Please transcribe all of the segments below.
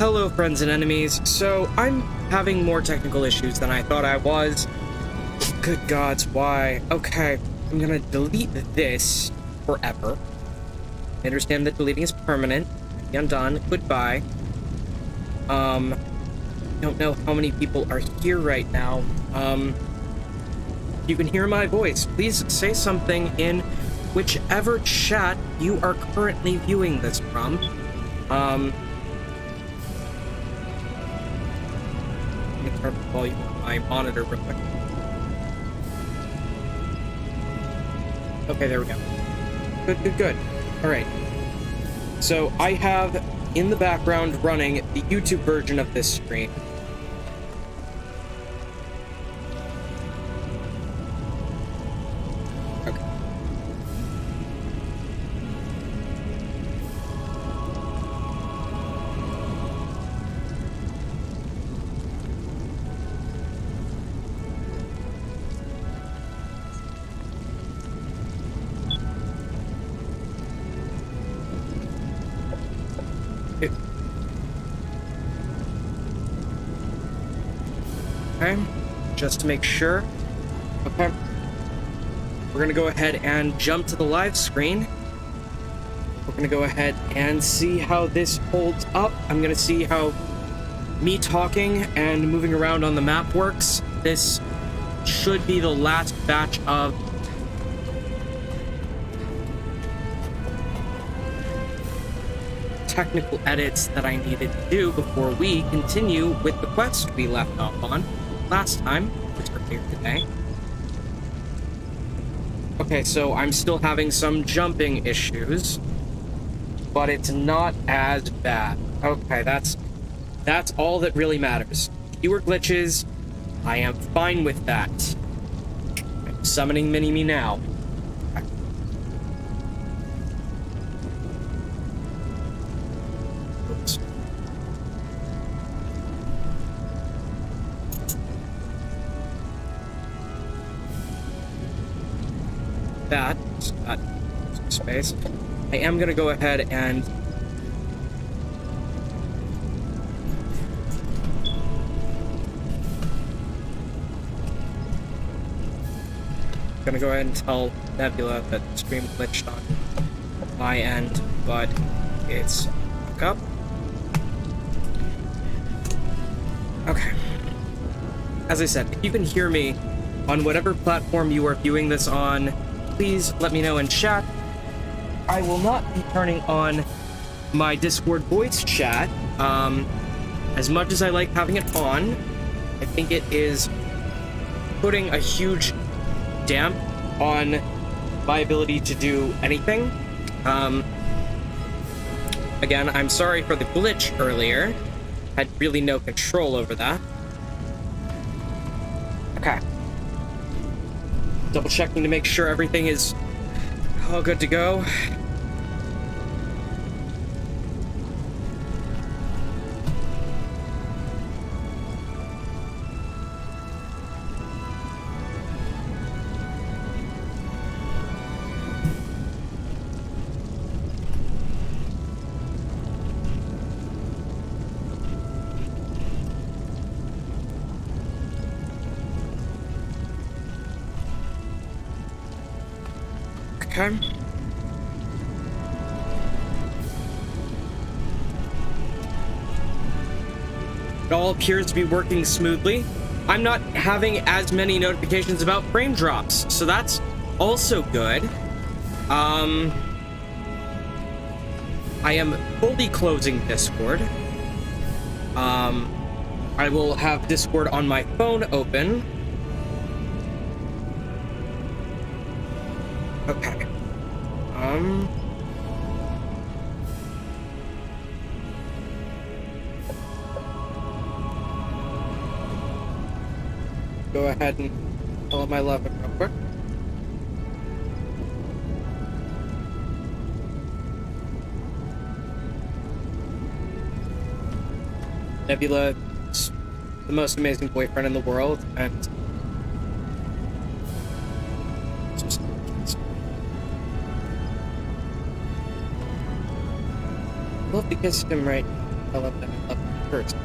Hello friends and enemies. So I'm having more technical issues than I thought I was. Good gods, why? Okay, I'm gonna delete this forever. I understand that deleting is permanent. Be undone. Goodbye. Don't know how many people are here right now. You can hear my voice. Please say something in whichever chat you are currently viewing this from. Let me turn the volume on my monitor real quick. Okay, there we go. Good. All right. So I have in the background running the YouTube version of this stream. Okay, just to make sure. Okay. We're gonna go ahead and jump to the live screen. We're gonna go ahead and see how this holds up. I'm gonna see how me talking and moving around on the map works. This should be the last batch of technical edits that I needed to do before we continue with the quest we left off on last time, which we're here today. Okay, so I'm still having some jumping issues, but it's not as bad. Okay, that's all that really matters. Fewer glitches. I am fine with that. I'm summoning Mini-Me now. That space. I am gonna go ahead and tell Nebula that the stream glitched on my end, but it's back up. Okay. As I said, if you can hear me on whatever platform you are viewing this on, please let me know in chat. I will not be turning on my Discord voice chat. As much as I like having it on, I think it is putting a huge damp on my ability to do anything. Again, I'm sorry for the glitch earlier. Had really no control over that. Okay. Double checking to make sure everything is all good to go. Okay. It all appears to be working smoothly. I'm not having as many notifications about frame drops, so that's also good. I am fully closing Discord. I will have Discord on my phone open. Okay. Go ahead and follow my love real quick. Nebula is the most amazing boyfriend in the world, and just love to kiss him right. I love that. I love him. first.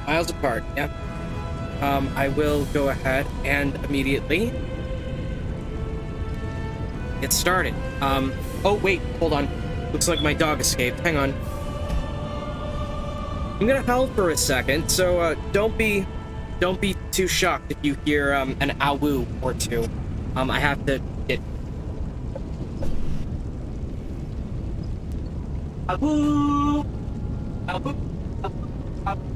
Miles apart, yeah. I will go ahead and immediately get started. Oh wait, hold on. Looks like my dog escaped. Hang on. I'm gonna howl for a second, so don't be too shocked if you hear an awoo or two. I have to get awoo, awoo, awoo, awoo.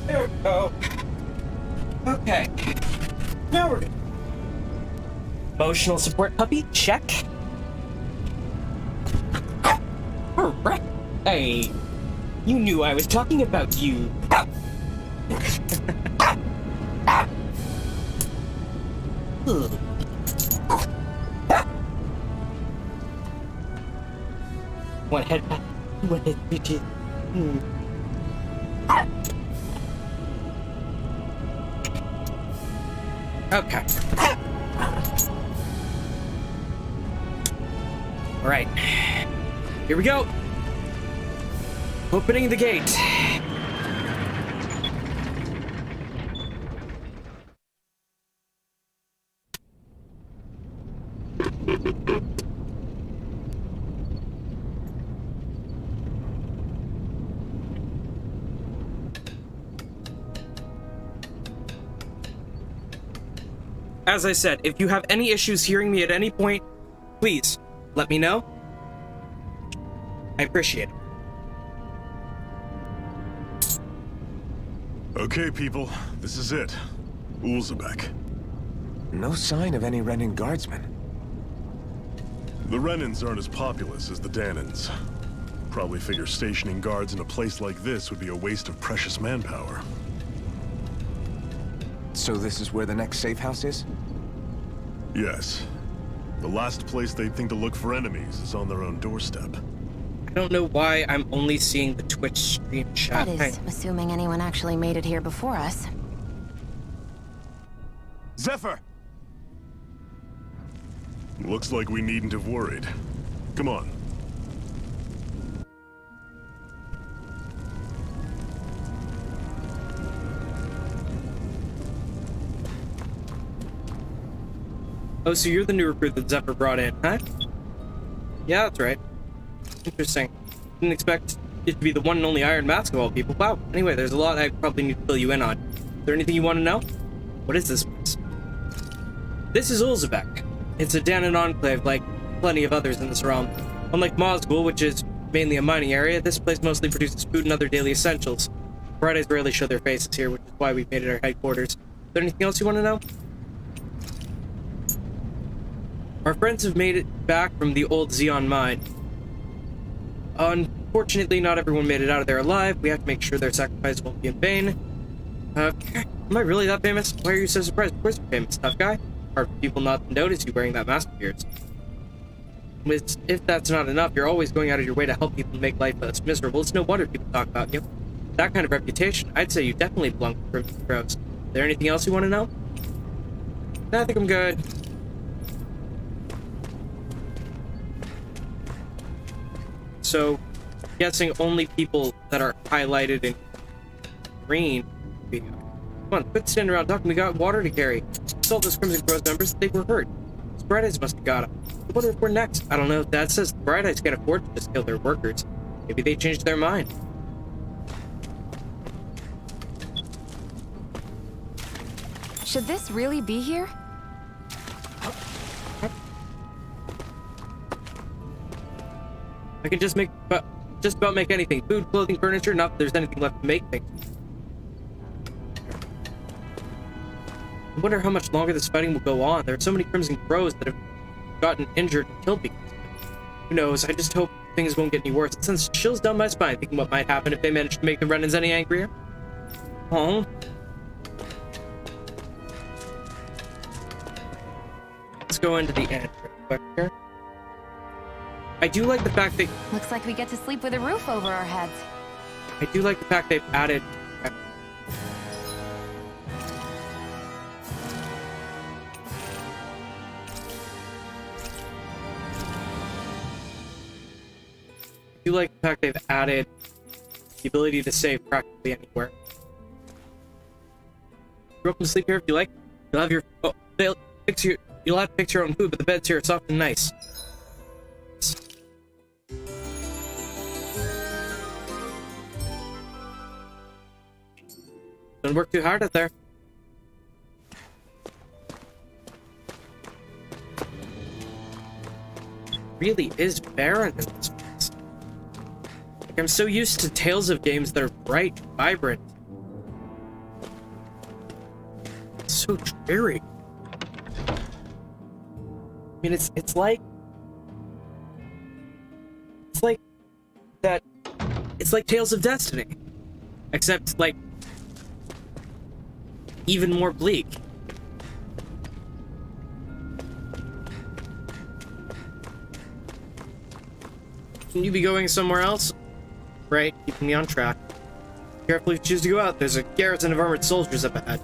There we go. Okay. Now we're good. Emotional support puppy, check. Alright. Hey, you knew I was talking about you. One head, bitches. Okay. All right. Here we go. Opening the gate. As I said, if you have any issues hearing me at any point, please let me know. I appreciate it. Okay, people, this is it. Ulzebek. No sign of any Renin guardsmen. The Renins aren't as populous as the Danins. Probably figure stationing guards in a place like this would be a waste of precious manpower. So this is where the next safe house is? Yes. The last place they'd think to look for enemies is on their own doorstep. I don't know why I'm only seeing the Twitch stream chat. That is, assuming anyone actually made it here before us. Zephyr! Looks like we needn't have worried. Come on. Oh, so you're the new recruit that Zephyr brought in, huh? Yeah, that's right. Interesting. Didn't expect it to be the one and only Iron Mask of all people. Wow. Anyway, there's a lot I probably need to fill you in on. Is there anything you want to know? What is this place? This is Ulzebek. It's a Danon enclave like plenty of others in this realm. Unlike Mosgul, which is mainly a mining area, this place mostly produces food and other daily essentials. Bright Eyes rarely show their faces here, which is why we've made it our headquarters. Is there anything else you want to know? Our friends have made it back from the old Xeon mine. Unfortunately, not everyone made it out of there alive. We have to make sure their sacrifice won't be in vain. Okay. Am I really that famous? Why are you so surprised? Of course you're famous, tough guy. Hard for people not to notice you wearing that mask of yours. If that's not enough, you're always going out of your way to help people make life less miserable. It's no wonder people talk about you. That kind of reputation, I'd say you definitely belong to the pros. Is there anything else you want to know? No, I think I'm good. So, guessing only people that are highlighted in green. Come on, quit standing around talking. We got water to carry. Told those Crimson Crows members that they were hurt. Those Bright Eyes must have got them. I wonder if we're next. I don't know. Dad says the Bright Eyes can't afford to just kill their workers. Maybe they changed their mind. Should this really be here? I can just about make anything. Food, clothing, furniture, not that there's anything left to make things. I wonder how much longer this fighting will go on. There are so many Crimson Crows that have gotten injured and killed because of it. Who knows? I just hope things won't get any worse. It sends chills down my spine thinking what might happen if they manage to make the Renins any angrier. Oh. Let's go into the end real quick here. I do like the fact that Looks like we get to sleep with a roof over our heads. they've added. I do like the fact they've added the ability to save practically anywhere. You're welcome to sleep here if you like. You'll have you'll have to fix your own food, but the beds here are soft and nice. Don't work too hard out there. Really is barren in this place. Like, I'm so used to Tales of games that are bright, vibrant. It's so dreary. I mean, it's like that. It's like Tales of Destiny, except like even more bleak. Can you be going somewhere else? Right, keeping me on track. Careful if you choose to go out. There's a garrison of armored soldiers up ahead.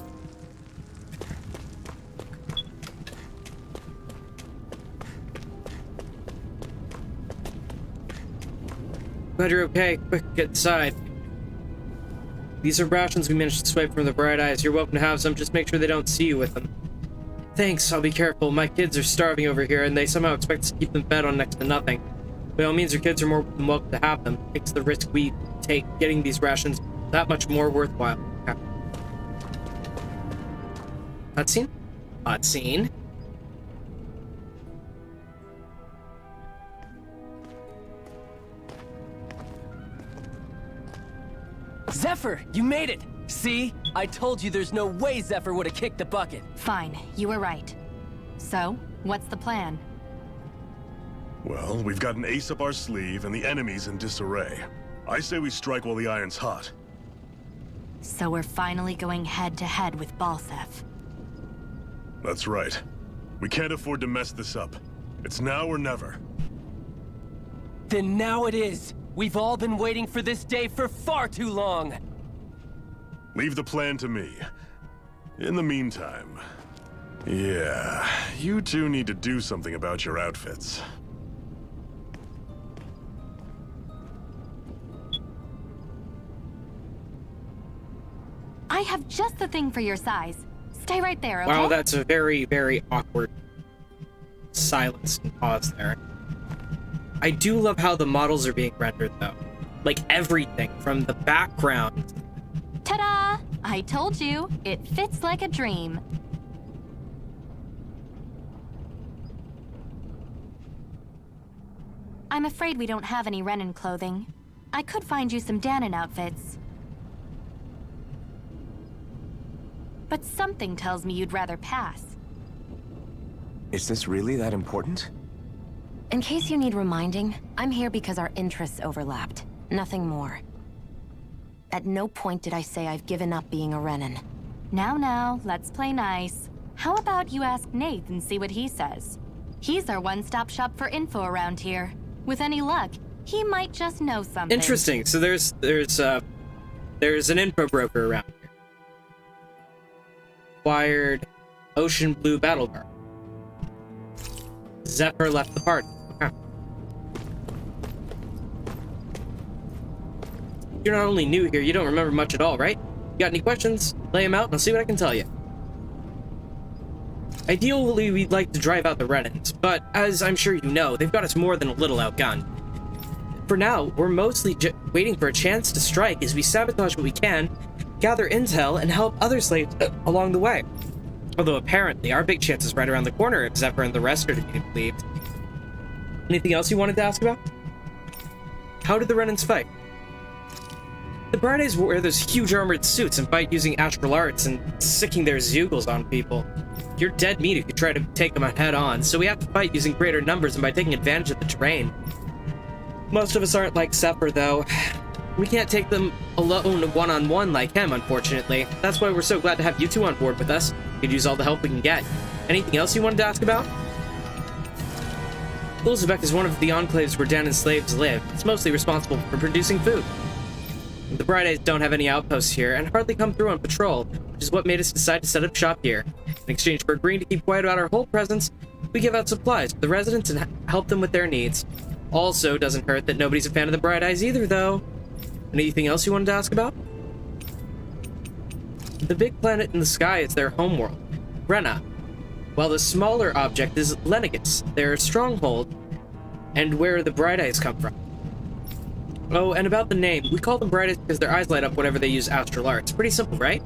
Glad you're okay. Quick, get inside. These are rations we managed to swipe from the bright eyes. You're welcome to have some. Just make sure they don't see you with them. Thanks, I'll be careful. My kids are starving over here, and they somehow expect us to keep them fed on next to nothing. By all means, your kids are more than welcome to have them. Makes the risk we take getting these rations that much more worthwhile. Cutscene? Cutscene? Zephyr, you made it! See? I told you there's no way Zephyr would have kicked the bucket. Fine, you were right. So, what's the plan? Well, we've got an ace up our sleeve and the enemy's in disarray. I say we strike while the iron's hot. So we're finally going head-to-head with Balseph. That's right. We can't afford to mess this up. It's now or never. Then now it is! We've all been waiting for this day for far too long! Leave the plan to me. In the meantime... yeah, you two need to do something about your outfits. I have just the thing for your size. Stay right there, okay? Wow, that's a very, very awkward silence and pause there. I do love how the models are being rendered, though. Like, everything, from the background. Ta-da! I told you, it fits like a dream. I'm afraid we don't have any Renin clothing. I could find you some Danon outfits. But something tells me you'd rather pass. Is this really that important? In case you need reminding, I'm here because our interests overlapped. Nothing more. At no point did I say I've given up being a Renin. Now, let's play nice. How about you ask Nate and see what he says? He's our one-stop shop for info around here. With any luck, he might just know something. Interesting. So there's an info broker around here. Acquired Ocean Blue Battle Guard. Zephyr left the party. Okay. You're not only new here, you don't remember much at all, right? You got any questions? Lay them out and I'll see what I can tell you. Ideally, we'd like to drive out the Renins, but as I'm sure you know, they've got us more than a little outgunned. For now, we're mostly waiting for a chance to strike as we sabotage what we can, gather intel, and help other slaves along the way. Although apparently, our big chance is right around the corner if Zephyr and the rest are to be believed. Anything else you wanted to ask about? How did the Renins fight? The Bright Eyes wear those huge armored suits and fight using astral arts and sicking their zeugles on people. You're dead meat if you try to take them head on, so we have to fight using greater numbers and by taking advantage of the terrain. Most of us aren't like Zephyr, though. We can't take them alone one-on-one like him, unfortunately. That's why we're so glad to have you two on board with us. We could use all the help we can get. Anything else you wanted to ask about? Ulzebek is one of the enclaves where Danon slaves live. It's mostly responsible for producing food. The Bright Eyes don't have any outposts here and hardly come through on patrol, which is what made us decide to set up shop here. In exchange for agreeing to keep quiet about our whole presence, we give out supplies to the residents and help them with their needs. Also, doesn't hurt that nobody's a fan of the Bright Eyes either, though. Anything else you wanted to ask about? The big planet in the sky is their homeworld, Rena, while the smaller object is Lenegus, their stronghold, and where the Bright Eyes come from. Oh, and about the name, we call them Bright Eyes because their eyes light up whenever they use astral arts. Pretty simple, right?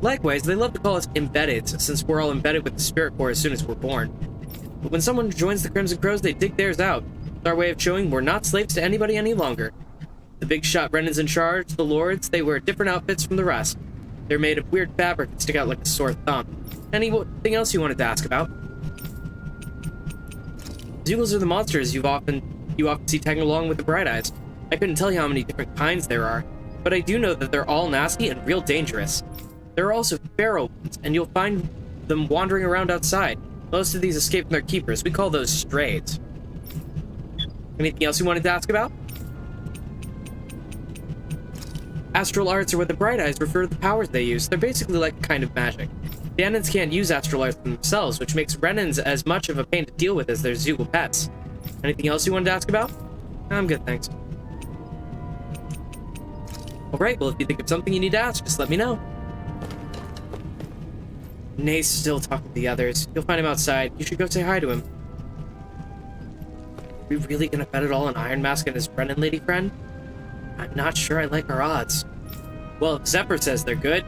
Likewise, they love to call us embedded, since we're all embedded with the spirit core as soon as we're born. But when someone joins the Crimson Crows, they dig theirs out. It's our way of showing we're not slaves to anybody any longer. The big shot Renan's in charge, the lords, they wear different outfits from the rest. They're made of weird fabric that stick out like a sore thumb. Anything else you wanted to ask about? Zeugles are the monsters you often see tagging along with the Bright Eyes. I couldn't tell you how many different kinds there are, but I do know that they're all nasty and real dangerous. There are also feral ones, and you'll find them wandering around outside. Most of these escape from their keepers. We call those strays. Anything else you wanted to ask about? Astral arts are what the Bright Eyes refer to the powers they use. They're basically like a kind of magic. The Danons can't use astral arts themselves, which makes Renans as much of a pain to deal with as their Zeugle pets. Anything else you wanted to ask about? I'm good, thanks. Alright, well if you think of something you need to ask, just let me know. Nay's still talking to the others. You'll find him outside. You should go say hi to him. Are we really gonna bet it all on Iron Mask and his Brennan lady friend? I'm not sure I like our odds. Well, if Zephyr says they're good,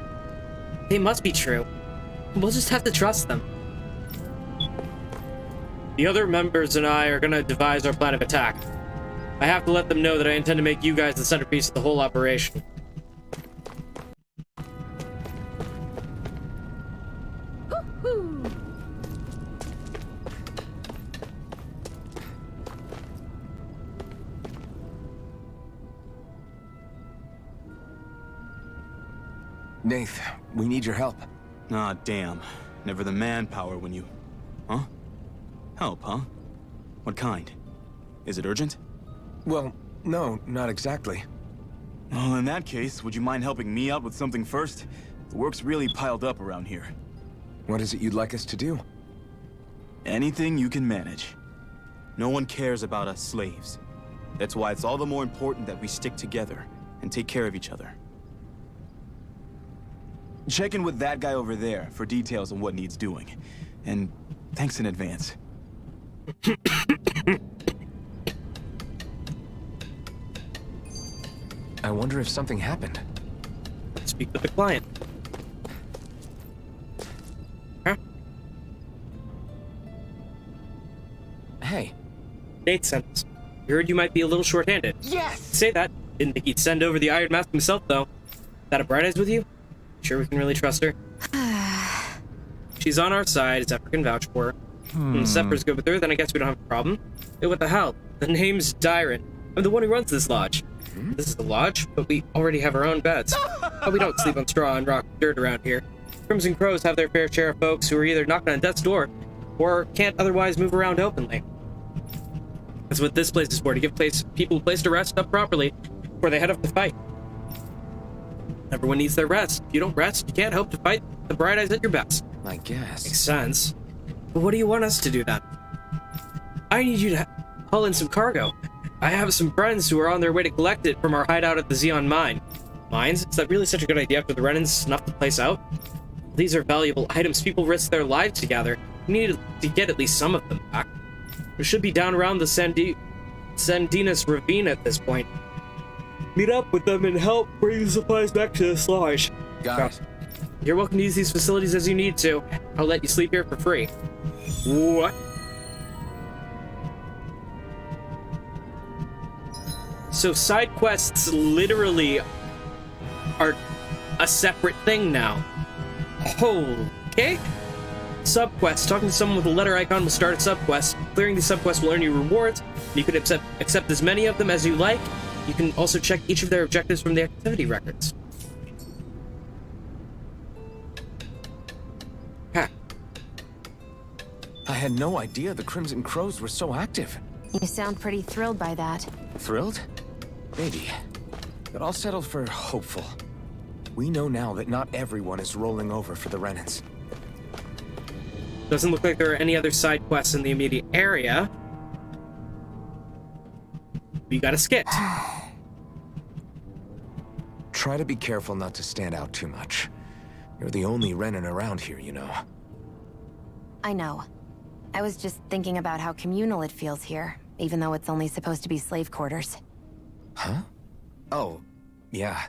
they must be true. We'll just have to trust them. The other members and I are gonna devise our plan of attack. I have to let them know that I intend to make you guys the centerpiece of the whole operation. Nath, we need your help. Ah, damn. Never the manpower when you... Huh? Help, huh? What kind? Is it urgent? Well, no, not exactly. Well, in that case, would you mind helping me out with something first? The work's really piled up around here. What is it you'd like us to do? Anything you can manage. No one cares about us slaves. That's why it's all the more important that we stick together and take care of each other. Check in with that guy over there for details on what needs doing. And thanks in advance. I wonder if something happened. Speak with the client. Huh? Hey. Nate sent us. We heard you might be a little short-handed. Yes! Say that. Didn't think he'd send over the Iron Mask himself, though. That a Bright Eyes with you? Sure we can really trust her? She's on our side, Zephyr can vouch for her. When Zephyr's good with her, then I guess we don't have a problem. Hey, what the hell? The name's Dyron. I'm the one who runs this lodge. This is the lodge, but we already have our own beds. But we don't sleep on straw and rock dirt around here. Crimson Crows have their fair share of folks who are either knocking on death's door or can't otherwise move around openly. That's what this place is for, to give people a place to rest up properly before they head off to fight. Everyone needs their rest. If you don't rest, you can't hope to fight the Bright Eyes at your best. I guess. Makes sense. But what do you want us to do then? I need you to haul in some cargo. I have some friends who are on their way to collect it from our hideout at the Xeon mine. Mines? Is that really such a good idea after the Renans snuffed the place out? These are valuable items people risk their lives to gather. We need to get at least some of them back. We should be down around the Sandinas Ravine at this point. Meet up with them and help bring the supplies back to this lodge. Got it. You're welcome to use these facilities as you need to. I'll let you sleep here for free. What? So side quests literally are a separate thing now. Okay. Subquests. Talking to someone with a letter icon will start a subquest. Clearing the subquest will earn you rewards. You can accept as many of them as you like. You can also check each of their objectives from the activity records. I had no idea the Crimson Crows were so active. You sound pretty thrilled by that. Thrilled? Maybe. But I'll settle for hopeful. We know now that not everyone is rolling over for the Renans. Doesn't look like there are any other side quests in the immediate area. We gotta skip. Try to be careful not to stand out too much. You're the only Renan around here, you know. I know. I was just thinking about how communal it feels here, even though it's only supposed to be slave quarters. Huh? Oh, yeah.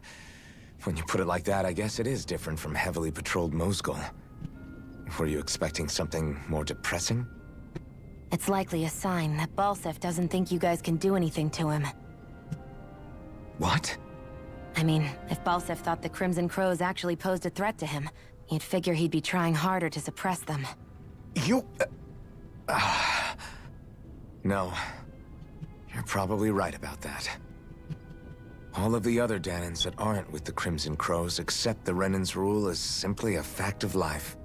When you put it like that, I guess it is different from heavily patrolled Mosgul. Were you expecting something more depressing? It's likely a sign that Balseph doesn't think you guys can do anything to him. What? I mean, if Balseph thought the Crimson Crows actually posed a threat to him, you'd figure he'd be trying harder to suppress them. You... No. You're probably right about that. All of the other Danans that aren't with the Crimson Crows accept the Renan's rule as simply a fact of life.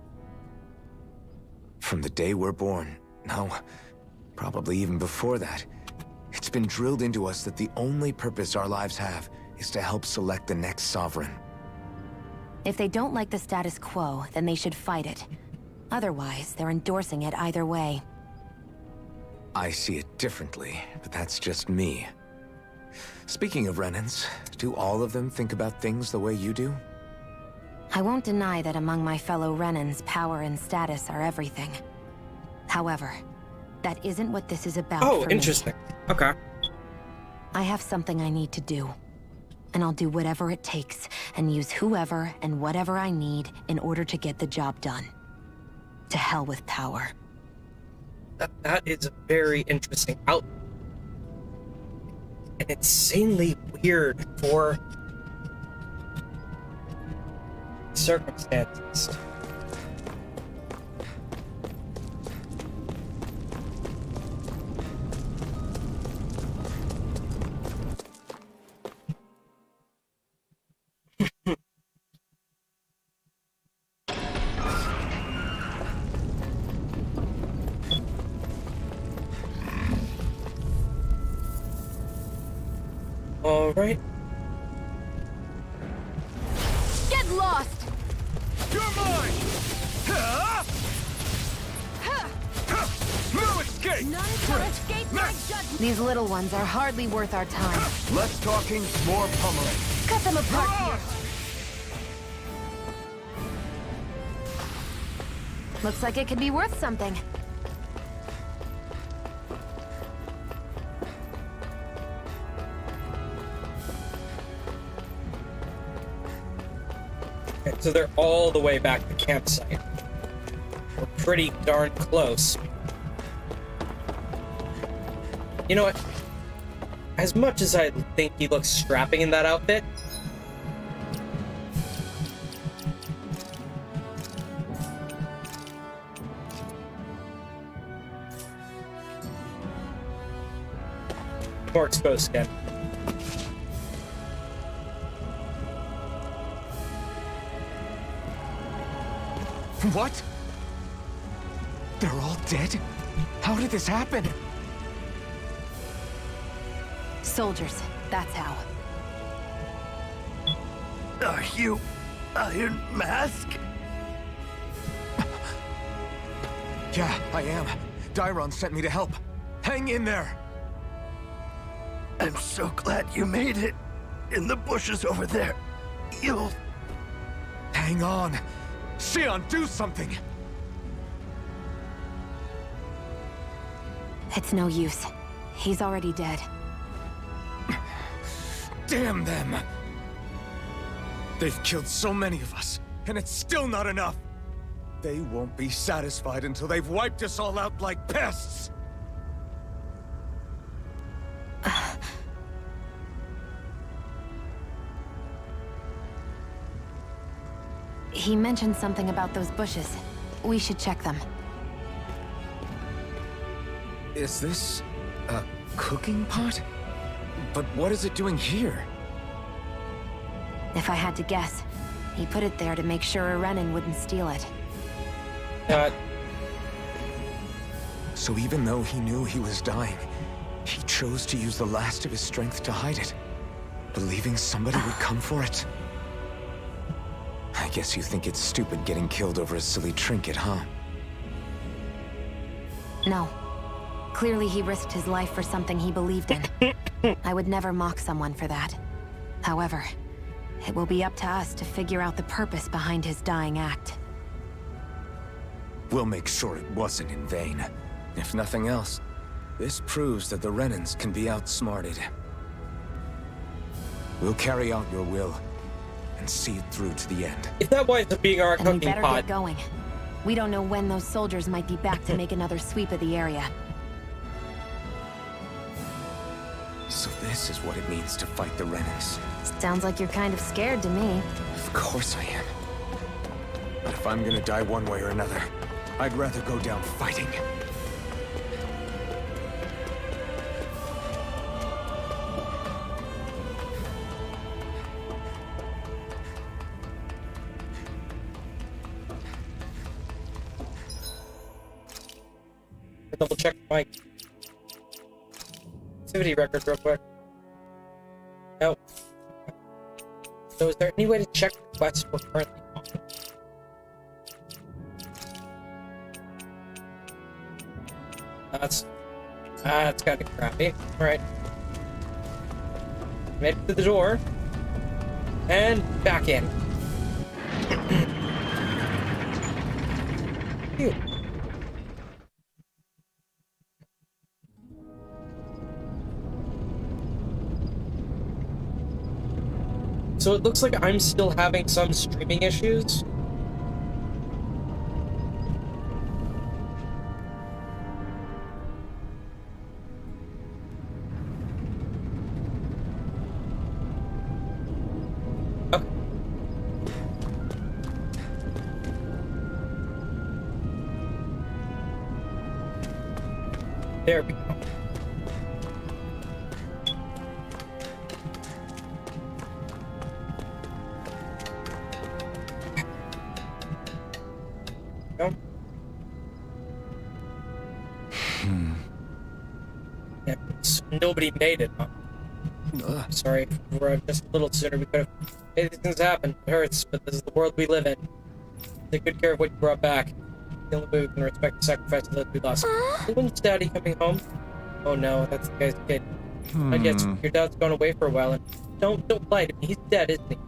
From the day we're born, no, probably even before that, it's been drilled into us that the only purpose our lives have is to help select the next sovereign. If they don't like the status quo, then they should fight it. Otherwise, they're endorsing it either way. I see it differently, but that's just me. Speaking of Renans, do all of them think about things the way you do? I won't deny that among my fellow Renans, power and status are everything. However, that isn't what this is about Oh, for me. interesting. Okay. I have something I need to do. And I'll do whatever it takes, and use whoever and whatever I need in order to get the job done. To hell with power. That is a very interesting out. And insanely weird for circumstances. All right. Get lost! You're mine! No escape! None shall escape my judgment! These little ones are hardly worth our time. Less talking, more pummeling. Cut them apart here! Looks like it could be worth something. Okay, so they're all the way back to the campsite. We're pretty darn close. You know what? As much as I think he looks strapping in that outfit, more exposed skin. What? They're all dead? How did this happen? Soldiers, that's how. Are you Iron Mask? Yeah, I am. Dairon sent me to help. Hang in there! I'm so glad you made it. In the bushes over there. You'll... Hang on! Shionne, do something! It's no use. He's already dead. Damn them! They've killed so many of us, and it's still not enough! They won't be satisfied until they've wiped us all out like pests! He mentioned something about those bushes. We should check them. Is this a cooking pot? But what is it doing here? If I had to guess, he put it there to make sure a Renan wouldn't steal it. Uh, So even though he knew he was dying, chose to use the last of his strength to hide it, believing somebody would come for it. I guess you think it's stupid getting killed over a silly trinket, huh? No. Clearly he risked his life for something he believed in. I would never mock someone for that. However, it will be up to us to figure out the purpose behind his dying act. We'll make sure it wasn't in vain. If nothing else, this proves that the Renans can be outsmarted. We'll carry out your will and see it through to the end. If that winds up being our Then we cooking better pot, get going. We don't know when those soldiers might be back to make another sweep of the area. So this is what it means to fight the Renans. Sounds like you're kind of scared to me. Of course I am. But if I'm gonna die one way or another, I'd rather go down fighting. double check my activity record real quick. No. So is there any way to check the quests we're currently on? That's kind of crappy. Alright. Made it to the door. And back in. Phew. So it looks like I'm still having some streaming issues. Okay. There we go. Yeah, so nobody made it, huh? Sorry, if we were just a little sooner, we could have. Hey, these things happen. It hurts, but this is the world we live in. Take good care of what you brought back. The only way we can respect the sacrifice that we lost. When's Daddy coming home? Oh no, that's the guy's kid. I guess your dad's gone away for a while, and don't lie to me. He's dead, isn't he?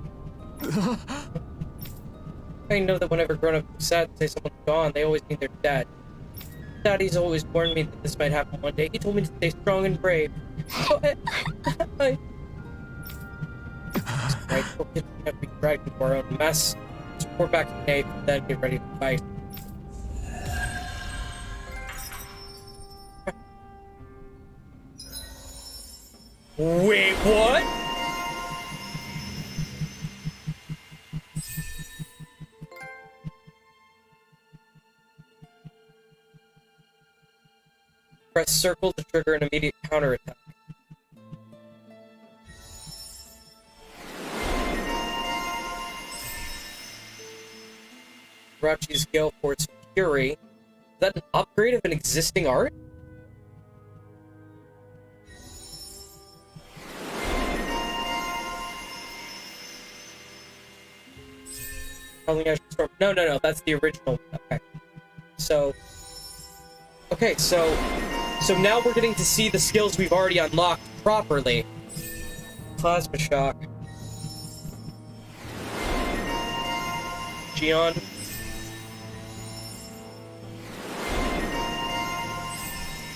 I know that whenever grown-ups sad say someone's gone, they always mean they're dead. Daddy's always warned me that this might happen one day. He told me to stay strong and brave. Oh, right, we'll have to be dragged into our own mess. So we're back to the Nave, and then get ready to fight. Wait, what? Press circle to trigger an immediate counterattack. Rachi's Gale Force Fury. Is that an upgrade of an existing art? No, that's the original. Okay, so now we're getting to see the skills we've already unlocked properly. Plasma Shock. Shionne.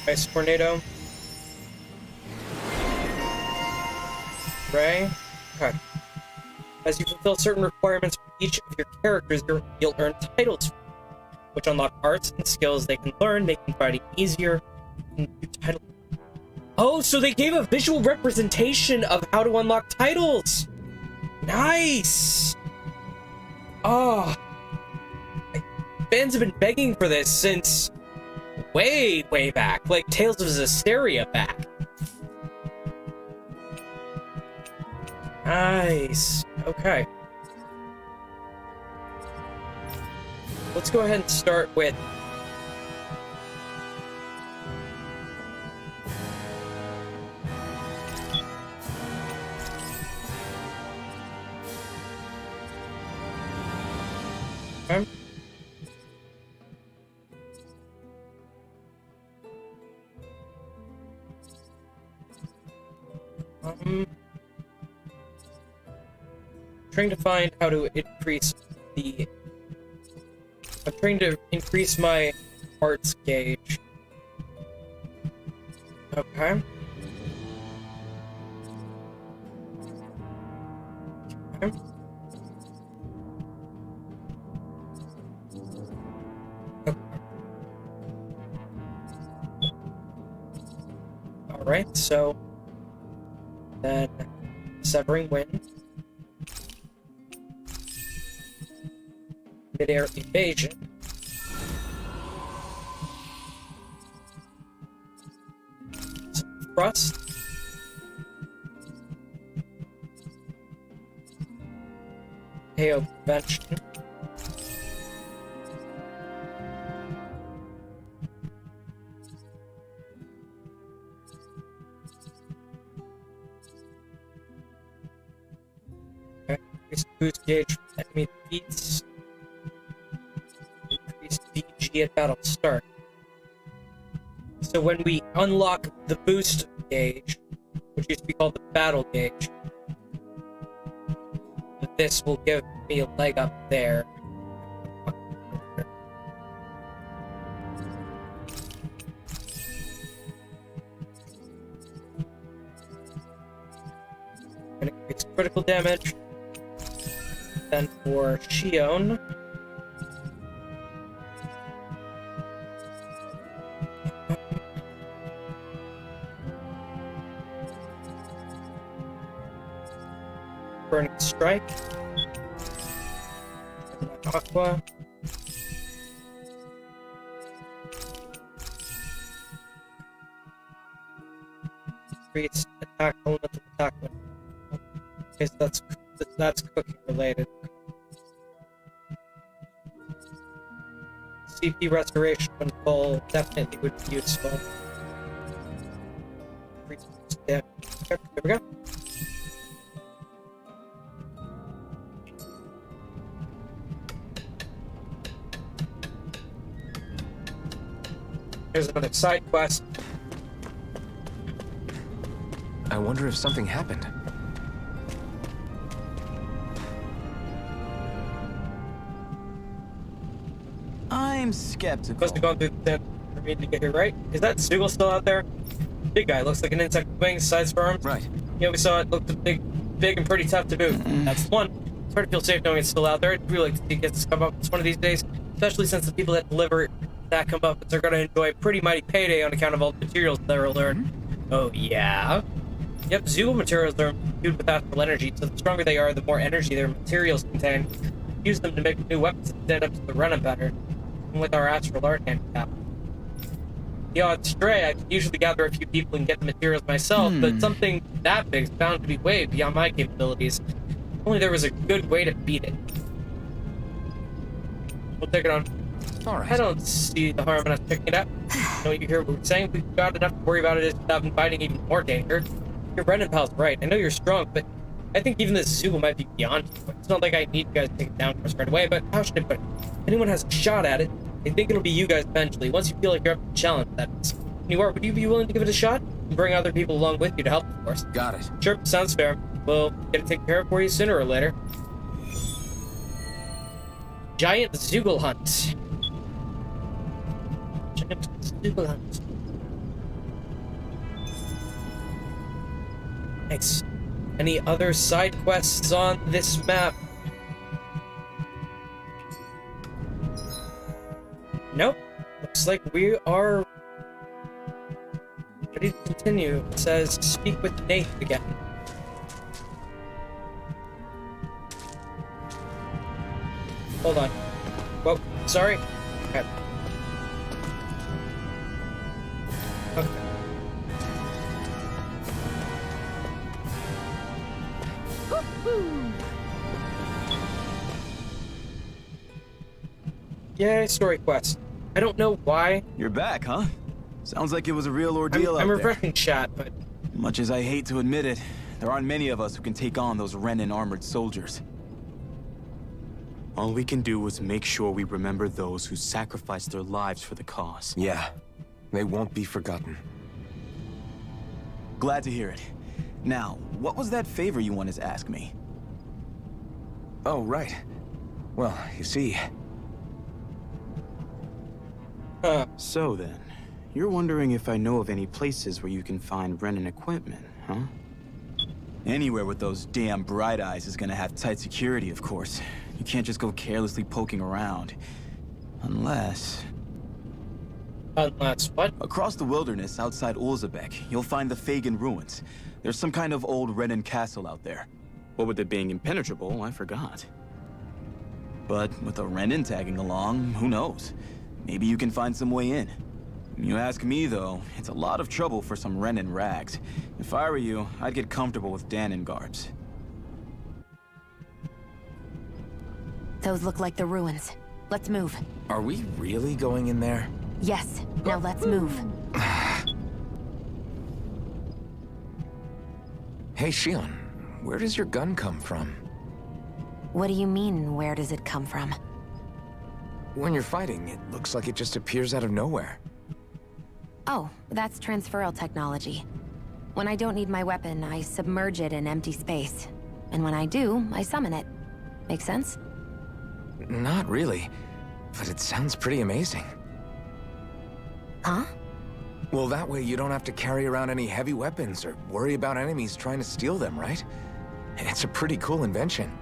Ice Tornado. Ray. Okay. As you fulfill certain requirements for each of your characters, you'll earn titles, which unlock arts and skills they can learn, making fighting easier. Oh, so they gave a visual representation of how to unlock titles! Nice! Oh. Fans have been begging for this since way back, like Tales of Zestiria back. Nice. Okay. Let's go ahead and start with Trying to find how to increase the... I'm trying to increase my arts gauge. Okay. Okay. Alright, so then severing wind, mid-air evasion, thrust, KO prevention, increased boost gauge from enemy defeats, increased BG at battle start. So when we unlock the boost gauge, which used to be called the battle gauge, this will give me a leg up there. And increase critical damage. Then for Shionne, Burning Strike, Aqua, increase attack, elemental attack. Okay, so that's cooking related. CP restoration when full definitely would be useful. Yeah. Okay, there we go. Here's another side quest. I wonder if something happened. I'm skeptical. Must have gone through the tent for me to get here, right? Is that Zoogle still out there? Big guy, looks like an insect with wings, sides for arms. Right. Yeah, we saw it. Looked big and pretty tough to boot. That's the one. It's hard to feel safe knowing it's still out there. I'd really like to see it gets to come up one of these days, especially since the people that deliver that come up are going to enjoy a pretty mighty payday on account of all the materials they're learned. Oh yeah. Yep, Zoogle materials are imbued with astral energy, so the stronger they are, the more energy their materials contain. Use them to make new weapons and stand up to the run better. With our astral art handicap. The odd stray, I can usually gather a few people and get the materials myself, but something that big is bound to be way beyond my capabilities. If only there was a good way to beat it. We'll take it on. Alright. I don't see the harm in us picking it up. You know, you hear what we're saying? We've got enough to worry about it without inviting even more danger. Your Brendan pal's right. I know you're strong, but I think even this Zoogle might be beyond you. It's not like I need you guys to take it down for us right away, but how should I put it? If anyone has a shot at it, I think it'll be you guys eventually, once you feel like you're up to the challenge, that is. When you are, would you be willing to give it a shot? And bring other people along with you to help, of course. Got it. Sure, sounds fair. We'll get it taken care of for you sooner or later. Giant Zoogle Hunt. Giant Zoogle Hunt. Nice. Any other side quests on this map? Nope. Looks like we are ready to continue. It says, speak with Nate again. Hold on. Whoa, sorry. Okay. Okay. Yay, story quest. I don't know why. You're back, huh? Sounds like it was a real ordeal I'm out there. refreshing chat, but Much as I hate to admit it, there aren't many of us who can take on those Renin armored soldiers. All we can do is make sure we remember those who sacrificed their lives for the cause. Yeah. They won't be forgotten. Glad to hear it. Now, what was that favor you wanted to ask me? Oh, right. Well, you see... So then, you're wondering if I know of any places where you can find Renin equipment, huh? Anywhere with those damn bright eyes is gonna have tight security, of course. You can't just go carelessly poking around. Unless... Unless what? Across the wilderness outside Ulzebek, you'll find the Fagin ruins. There's some kind of old Renin castle out there. What with it being impenetrable, I forgot. But with a Renin tagging along, who knows? Maybe you can find some way in. You ask me, though, it's a lot of trouble for some Renin rags. If I were you, I'd get comfortable with Danon garbs. Those look like the ruins. Let's move. Are we really going in there? Yes. Now let's move. Hey, Shionne, where does your gun come from? What do you mean, where does it come from? When you're fighting, it looks like it just appears out of nowhere. Oh, that's transferal technology. When I don't need my weapon, I submerge it in empty space. And when I do, I summon it. Make sense? Not really, but it sounds pretty amazing. Huh? Well, that way you don't have to carry around any heavy weapons or worry about enemies trying to steal them, right? It's a pretty cool invention.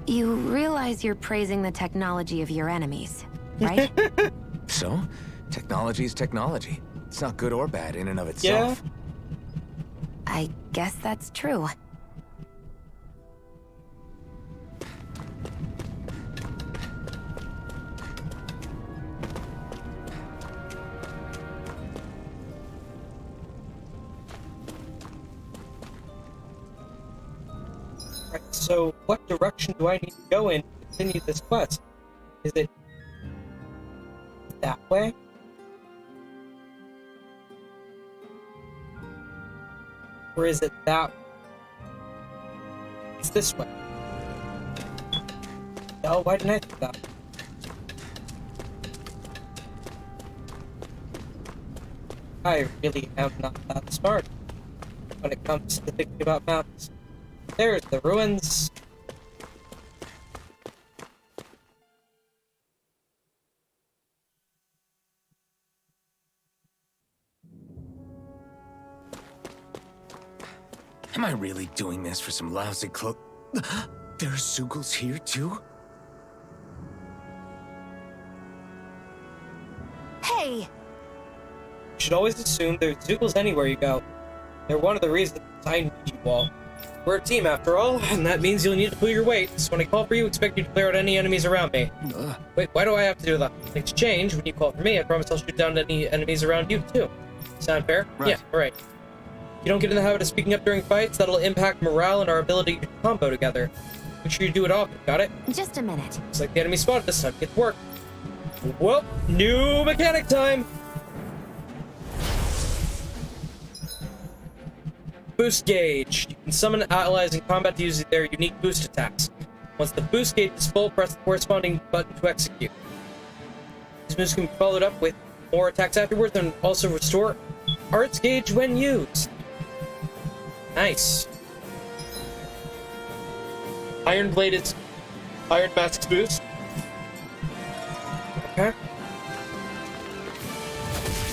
You realize you're praising the technology of your enemies, right? So, technology's technology. It's not good or bad in and of itself. I guess that's true. Right, so what direction do I need to go in to continue this quest? Is it that way? Or is it that way? It's this way. Oh, why didn't I think that? I really am not that smart when it comes to thinking about maps. There's the ruins. Am I really doing this for some lousy clo- There's Zeugles here, too? Hey! You should always assume there's Zeugles anywhere you go. They're one of the reasons I need you all. We're a team, after all, and that means you'll need to pull your weight. So when I call for you, expect you to clear out any enemies around me. Wait, why do I have to do that? In exchange, when you call for me, I promise I'll shoot down any enemies around you, too. Sound fair? Right. Yeah, alright. You don't get in the habit of speaking up during fights, that'll impact morale and our ability to combo together. Make sure you do it often, got it? Just a minute. Looks like the enemy spotted this time. Get to work. Well, new mechanic time! Boost gauge. You can summon allies in combat to use their unique boost attacks. Once the boost gauge is full, press the corresponding button to execute. These moves can be followed up with more attacks afterwards and also restore arts gauge when used. Nice. Iron Blade is Iron Mask's boost. Okay.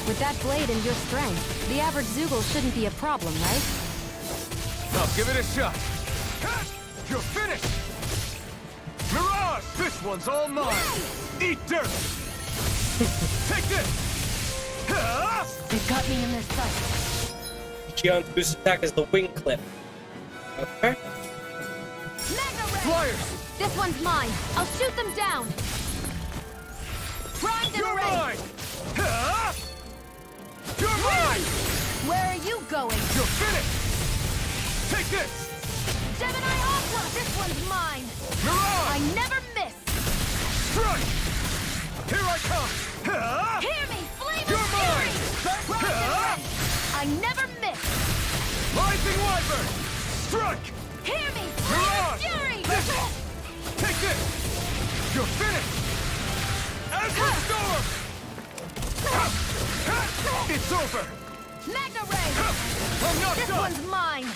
With that blade and your strength, the average Zeugle shouldn't be a problem, right? Now give it a shot. You're finished! Mirage! This one's all mine! Eat dirt! Take this! They've got me in their sights. Shionne's boost attack is the wing clip. Okay. Flyers! This one's mine. I'll shoot them down. Primed and You're ready. mine! You're mine! Where are you going? You're finished! Take this! Gemini Opera! This one's mine. Mirage! I never miss. Strike! Here I come! Hear me, Flame You're of mine! Fury! Primed and ready. I never miss. Rising Wyvern! Strike! Hear me, Flame of Mirage! Fury! Listen! Take this! You're finished! As the storm! It's over! Magna Ray! I'm not This done! one's mine!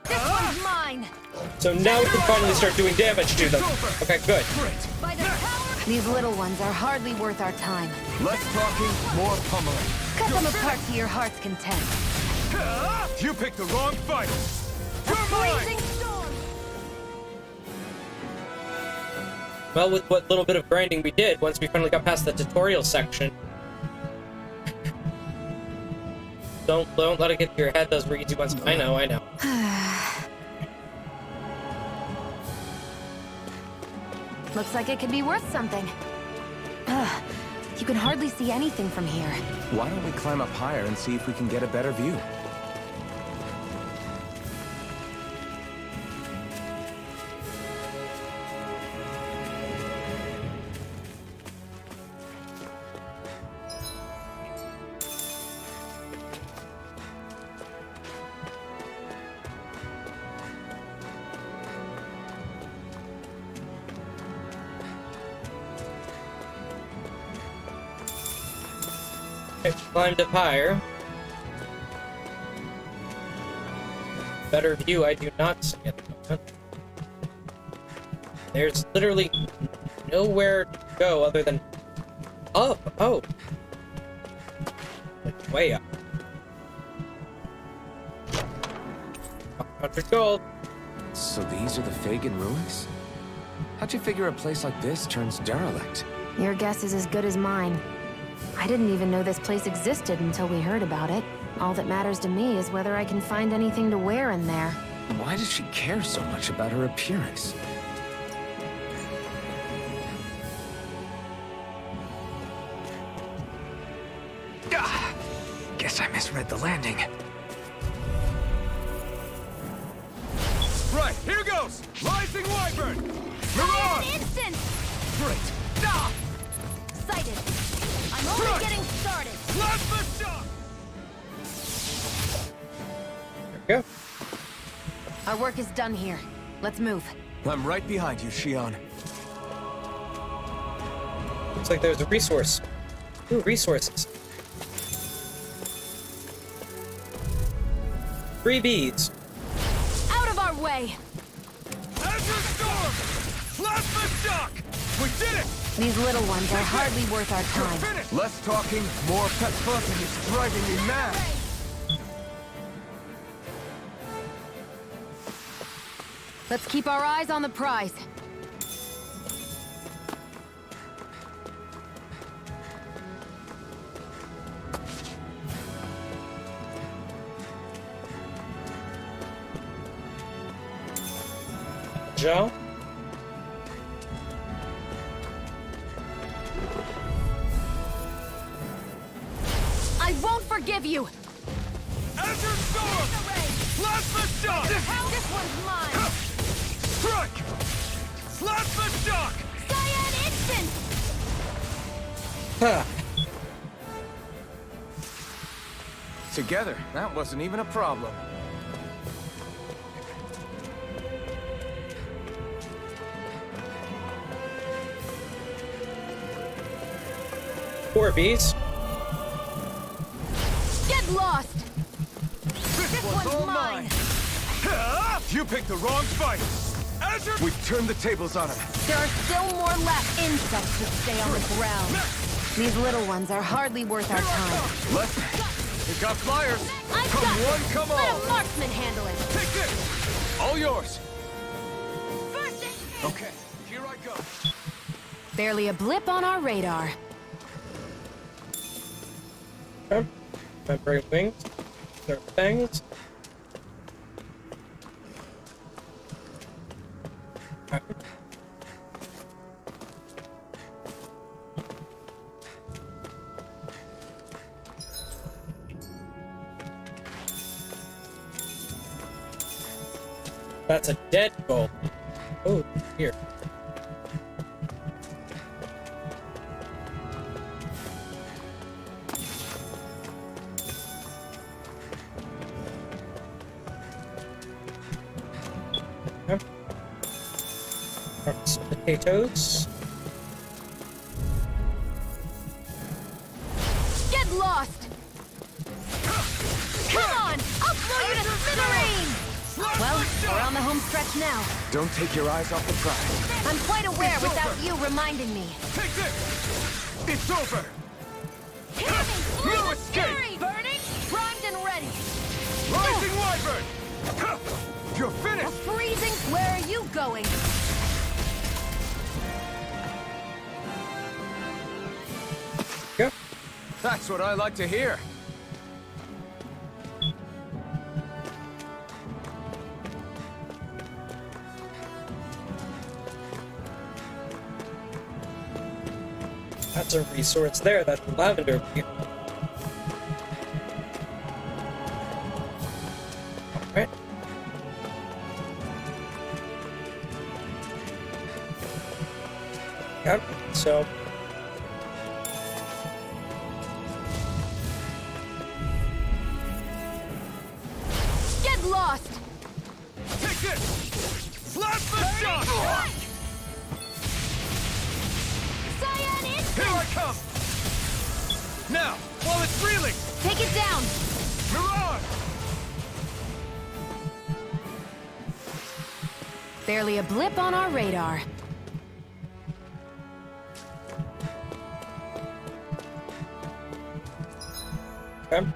This one's mine! So now we can finally start doing damage to them. Okay, good. By the power... These little ones are hardly worth our time. Less talking, more pummeling. Cut them apart to your heart's content. You picked the wrong fighter. You're Blazing mine! storm! Well, with what little bit of grinding we did, once we finally got past the tutorial section. Don't let it get to your head, those were easy ones. I know. Looks like it could be worth something. You can hardly see anything from here. Why don't we climb up higher and see if we can get a better view? Climbed up higher. Better view I do not see at the moment. There's literally nowhere to go other than up. Oh. Like way up. 100 gold. So these are the Fagin ruins? How'd you figure a place like this turns derelict? Your guess is as good as mine. I didn't even know this place existed until we heard about it. All that matters to me is whether I can find anything to wear in there. Why does she care so much about her appearance? Guess I misread the landing. Right, here goes! Rising Wyvern! Leror! An instant! Great! Sighted! I'm only Right. getting started! Plasma shock! There we go. Our work is done here. Let's move. I'm right behind you, Shionne. Looks like there's a resource. Ooh, resources. 3 bees. Out of our way! Azure Storm! Plasma shock! We did it! These little ones are hardly worth our time. Finish! Less talking, more pet fucking is driving me mad! Let's keep our eyes on the prize. Joe? I won't forgive you! Azure Storm! Plasma shock! This one's mine! Strike! Plasma shock! Cyan instant! Huh. Together, that wasn't even a problem. Four bees. Get lost! This one's all mine. You picked the wrong fight! Azure! We turned the tables on him. There are still more left insects to stay on the ground. These little ones are hardly worth our time. Left. We got flyers. I've Come got one, this. come Let all. a marksman handle it. Take this. All yours. First aid. Okay, here I go. Barely a blip on our radar. Okay. Remembering wings. There are things. Okay. That's a dead goal. Oh, here. Okay. Some potatoes. Get lost! Come on! I'll blow you to smithereens! Well, we're on the home stretch now. Don't take your eyes off the prize. I'm quite aware without you reminding me. Take this! It's over! No escape! Burning, primed and ready. Rising Wyvern! You're finished! Freezing, where are you going? Go. That's what I like to hear. That's a resource there. That's lavender. Alright. Yep, so... Get lost! Take this! Flash the shot! Cyan Here instant! I come! Now, while it's reeling! Take it down! Mirage! Barely a blip on our radar. Okay.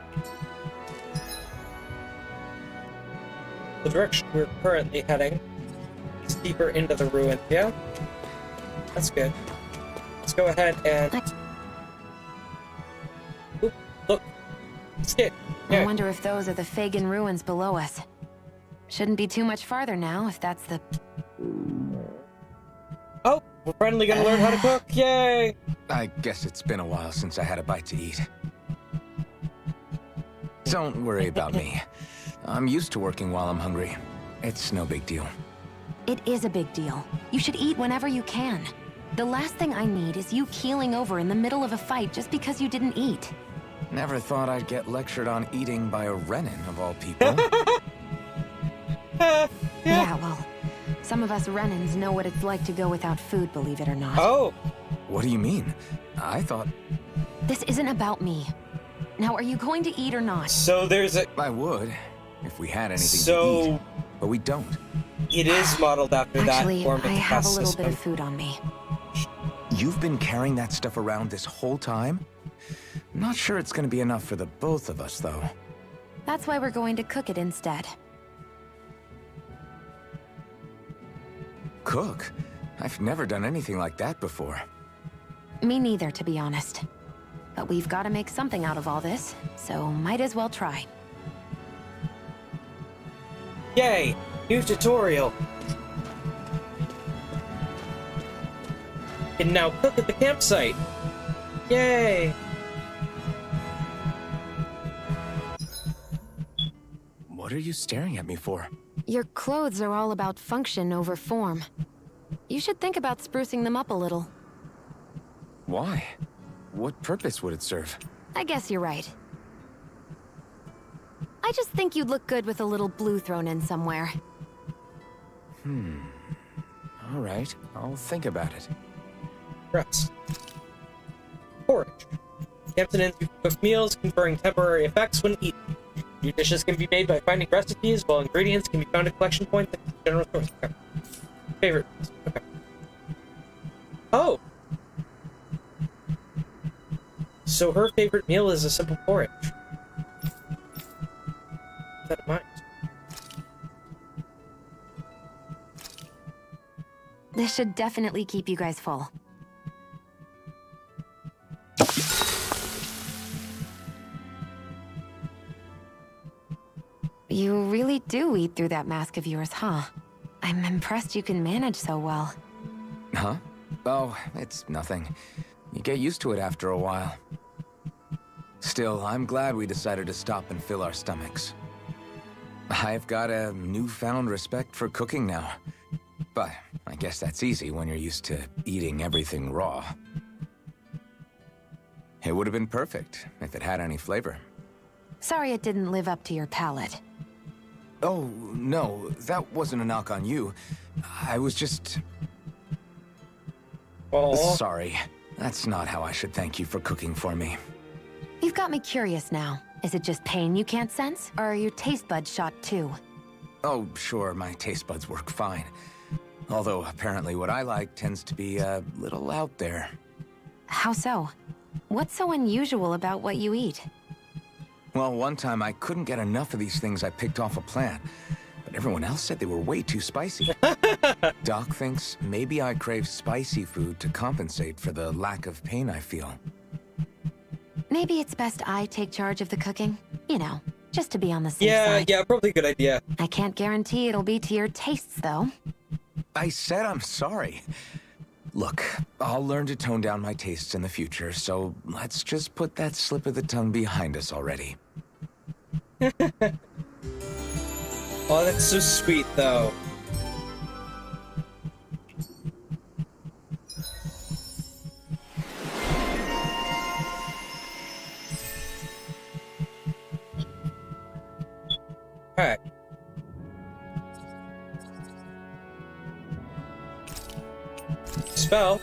The direction we're currently heading is deeper into the ruin. Yeah? That's good. Let's go ahead and... Oop, look. Skip. I wonder if those are the Fagin ruins below us. Shouldn't be too much farther now, if that's the... Oh, we're finally gonna learn how to cook. Yay! I guess it's been a while since I had a bite to eat. Don't worry about me. I'm used to working while I'm hungry. It's no big deal. It is a big deal. You should eat whenever you can. The last thing I need is you keeling over in the middle of a fight just because you didn't eat. Never thought I'd get lectured on eating by a Renin, of all people. Yeah, well, some of us Renins know what it's like to go without food, believe it or not. Oh! What do you mean? I thought... This isn't about me. Now, are you going to eat or not? So there's a... I would, if we had anything to So... eat. But we don't. It is modeled after Actually, that form of I the have a caste little system. bit of food on me. You've been carrying that stuff around this whole time? Not sure it's gonna be enough for the both of us, though. That's why we're going to cook it instead. Cook? I've never done anything like that before. Me neither, to be honest. But we've got to make something out of all this, so might as well try. Yay! New tutorial! Can now cook at the campsite! Yay! What are you staring at me for? Your clothes are all about function over form. You should think about sprucing them up a little. Why? What purpose would it serve? I guess you're right. I just think you'd look good with a little blue thrown in somewhere. All right, I'll think about it. Rest. Porridge. Camps and inns cook meals, conferring temporary effects when eaten. New dishes can be made by finding recipes, while ingredients can be found at collection points and general stores. Okay. Favorite. Okay. Oh! So her favorite meal is a simple porridge. Keep that in mind. This should definitely keep you guys full. You really do eat through that mask of yours, huh? I'm impressed you can manage so well. Huh? Oh, it's nothing. You get used to it after a while. Still, I'm glad we decided to stop and fill our stomachs. I've got a newfound respect for cooking now. But I guess that's easy when you're used to eating everything raw. It would have been perfect if it had any flavor. Sorry it didn't live up to your palate. Oh, no, that wasn't a knock on you. I was just... Oh, Sorry. That's not how I should thank you for cooking for me. You've got me curious now. Is it just pain you can't sense? Or are your taste buds shot too? Oh, sure, my taste buds work fine. Although, apparently what I like tends to be a little out there. How so? What's so unusual about what you eat? Well, one time I couldn't get enough of these things I picked off a plant, but everyone else said they were way too spicy. Doc thinks maybe I crave spicy food to compensate for the lack of pain I feel. Maybe it's best I take charge of the cooking? You know, just to be on the safe yeah, side. yeah, probably a good idea. I can't guarantee it'll be to your tastes, though. I said I'm sorry. Look, I'll learn to tone down my tastes in the future, so let's just put that slip of the tongue behind us already. Oh, that's so sweet, though. Alright. Spell.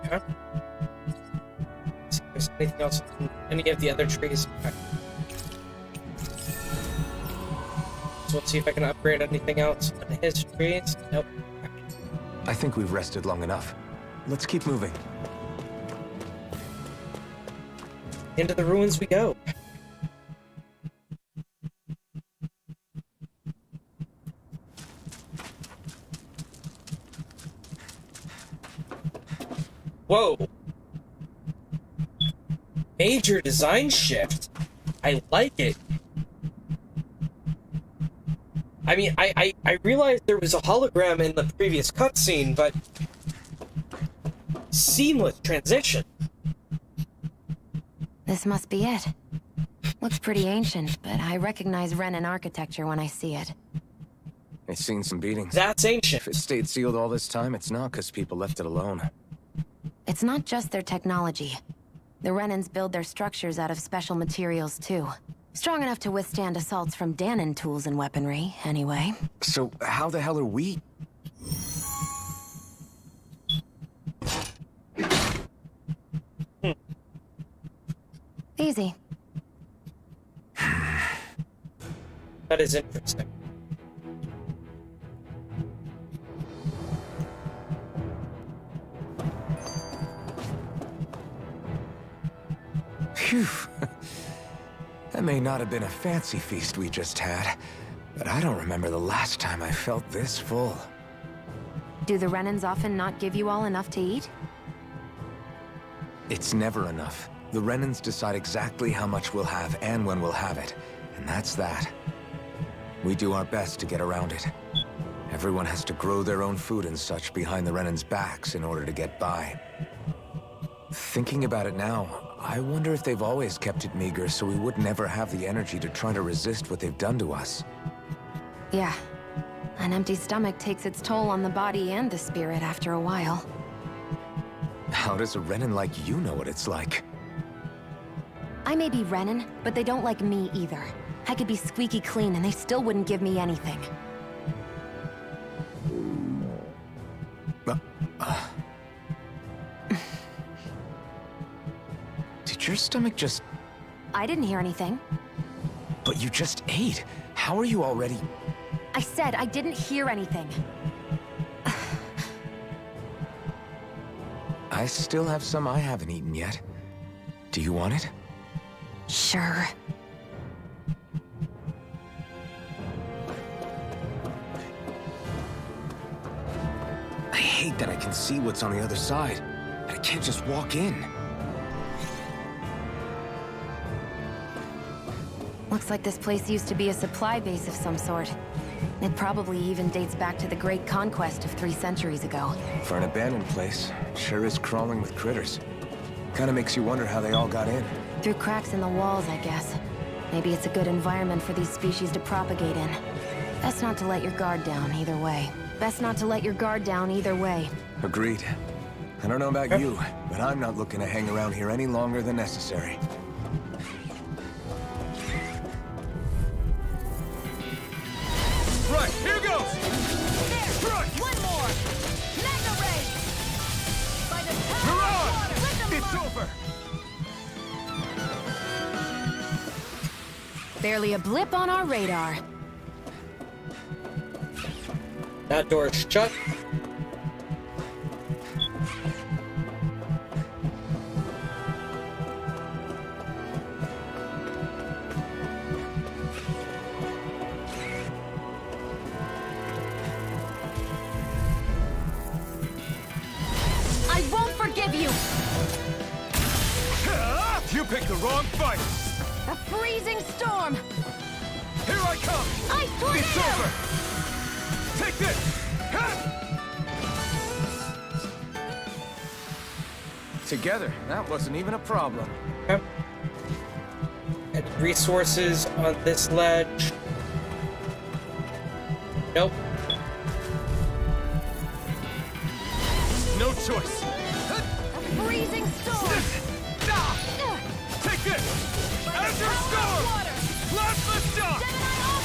Okay. Let's see if there's anything else in any of the other trees. Okay. So let's see if I can upgrade anything else on his trees. Nope. I think we've rested long enough. Let's keep moving. Into the ruins we go. Whoa. Major design shift. I like it. I mean, I realized there was a hologram in the previous cutscene, but seamless transition. This must be it. Looks pretty ancient, but I recognize Renan architecture when I see it. It's seen some beatings. That's ancient. If it stayed sealed all this time, it's not because people left it alone. It's not just their technology. The Renans build their structures out of special materials, too. Strong enough to withstand assaults from Danon tools and weaponry, anyway. So how the hell are we? Easy. That is interesting. Phew. That may not have been a fancy feast we just had, but I don't remember the last time I felt this full. Do the Renans often not give you all enough to eat? It's never enough. The Renans decide exactly how much we'll have and when we'll have it, and that's that. We do our best to get around it. Everyone has to grow their own food and such behind the Renans' backs in order to get by. Thinking about it now, I wonder if they've always kept it meager so we would never have the energy to try to resist what they've done to us. Yeah. An empty stomach takes its toll on the body and the spirit after a while. How does a Renan like you know what it's like? I may be Renan, but they don't like me either. I could be squeaky clean and they still wouldn't give me anything. Did your stomach just... I didn't hear anything. But you just ate. How are you already... I said I didn't hear anything. I still have some I haven't eaten yet. Do you want it? Sure. I hate that I can see what's on the other side. I can't just walk in. Looks like this place used to be a supply base of some sort. It probably even dates back to the Great Conquest of 3 centuries ago. For an abandoned place, it sure is crawling with critters. Kinda makes you wonder how they all got in. Through cracks in the walls, I guess. Maybe it's a good environment for these species to propagate in. Best not to let your guard down either way. Best not to let your guard down either way. Agreed. I don't know about you, but I'm not looking to hang around here any longer than necessary. Right, here goes! There! One more! Mega Ray! Barely a blip on our radar. That door is shut. I won't forgive you! You picked the wrong fight! A freezing storm! Here I come! Ice tornado! It's over! Take this! Together, that wasn't even a problem. Okay. And resources on this ledge. Nope. No choice! A freezing storm! Take this! Azure Storm! Plasma Shock!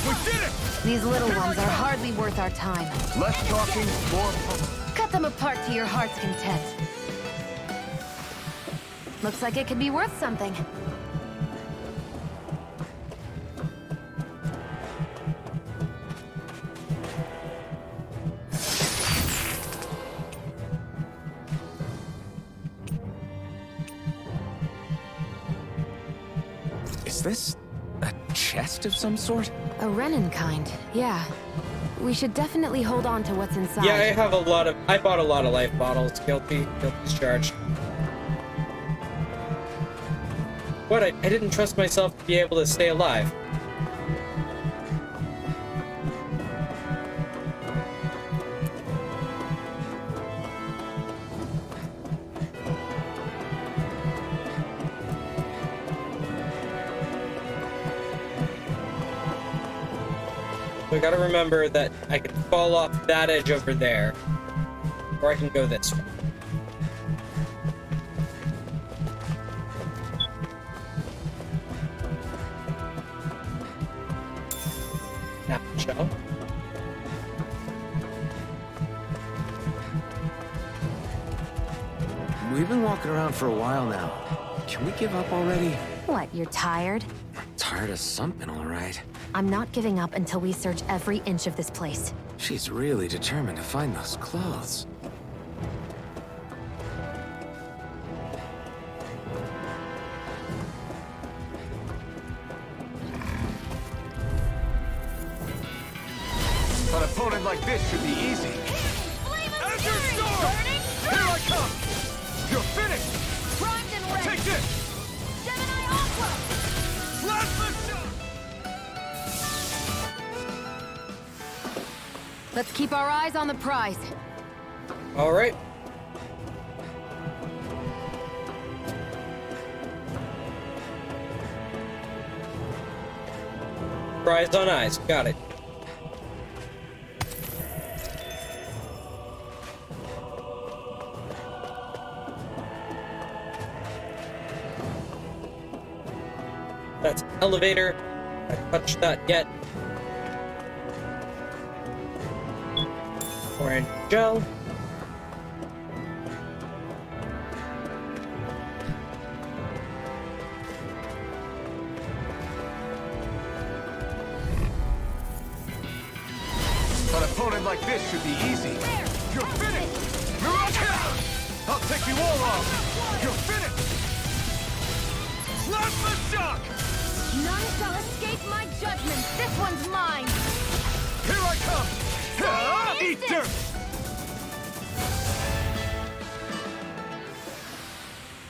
We did it! These little ones are hardly worth our time. Less talking, more fun. Cut them apart to your heart's content. Looks like it could be worth something. Is this a chest of some sort? A Renin kind, yeah. We should definitely hold on to what's inside. Yeah, I bought a lot of life bottles. Guilty as charged. What, I didn't trust myself to be able to stay alive. So I gotta remember that I can fall off that edge over there, or I can go this way. Now, shell. We've been walking around for a while now. Can we give up already? What, you're tired? Tired of something, all right. I'm not giving up until we search every inch of this place. She's really determined to find those clothes. An opponent like this should be easy. Azure Storm! Here I come! You're finished! Primed and ready! Take this! Gemini Aqua! Plasma Shock! Let's keep our eyes on the prize. All right. Prize on eyes. Got it. That's elevator. I touched that yet. Orange gel. An opponent like this should be easy. You're finished! Mirage! I'll take you all off! You're finished! Plasma Shock! None shall escape my judgment. This one's mine. Here I come! Eat dirt!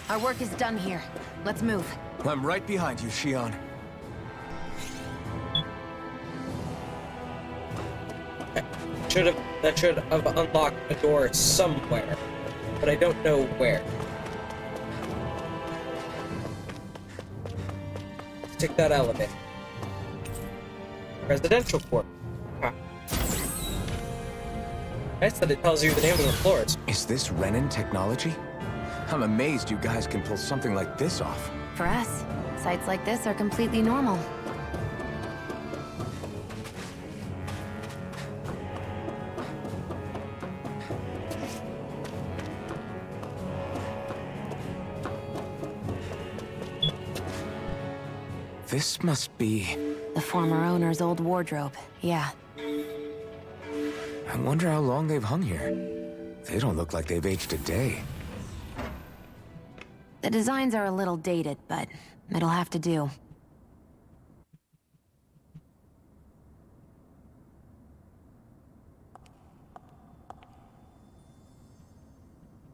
Our work is done here. Let's move. I'm right behind you, Shionne. That should have unlocked a door somewhere, but I don't know where. Let's take that elevator. Residential court. Huh. Nice that it tells you the name of the floors. Is this Renin technology? I'm amazed you guys can pull something like this off. For us, sites like this are completely normal. This must be The former owner's old wardrobe, yeah. I wonder how long they've hung here. They don't look like they've aged a day. The designs are a little dated, but it'll have to do.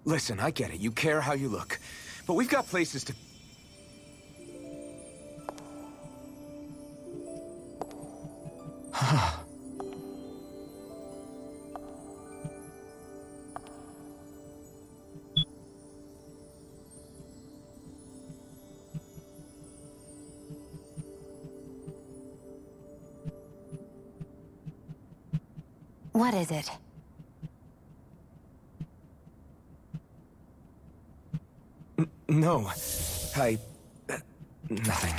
Listen, I get it. You care how you look. But we've got places to... What is it? No. Nothing.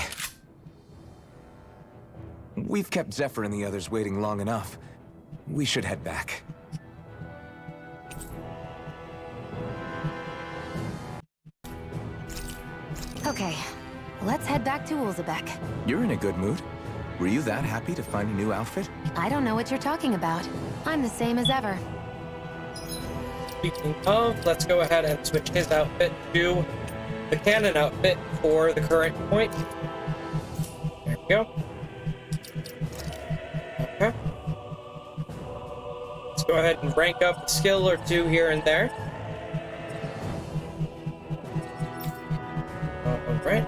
We've kept Zephyr and the others waiting long enough. We should head back. Okay, let's head back to Ulzebek. You're in a good mood. Were you that happy to find a new outfit? I don't know what you're talking about. I'm the same as ever. Speaking of, let's go ahead and switch his outfit to the canon outfit for the current point. There we go. Okay. Let's go ahead and rank up a skill or two here and there. Alright.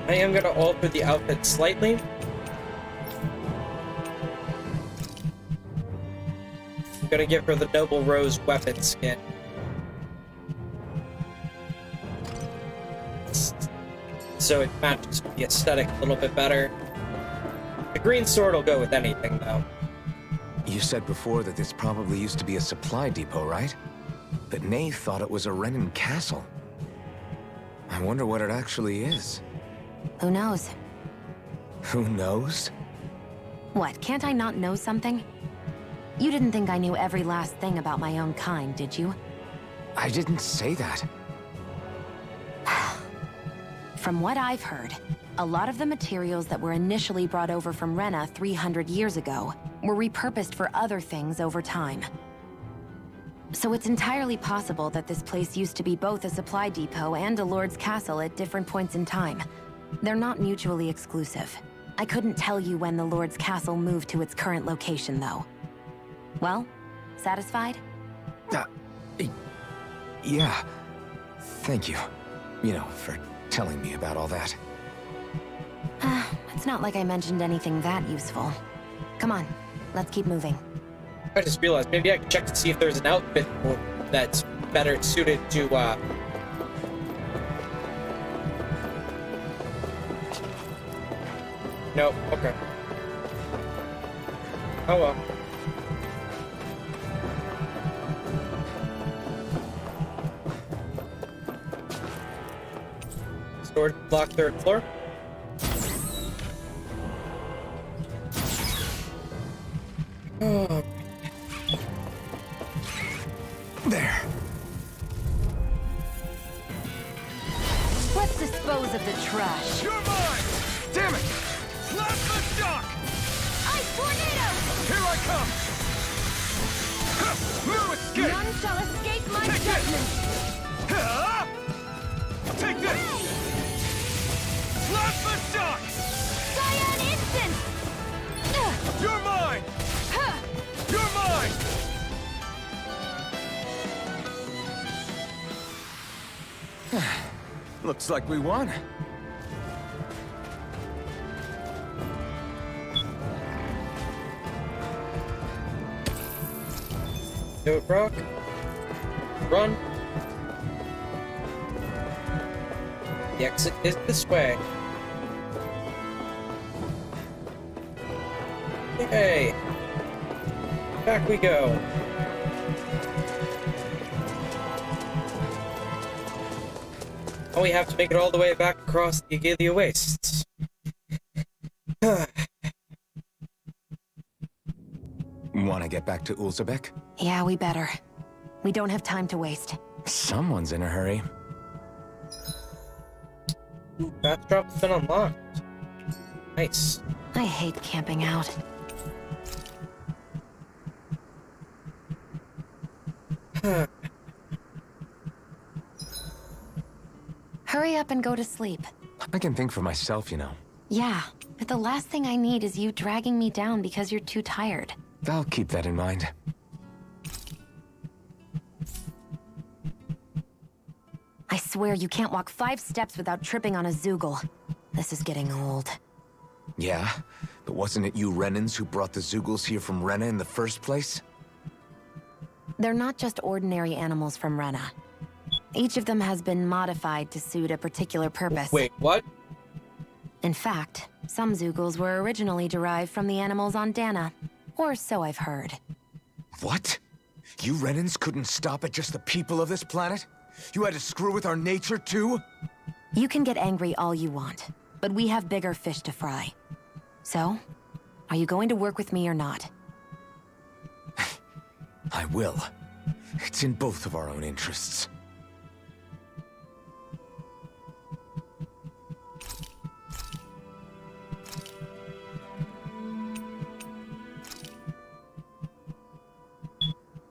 I am going to alter the outfit slightly. I'm going to give her the Noble Rose weapon skin. So it matches with the aesthetic a little bit better. The green sword will go with anything, though. You said before that this probably used to be a supply depot, right? But Nave thought it was a Renin castle. I wonder what it actually is. Who knows? Who knows? What, can't I not know something? You didn't think I knew every last thing about my own kind, did you? I didn't say that. From what I've heard, a lot of the materials that were initially brought over from Rena 300 years ago were repurposed for other things over time. So it's entirely possible that this place used to be both a supply depot and a lord's castle at different points in time. They're not mutually exclusive. I couldn't tell you when the lord's castle moved to its current location, though. Well, satisfied? Yeah. Thank you. You know, for telling me about all that. It's not like I mentioned anything that useful. Come on, let's keep moving. I just realized maybe I could check to see if there's an outfit that's better suited to, Nope, okay. Oh well. Storage block, 3rd floor. Oh. There. Let's dispose of the trash. You're mine! Damn it! Blast the shock! Ice tornado! Here I come! Ha! No escape! None shall escape my Take judgment! Ha! Take this! Blast the shock! Cyan instant! You're mine! You're mine! Looks like we won. Do it, Brock. Run. The exit is this way. Okay. Back we go. Oh, we have to make it all the way back across the Calaglia wastes. Want to get back to Ulzebek? Yeah, we better. We don't have time to waste. Someone's in a hurry. That drop's been unlocked. Nice. I hate camping out. Hurry up and go to sleep. I can think for myself, you know. Yeah, but the last thing I need is you dragging me down because you're too tired. I'll keep that in mind. I swear you can't walk 5 steps without tripping on a Zoogle. This is getting old. Yeah? But wasn't it you Renans who brought the Zoogles here from Rena in the first place? They're not just ordinary animals from Rena. Each of them has been modified to suit a particular purpose. Wait, what? In fact, some Zoogles were originally derived from the animals on Dana. Or so I've heard. What? You Renans couldn't stop at just the people of this planet? You had to screw with our nature too? You can get angry all you want, but we have bigger fish to fry. So, are you going to work with me or not? I will. It's in both of our own interests.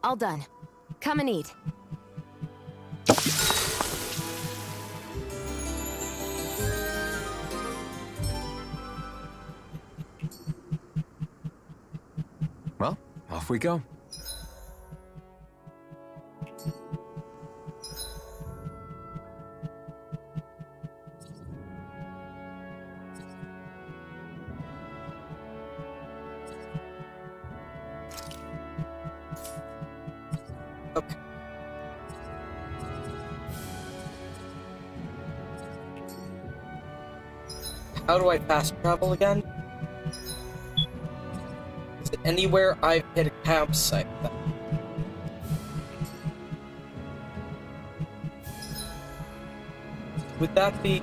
All done. Come and eat. Well, off we go. Okay. How do I fast travel again? Is it anywhere I've hit a campsite? Would that be...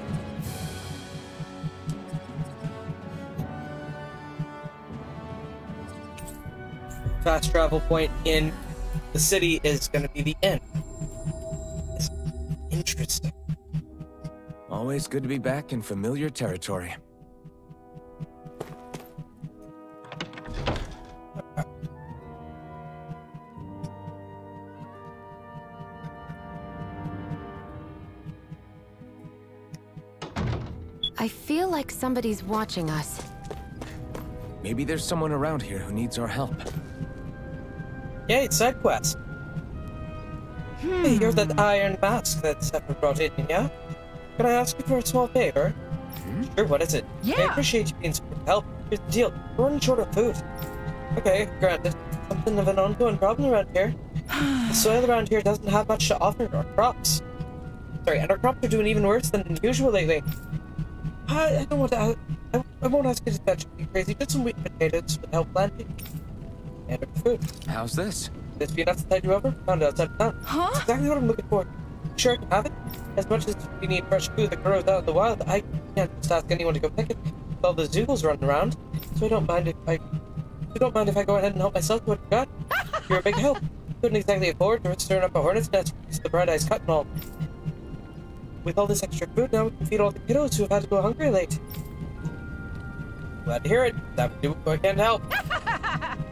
fast travel point in the city is going to be the end. It's interesting. Always good to be back in familiar territory. I feel like somebody's watching us. Maybe there's someone around here who needs our help. Yeah, it's side quest. Hey, you're that iron mask that Zephyr brought in, yeah? Could I ask you for a small favor? Sure, what is it? Yeah. I appreciate you being so quick to help. Here's the deal. We're running short of food. Okay, granted. Something of an ongoing problem around here. The soil around here doesn't have much to offer our crops. Sorry, and our crops are doing even worse than usual lately. I don't want to... I won't ask you to touch me crazy. Just some wheat potatoes would help planting. And our food. How's this? This peanuts tide you over? Found it outside of town. Huh? That's exactly what I'm looking for. Sure, I can have it. As much as we need fresh food that grows out in the wild, I can't just ask anyone to go pick it with all the Zoogles running around. So I don't mind if I go ahead and help myself with what you got. You're a big help. Couldn't exactly afford to stir up a hornet's nest because the bright eyes cut and all. With all this extra food now, we can feed all the kiddos who have had to go hungry late. Glad to hear it. That would do what I can to help.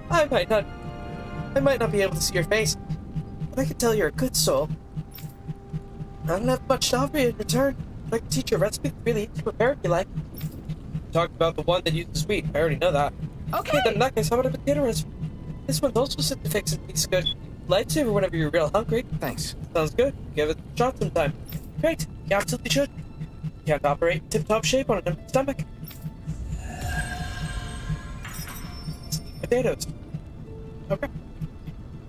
I might not be able to see your face, but I can tell you're a good soul. I don't have much to offer you in return, but I can teach you a recipe that's really easy to prepare if you like. We talked about the one that uses wheat. I already know that. Okay. Then in that case, how about a potato recipe? This one's also set to fix and tastes good. Lightsaber whenever you're real hungry. Thanks. Sounds good. Give it a shot sometime. Great. You absolutely should. You can't operate in tip-top shape on an empty stomach. Potatoes. Okay.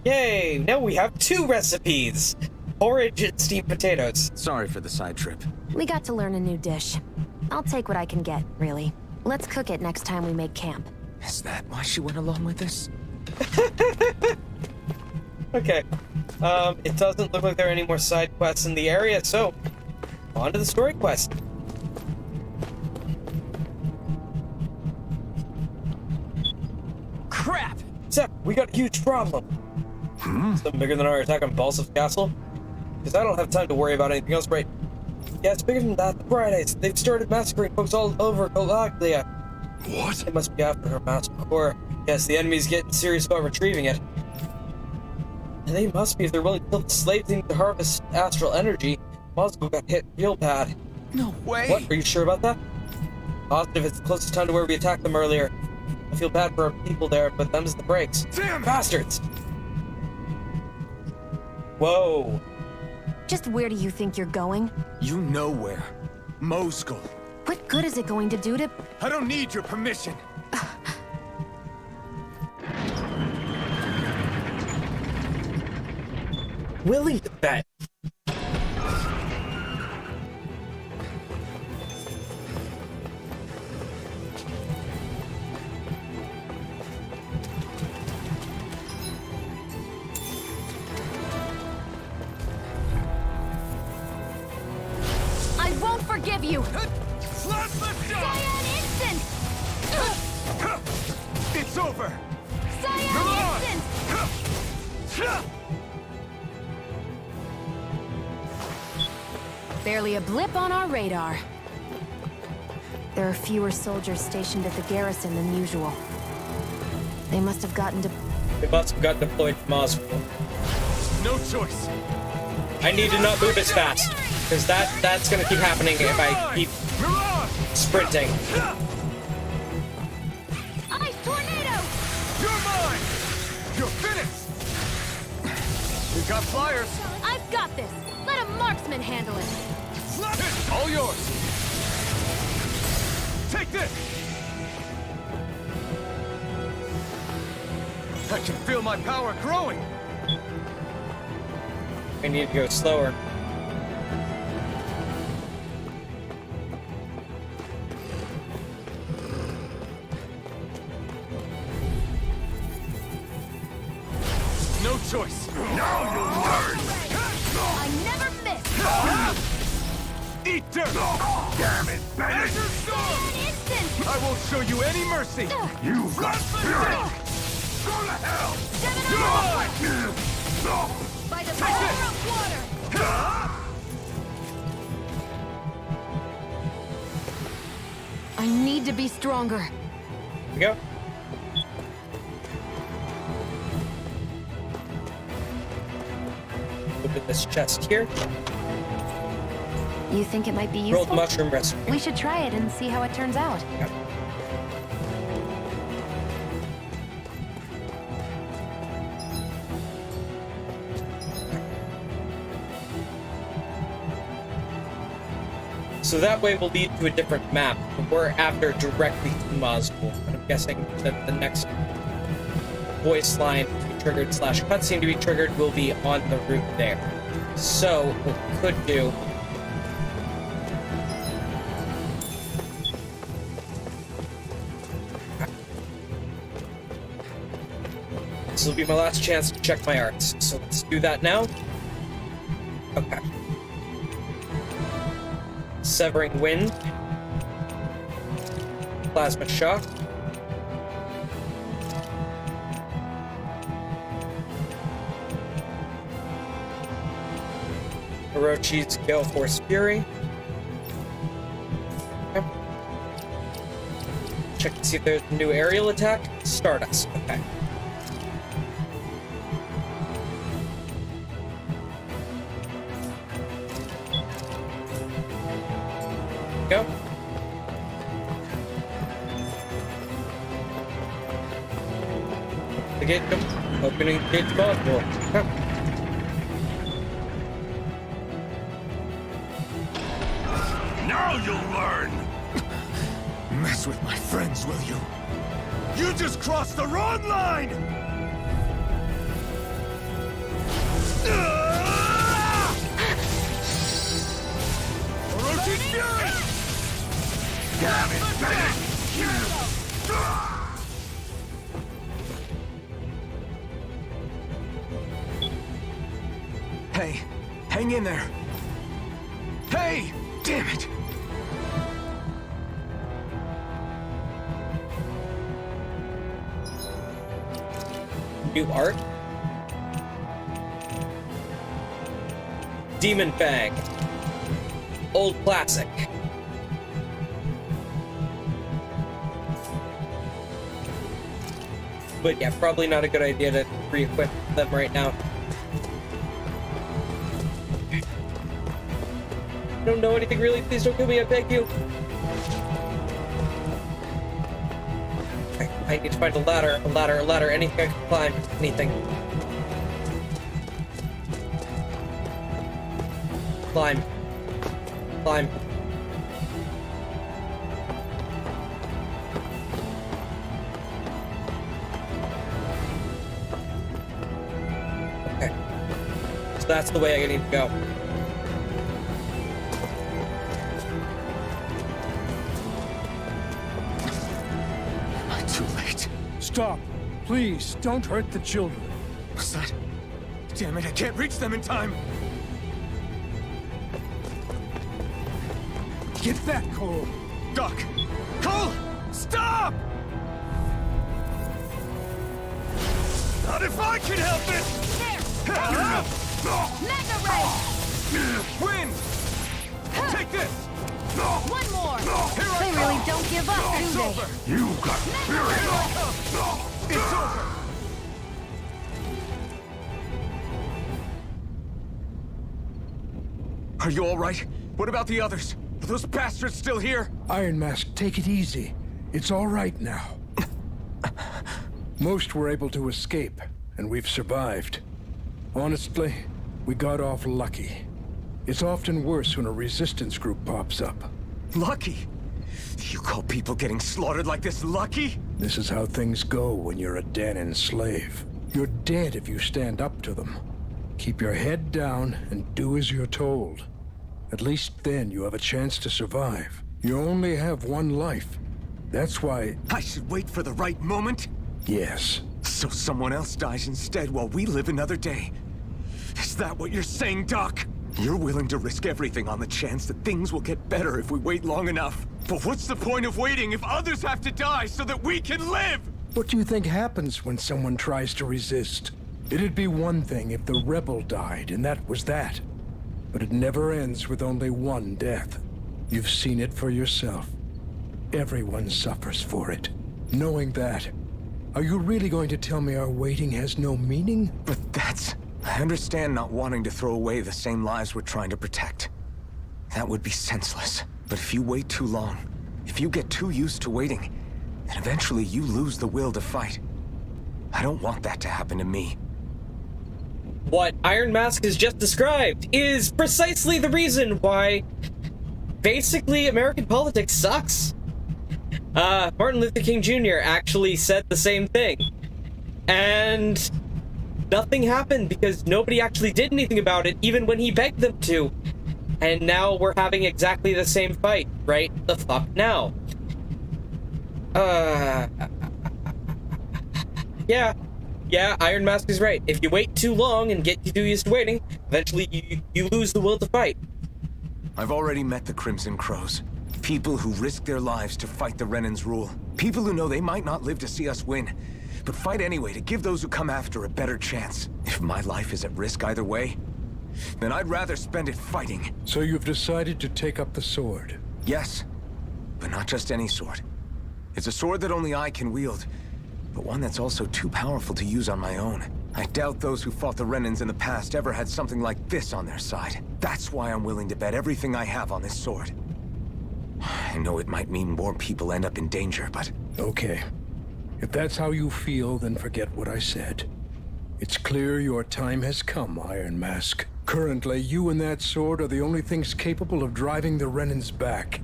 Yay! Now we have 2 recipes! Porridge and steamed potatoes. Sorry for the side trip. We got to learn a new dish. I'll take what I can get, really. Let's cook it next time we make camp. Is that why she went along with this? Okay. It doesn't look like there are any more side quests in the area, so on to the story quest. Crap! Zephyr, we got a huge problem. Something bigger than our attack on Balseph's castle? Because I don't have time to worry about anything else, right? Yeah, it's bigger than that. The Bright Eyes, they've started massacring folks all over Calaglia. What? They must be after her master core. Yes, the enemy's getting serious about retrieving it. And they must be if they're willing to kill the slaves needing to harvest astral energy. Moscow got hit real bad. No way! What? Are you sure about that? Positive, it's the closest time to where we attacked them earlier. I feel bad for our people there, but them's the breaks. Damn it! Bastards! Whoa. Just where do you think you're going? You know where. Moscow. What good is it going to do to... I don't need your permission. Willing to bet. I won't forgive you! Slap the Cyan instant! It's over. Cyan Come on! instant! Barely a blip on our radar. There are fewer soldiers stationed at the garrison than usual. They must have gotten to... We must have got deployed to Moscow. No choice. I need to not move as fast, because that's gonna keep happening if I keep Mirage! sprinting. Ice tornado! You're mine! You're finished! We got flyers! I've got this! Let a marksman handle it! It's all yours! Take this! I can feel my power growing! I need to go slower. No choice! Now you'll learn! I never miss! Eat dirt! Damn it! Azure Storm! Instant! I won't show you any mercy! You got spirit! Go to hell! Gemini! By the power of water! I need to be stronger. Here we go. Open this chest here. You think it might be Rolled useful? mushroom recipe. We should try it and see how it turns out. Yep. So that way will lead to a different map. We're after directly to Moscow. But I'm guessing that the next voice line to be triggered / cutscene to be triggered will be on the route there. So what we could do this will be my last chance to check my arts. So let's do that now. Okay. Severing Wind. Plasma Shock. Orochi's Gale Force Fury. Okay. Check to see if there's a new aerial attack. Stardust. Okay. Go. The gate, opening the gate to Moscow. Huh. Now you'll learn! Mess with my friends, will you? You just crossed the wrong line! Orochi's Fury! Damn it, man! Hey, hang in there. Hey! Damn it! New art? Demon Fang. Old classic. But yeah, probably not a good idea to re-equip them right now. I don't know anything really. Please don't kill me, I beg you. I need to find a ladder, anything I can climb, anything. Climb. Climb. Okay. So that's the way I need to go. Too late. Stop. Please, don't hurt the children. What's that? Damn it, I can't reach them in time. Get that, Cole. Doc! Cole! Stop! Not if I can help it! Mega Ray! Win! Take this! One more! Here I They come! really don't give up, It's do over! they? You got Here I come! It's over! Are you all right? What about the others? Are those bastards still here? Iron Mask, take it easy. It's all right now. Most were able to escape, and we've survived. Honestly, we got off lucky. It's often worse when a resistance group pops up. Lucky? You call people getting slaughtered like this lucky? This is how things go when you're a Danon slave. You're dead if you stand up to them. Keep your head down and do as you're told. At least then you have a chance to survive. You only have one life. That's why... I should wait for the right moment? Yes. So someone else dies instead while we live another day. Is that what you're saying, Doc? You're willing to risk everything on the chance that things will get better if we wait long enough. But what's the point of waiting if others have to die so that we can live? What do you think happens when someone tries to resist? It'd be one thing if the rebel died, and that was that. But it never ends with only one death. You've seen it for yourself. Everyone suffers for it. Knowing that, are you really going to tell me our waiting has no meaning? But that's... I understand not wanting to throw away the same lives we're trying to protect. That would be senseless. But if you wait too long, if you get too used to waiting, then eventually you lose the will to fight. I don't want that to happen to me. What Iron Mask has just described is precisely the reason why basically American politics sucks. Martin Luther King Jr. actually said the same thing. And nothing happened because nobody actually did anything about it, even when he begged them to. And now we're having exactly the same fight, right the fuck now. Yeah, Iron Mask is right. If you wait too long and get too used to waiting, eventually you lose the will to fight. I've already met the Crimson Crows. People who risk their lives to fight the Renan's rule. People who know they might not live to see us win, but fight anyway to give those who come after a better chance. If my life is at risk either way, then I'd rather spend it fighting. So you've decided to take up the sword? Yes, but not just any sword. It's a sword that only I can wield, but one that's also too powerful to use on my own. I doubt those who fought the Renans in the past ever had something like this on their side. That's why I'm willing to bet everything I have on this sword. I know it might mean more people end up in danger, but... Okay. If that's how you feel, then forget what I said. It's clear your time has come, Iron Mask. Currently, you and that sword are the only things capable of driving the Renans back.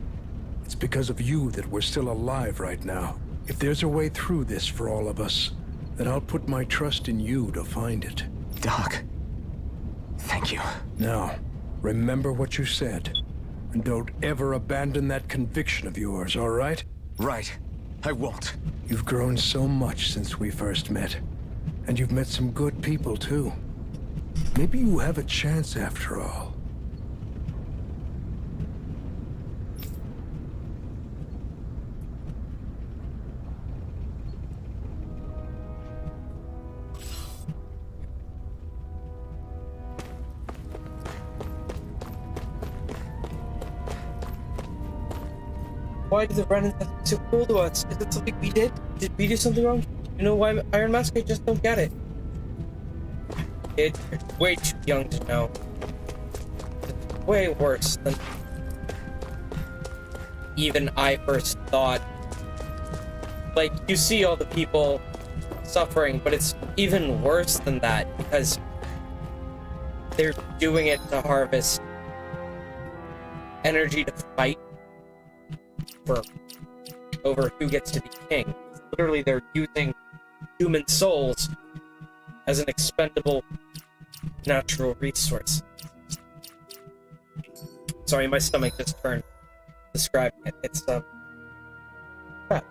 It's because of you that we're still alive right now. If there's a way through this for all of us, then I'll put my trust in you to find it. Doc, thank you. Now, remember what you said. And don't ever abandon that conviction of yours, all right? Right. I won't. You've grown so much since we first met. And you've met some good people, too. Maybe you have a chance after all. Why do the Renans have to be so cruel to us? Is it something we did? Did we do something wrong? You know why, Iron Mask? I just don't get it. You're way too young to know. It's way worse than even I first thought. Like, you see all the people suffering, but it's even worse than that because they're doing it to harvest energy to fight over who gets to be king. Literally, they're using human souls as an expendable natural resource. Sorry, my stomach just turned describing it. It's crap.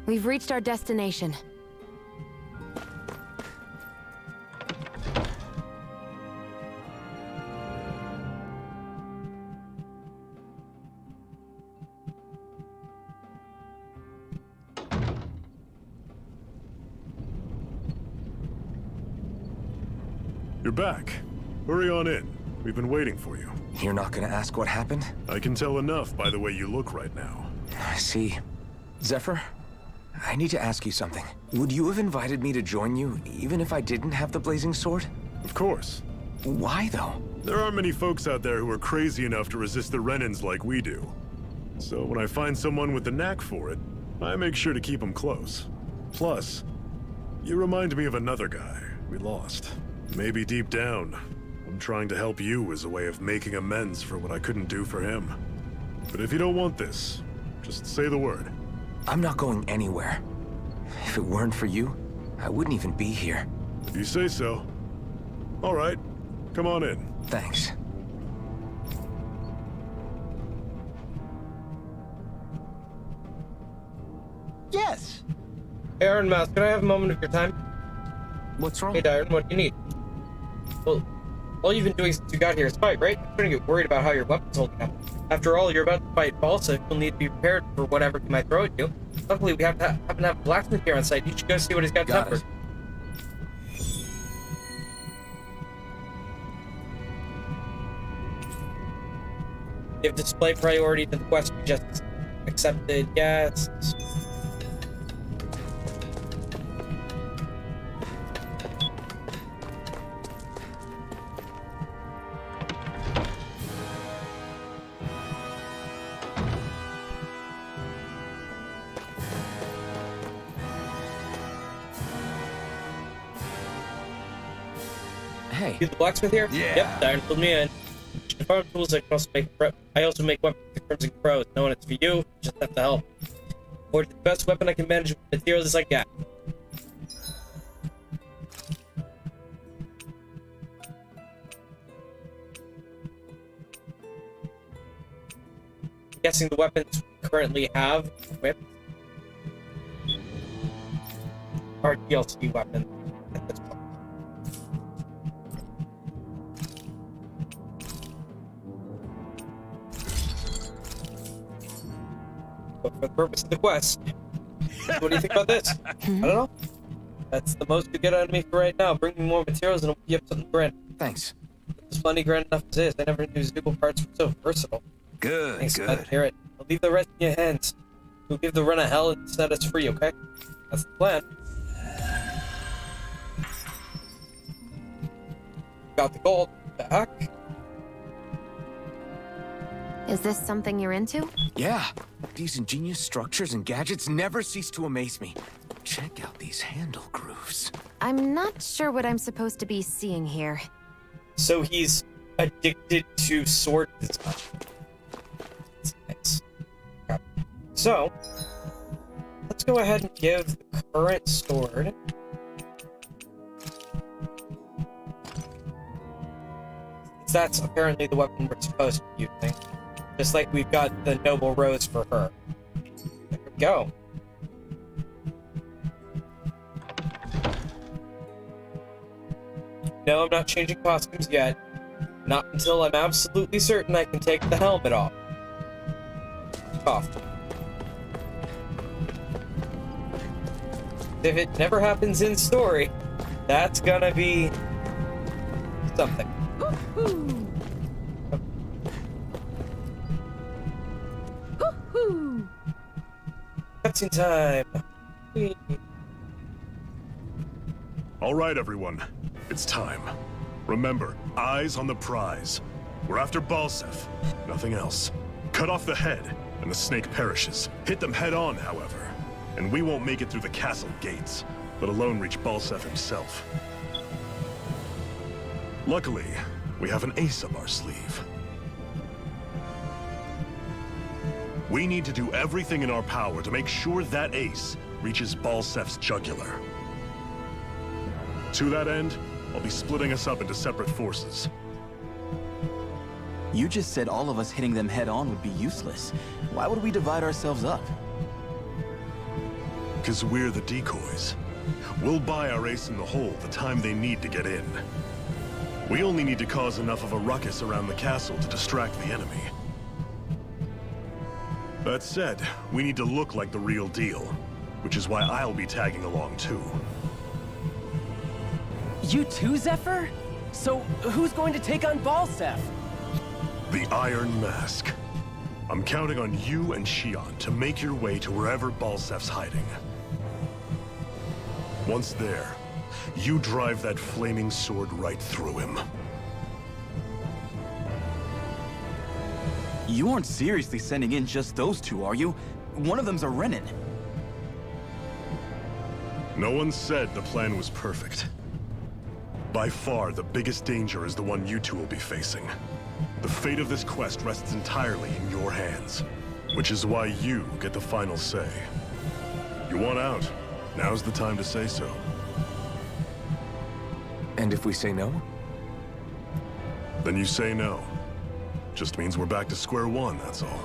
We've reached our destination. You're back. Hurry on in. We've been waiting for you. You're not gonna ask what happened? I can tell enough by the way you look right now. I see. Zephyr, I need to ask you something. Would you have invited me to join you, even if I didn't have the blazing sword? Of course. Why, though? There aren't many folks out there who are crazy enough to resist the Renans like we do. So when I find someone with the knack for it, I make sure to keep them close. Plus, you remind me of another guy we lost. Maybe deep down, I'm trying to help you as a way of making amends for what I couldn't do for him. But if you don't want this, just say the word. I'm not going anywhere. If it weren't for you, I wouldn't even be here. If you say so. All right, come on in. Thanks. Yes! Iron Mask, can I have a moment of your time? What's wrong? Hey, Dyron, what do you need? Well, all you've been doing since you got here is fight, right? I'm starting to get worried about how your weapon's holding up. After all, you're about to fight Balseph. You'll need to be prepared for whatever he might throw at you. Luckily, we happen to have a blacksmith here on site. You should go see what he's got Got it. Zephyr. Give display priority to the quest you just accepted. Yes. Hey. You the blacksmith here? Yeah. Yep, Dyron filled me in. To farm tools, I can also make I also make weapons with Crimson Crows. Knowing it's for you, just have to help. Or the best weapon I can manage with materials as I got. Guessing the weapons we currently have equipped are DLC weapons at this point. But for the purpose of the quest, what do you think about this? I don't know. That's the most you get out of me for right now. Bring me more materials and I'll give you up something grand. Thanks. There's plenty grand enough as is. I never knew Zoogle parts were so versatile. Good, Thanks, glad to hear it. I'll leave the rest in your hands. We'll give the run a hell and set us free, okay? That's the plan. Got the gold back. Is this something you're into? Yeah. These ingenious structures and gadgets never cease to amaze me. Check out these handle grooves. I'm not sure what I'm supposed to be seeing here. So he's addicted to sword design. That's nice. Okay. So, let's go ahead and give the current sword Because that's apparently the weapon we're supposed to be using. Just like we've got the Noble Rose for her. There we go. No, I'm not changing costumes yet. Not until I'm absolutely certain I can take the helmet off. If it never happens in story, that's gonna be something. Cutscene time. All right, everyone. It's time. Remember, eyes on the prize. We're after Balseph. Nothing else. Cut off the head, and the snake perishes. Hit them head on, however. And we won't make it through the castle gates, let alone reach Balseph himself. Luckily, we have an ace up our sleeve. We need to do everything in our power to make sure that ace reaches Balseph's jugular. To that end, I'll be splitting us up into separate forces. You just said all of us hitting them head-on would be useless. Why would we divide ourselves up? Because we're the decoys. We'll buy our ace in the hole the time they need to get in. We only need to cause enough of a ruckus around the castle to distract the enemy. That said, we need to look like the real deal, which is why I'll be tagging along too. You too, Zephyr? So, who's going to take on Balseph? The Iron Mask. I'm counting on you and Shionne to make your way to wherever Balseph's hiding. Once there, you drive that flaming sword right through him. You aren't seriously sending in just those two, are you? One of them's a Renin. No one said the plan was perfect. By far, the biggest danger is the one you two will be facing. The fate of this quest rests entirely in your hands, which is why you get the final say. You want out? Now's the time to say so. And if we say no? Then you say no. Just means we're back to square one, that's all.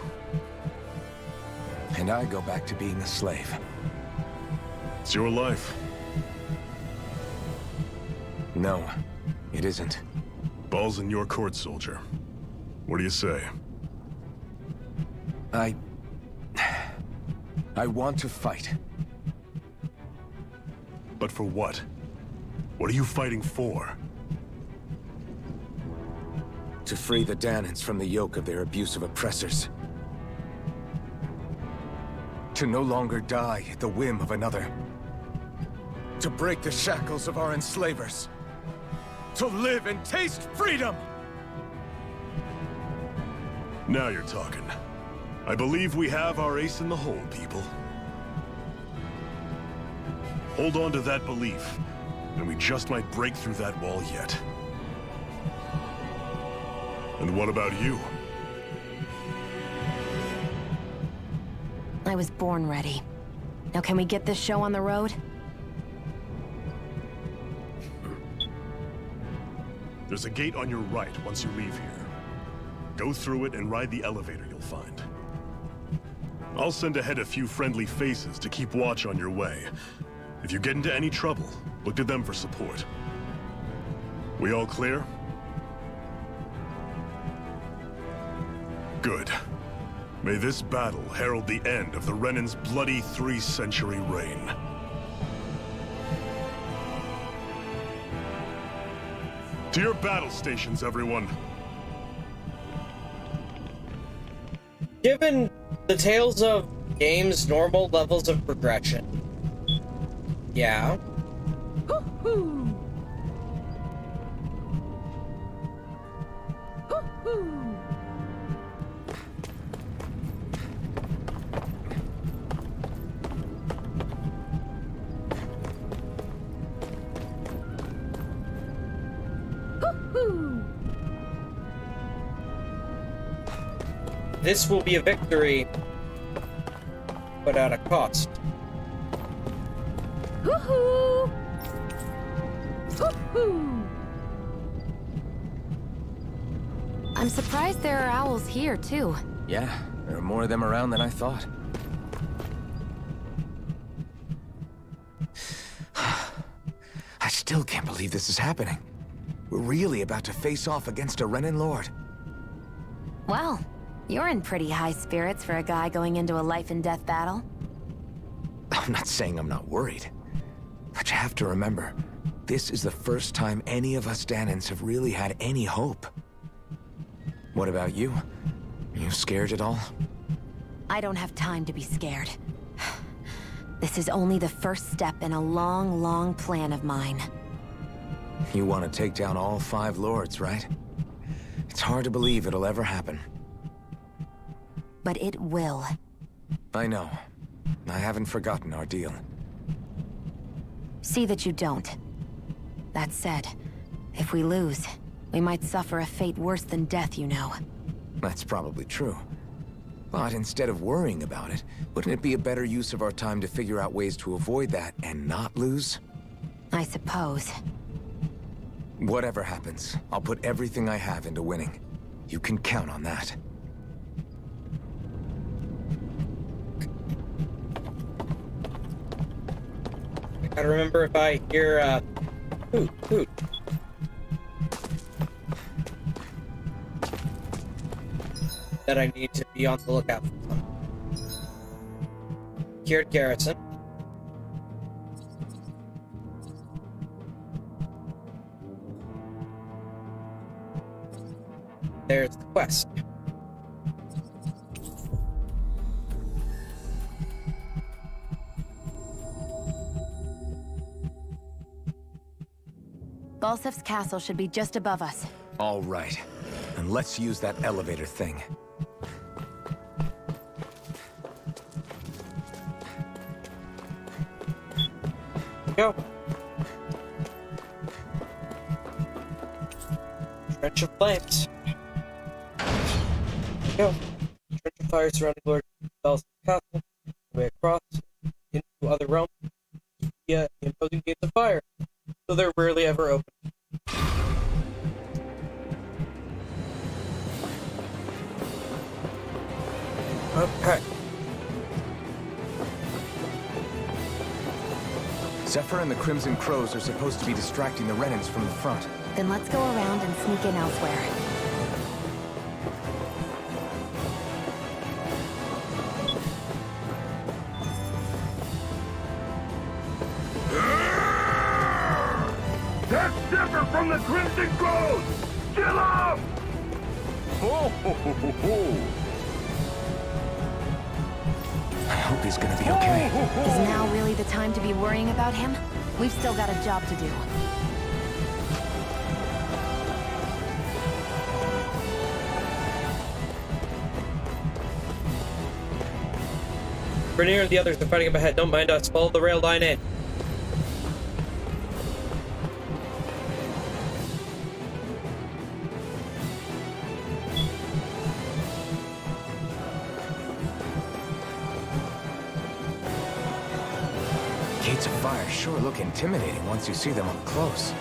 And I go back to being a slave. It's your life. No, it isn't. Ball's in your court, soldier. What do you say? I want to fight. But for what? What are you fighting for? To free the Dahnans from the yoke of their abusive oppressors. To no longer die at the whim of another. To break the shackles of our enslavers. To live and taste freedom! Now you're talking. I believe we have our ace in the hole, people. Hold on to that belief, and we just might break through that wall yet. And what about you? I was born ready. Now can we get this show on the road? There's a gate on your right once you leave here. Go through it and ride the elevator you'll find. I'll send ahead a few friendly faces to keep watch on your way. If you get into any trouble, look to them for support. We all clear? Good. May this battle herald the end of the Renan's bloody 3-century reign. To your battle stations, everyone. Given the Tales of game's normal levels of progression, yeah. Hoo-hoo! Hoo-hoo! This will be a victory, but at a cost. Woohoo! Woohoo! I'm surprised there are owls here, too. Yeah, there are more of them around than I thought. I still can't believe this is happening. We're really about to face off against a Renin Lord. Well, you're in pretty high spirits for a guy going into a life-and-death battle. I'm not saying I'm not worried. But you have to remember, this is the first time any of us Danins have really had any hope. What about you? You scared at all? I don't have time to be scared. This is only the first step in a long, long plan of mine. You want to take down all 5 lords, right? It's hard to believe it'll ever happen. But it will. I know. I haven't forgotten our deal. See that you don't. That said, if we lose, we might suffer a fate worse than death, you know. That's probably true. But instead of worrying about it, wouldn't it be a better use of our time to figure out ways to avoid that and not lose? I suppose. Whatever happens, I'll put everything I have into winning. You can count on that. I gotta remember if I hear, hoot. That I need to be on the lookout for them. Cured garrison. There's the quest. Balseph's castle should be just above us. All right. And let's use that elevator thing. Go. Trench of flames. Go. Trench of fire surrounding Lord Balseph Castle. Way across into other realms via the imposing gates of fire. So they're rarely ever open. Okay. Zephyr and the Crimson Crows are supposed to be distracting the Renins from the front. Then let's go around and sneak in elsewhere. That's Zephyr from the Crimson Crows! Kill him! Ho, ho, ho, ho, ho. I hope he's gonna be okay. Is now really the time to be worrying about him? We've still got a job to do. Bernier and the others are fighting up ahead. Don't mind us. Follow the rail line in. Gates of fire sure look intimidating once you see them up close.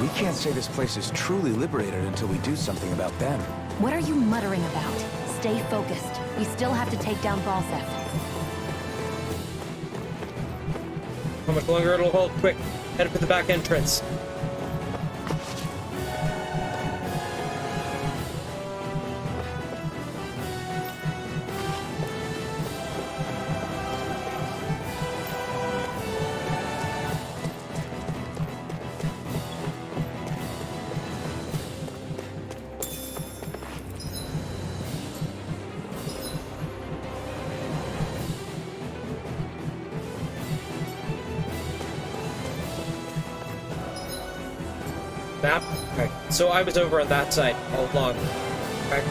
We can't say this place is truly liberated until we do something about them. What are you muttering about? Stay focused. We still have to take down Balseph. How much longer it'll hold? Quick, head for the back entrance. Map? Okay. So I was over on that side all along. Okay.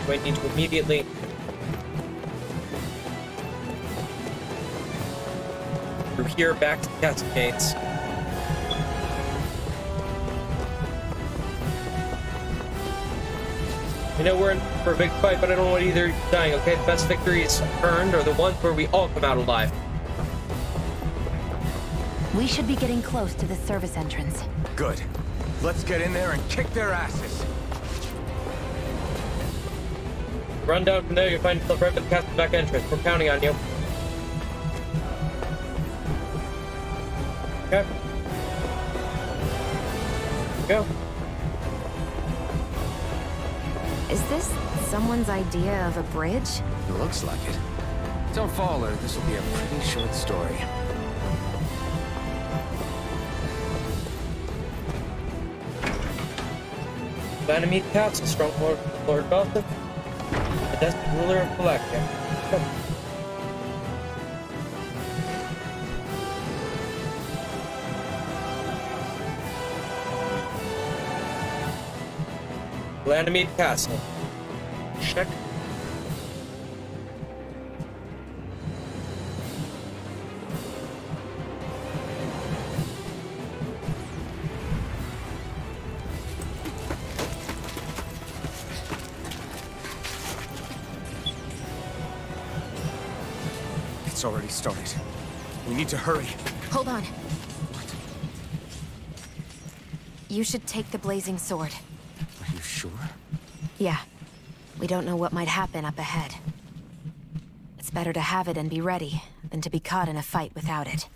Do I need to immediately... through here back to the castle gates? I know we're in for a big fight, but I don't want either dying, okay? The best victories earned are the ones where we all come out alive. We should be getting close to the service entrance. Good. Let's get in there and kick their asses. Run down from there, you'll find yourself right by the castle's back entrance. We're counting on you. Okay. Go. Is this someone's idea of a bridge? It looks like it. Don't fall or this will be a pretty short story. Plan to meet Castle, Stronghold Lord Balseph, the destined ruler of Calaglia. Come. Plan to meet Castle. Check. It's already started. We need to hurry. Hold on. You should take the blazing sword. Are you sure? Yeah. We don't know what might happen up ahead. It's better to have it and be ready than to be caught in a fight without it.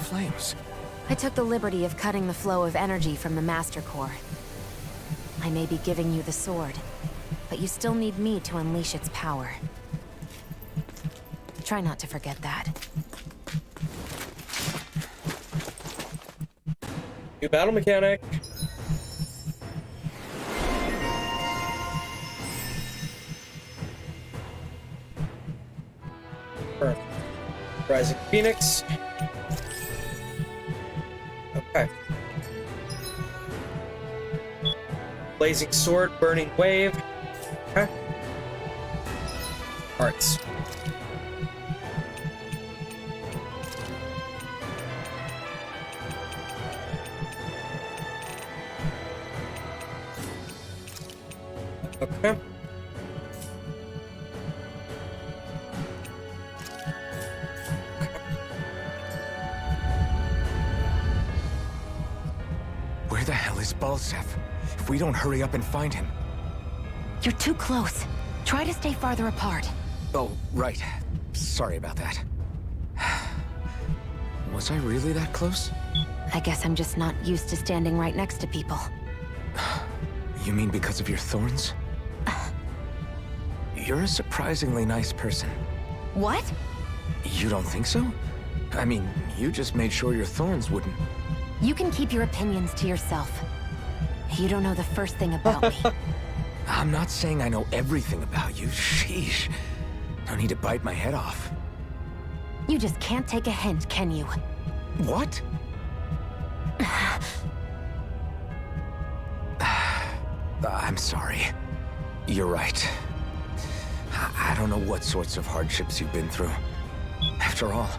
Flames. I took the liberty of cutting the flow of energy from the Master Core. I may be giving you the sword, but you still need me to unleash its power. Try not to forget that. New battle mechanic. Perfect. Rising Phoenix. Okay. Blazing Sword, Burning Wave. Okay. Arts. Okay. Where the hell is Balseph? If we don't hurry up and find him... You're too close. Try to stay farther apart. Oh, right. Sorry about that. Was I really that close? I guess I'm just not used to standing right next to people. You mean because of your thorns? You're a surprisingly nice person. What? You don't think so? I mean, you just made sure your thorns wouldn't... You can keep your opinions to yourself. You don't know the first thing about me. I'm not saying I know everything about you. Sheesh. No need to bite my head off. You just can't take a hint, can you? What? I'm sorry. You're right. I don't know what sorts of hardships you've been through. After all,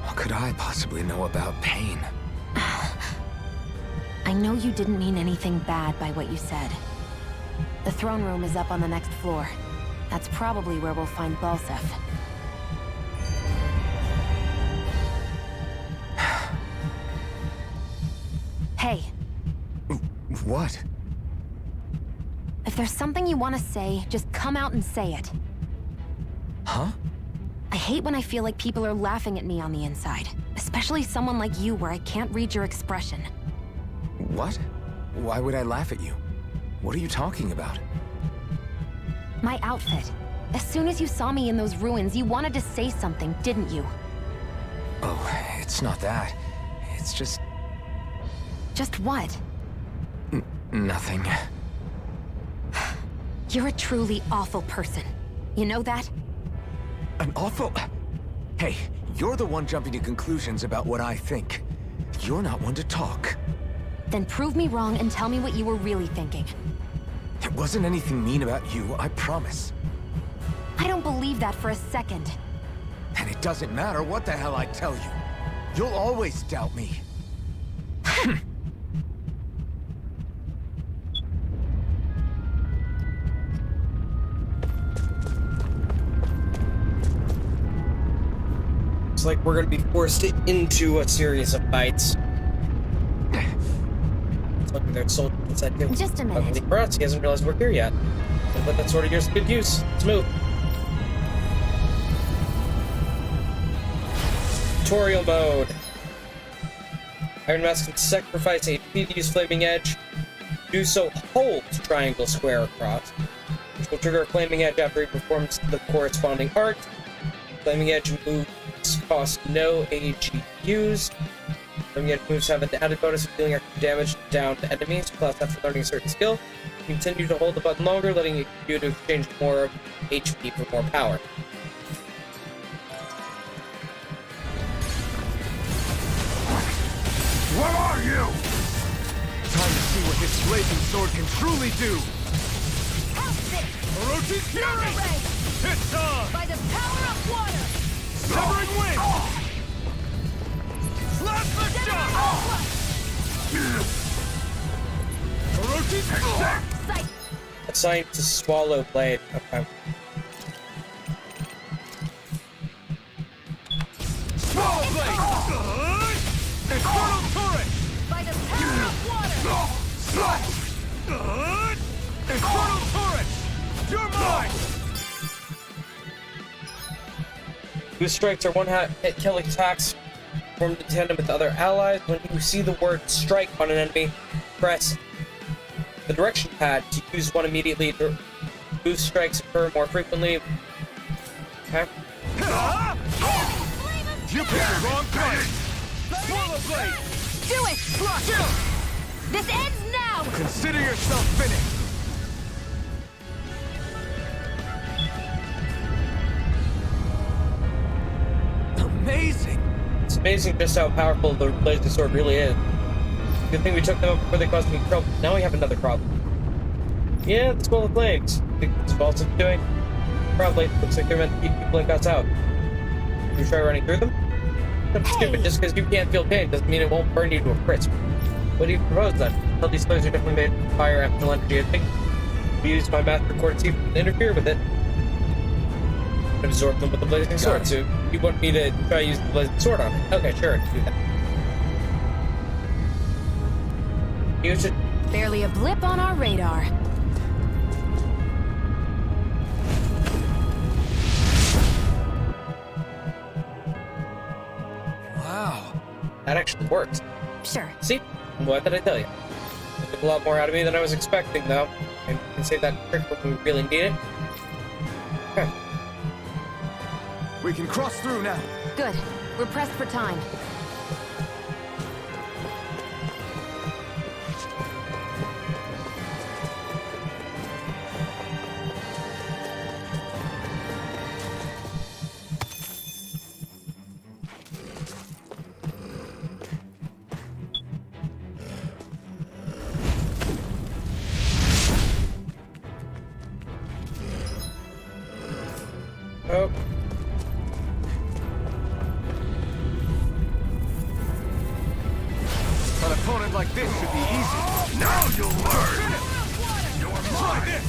what could I possibly know about pain? I know you didn't mean anything bad by what you said. The throne room is up on the next floor. That's probably where we'll find Balseph. Hey. What? If there's something you want to say, just come out and say it. Huh? I hate when I feel like people are laughing at me on the inside. Especially someone like you where I can't read your expression. What? Why would I laugh at you? What are you talking about? My outfit. As soon as you saw me in those ruins, you wanted to say something, didn't you? Oh, it's not that. It's just... Just what? Nothing. You're a truly awful person. You know that? An awful... Hey, you're the one jumping to conclusions about what I think. You're not one to talk. Then prove me wrong and tell me what you were really thinking. There wasn't anything mean about you, I promise. I don't believe that for a second. And it doesn't matter what the hell I tell you. You'll always doubt me. It's like we're gonna be forced into a series of fights. It's like there's soldiers inside too. Just a minute. Luckily for us, he hasn't realized we're here yet. We'll put that sword of yours to good use. Let's move. Tutorial mode. Iron Mask can sacrifice HP to use Flaming Edge. Do so, hold triangle square across, which will trigger a Flaming Edge after he performs the corresponding art. Flaming Edge moves cost no AG used. Flaming Edge moves have an added bonus of dealing extra damage down to enemies, plus after learning a certain skill. Continue to hold the button longer, letting you to exchange more HP for more power. What are you? Time to see what this blazing sword can truly do! Orochi's Fury! It's on! By the power of water! Severing Wind! Slap the shot! Orochi's Sight! Assigned to Swallow Blade. Okay. Swallow Blade! Infernal Turret! By the power of water! Infernal Turret! You're mine! Boost strikes are one-hit kill attacks formed in tandem with other allies. When you see the word strike on an enemy, press the direction pad to use one immediately. Boost strikes occur more frequently. Okay. You picked the wrong place! Swallow Blade! Do it! This ends now! Consider yourself finished! Amazing! It's amazing just how powerful the blazing sword really is. Good thing we took them up before they caused any trouble. Now we have another problem. Yeah, the Skull of Flames. Think that's what Balseph doing? Probably. Looks like they're meant to keep people like us out. You try running through them? That's stupid. Just because you can't feel pain doesn't mean it won't burn you to a crisp. What do you propose then? Well, these flames are definitely made of fire after energy, I think. We use my math record to interfere with it. Absorb them with the blazing sword. So you want me to try to use the blazing sword on it? Okay, sure, do that. You should. Barely a blip on our radar. Wow. That actually works. Sure. See? What did I tell you? It took a lot more out of me than I was expecting, though. And we can save that trick when we really need it. Okay. We can cross through now. Good. We're pressed for time. Oh. An opponent like this should be easy. Now you'll learn! Try this!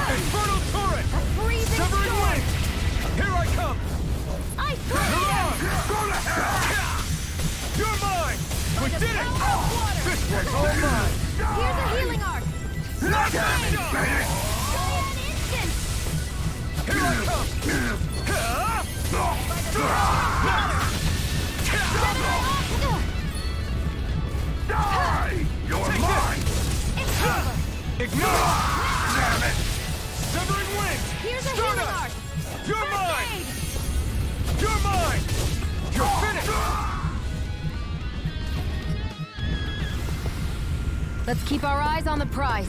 Infernal Turret! Freezing Severing storm! Wind! Here I come! Ice Leror! Go to hell! You're mine! We did it! This one's all mine! Here's a healing arc! Not that Giant instant! Here I come! Die! You're mine! It's over! Ignore! Damn it! Severing Wind! Here's a Stun healing us! arc! You're First mine! aid! You're mine! You're finished! Let's keep our eyes on the prize.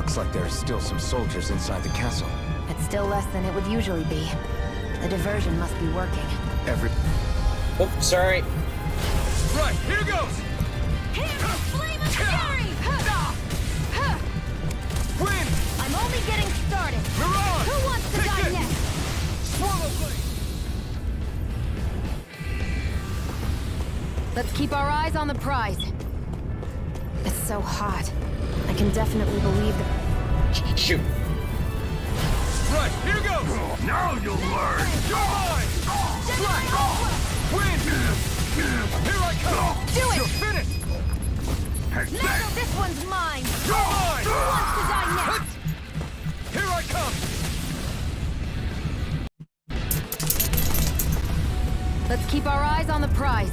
Looks like there's still some soldiers inside the castle. It's still less than it would usually be. The diversion must be working. Oh, sorry. Right, here goes! Here, flame of fury! Win! I'm only getting started. Mirage! Who wants to Take die this! next? Swallow blade! Let's keep our eyes on the prize. It's so hot. I can definitely believe that... Shoot. Right, here goes! Now you'll learn! You're mine! Strike! Win! Here I come! Do it! You're finished! Now this one's mine! You're mine! Who wants to die next? Here I come! Let's keep our eyes on the prize.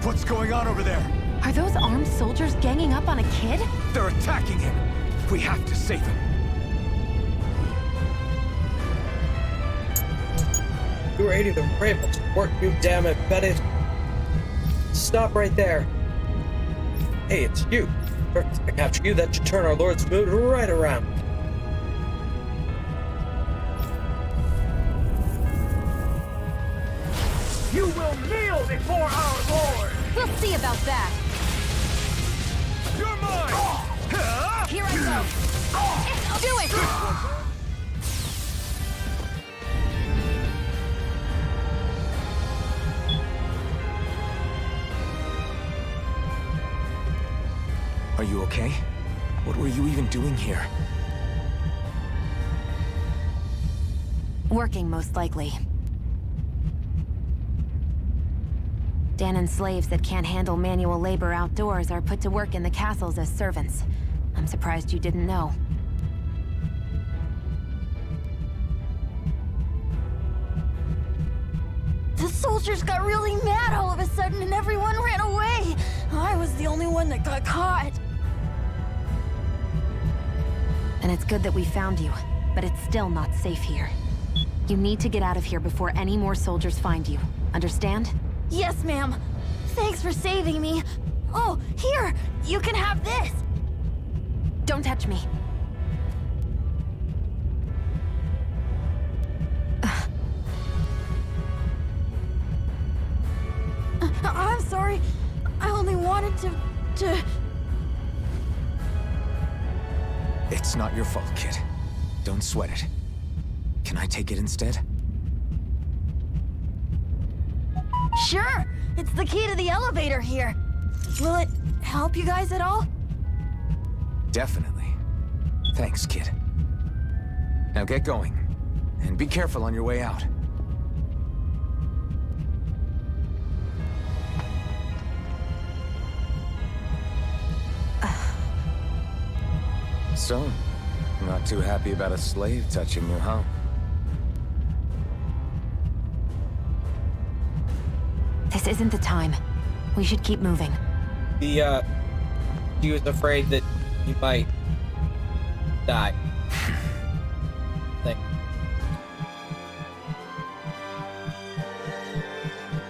What's going on over there? Are those armed soldiers ganging up on a kid? They're attacking him! We have to save him! You were aiding the rebels. Work, you damn it, Betty. Stop right there. Hey, it's you. Perfect. I capture you. That should turn our Lord's mood right around. You will kneel before our Lord! We'll see about that. You're mine! Here I go! Do it! Are you okay? What were you even doing here? Working, most likely. Danan's slaves that can't handle manual labor outdoors are put to work in the castles as servants. I'm surprised you didn't know. The soldiers got really mad all of a sudden and everyone ran away. I was the only one that got caught. And it's good that we found you, but it's still not safe here. You need to get out of here before any more soldiers find you. Understand? Yes, ma'am. Thanks for saving me. Oh, here! You can have this! Don't touch me. I'm sorry. I only wanted to... It's not your fault, kid. Don't sweat it. Can I take it instead? Sure! It's the key to the elevator here. Will it help you guys at all? Definitely. Thanks, kid. Now get going. And be careful on your way out. So, not too happy about a slave touching you, huh? This isn't the time. We should keep moving. He was afraid that he might die. Thing.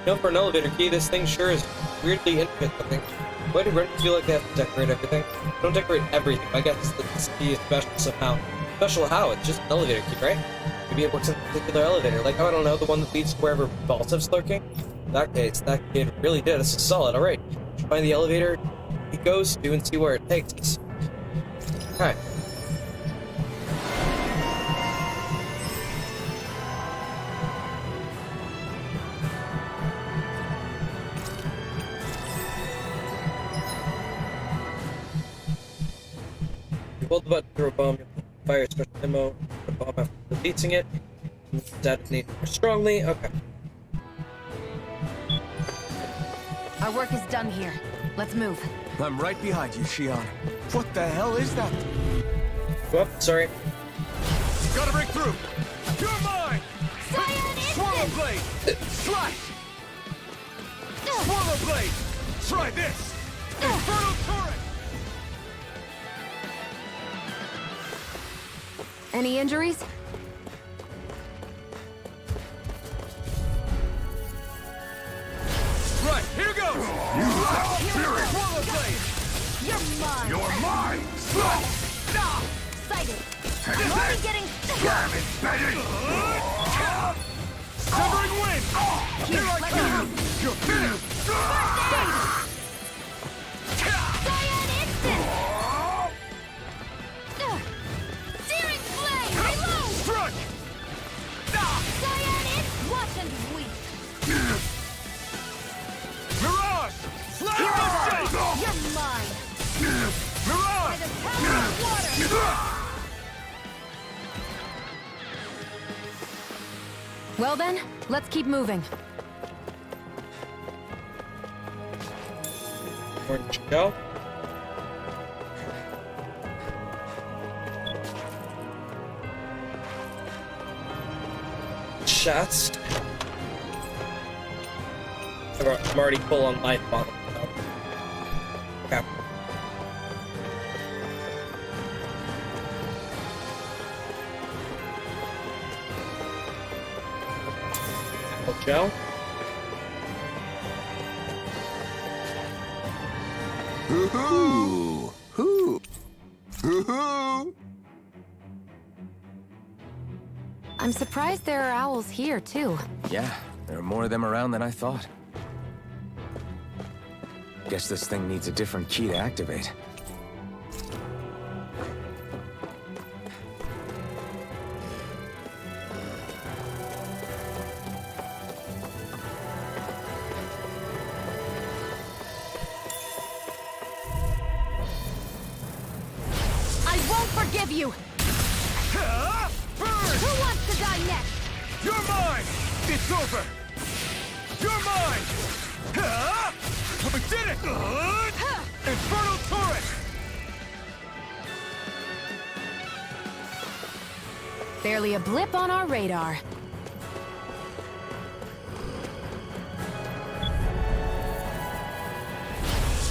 You know, for an elevator key, this thing sure is weirdly intricate looking. Why do renters feel like they have to decorate everything? Don't decorate everything. I guess this key is special somehow. Special how? It's just an elevator key, right? Maybe it works in a particular elevator. Like, I don't know, the one that leads to wherever Balseph's lurking? In that case, that kid really did. This is solid. Alright. Find the elevator he goes to and see where it takes us. Alright. Hold the button to throw a bomb. Fire special ammo. The bomb after releasing it. Detonate more strongly. Okay. Our work is done here. Let's move. I'm right behind you, Shionne. What the hell is that? Whoop, sorry. Gotta break through! You're mine! Cyan Swallow instant! blade! Slash! Swallow blade! Try this! Infernal turret! Any injuries? Right, here goes! Swallow blade! You're mine! You're mine! Sighted! Only getting... Damn it, Betty! Severing wind! Here I come! You're finished! Cyan instant! Searing flame! Reload! Strike! Cyan instant! Watch and weep! Mirage! Flash the shake! You're mine! Mirage! By the power of water! Well then, let's keep moving. Orange shell. Chest. I'm already full on life bottle. Okay. Gel. Hoo-hoo! Hoo! Hoo-hoo! I'm surprised there are owls here, too. Yeah, there are more of them around than I thought. Guess this thing needs a different key to activate. Forgive you! Burn! Who wants to die next? You're mine! It's over! You're mine! We did it! Infernal turret! Barely a blip on our radar.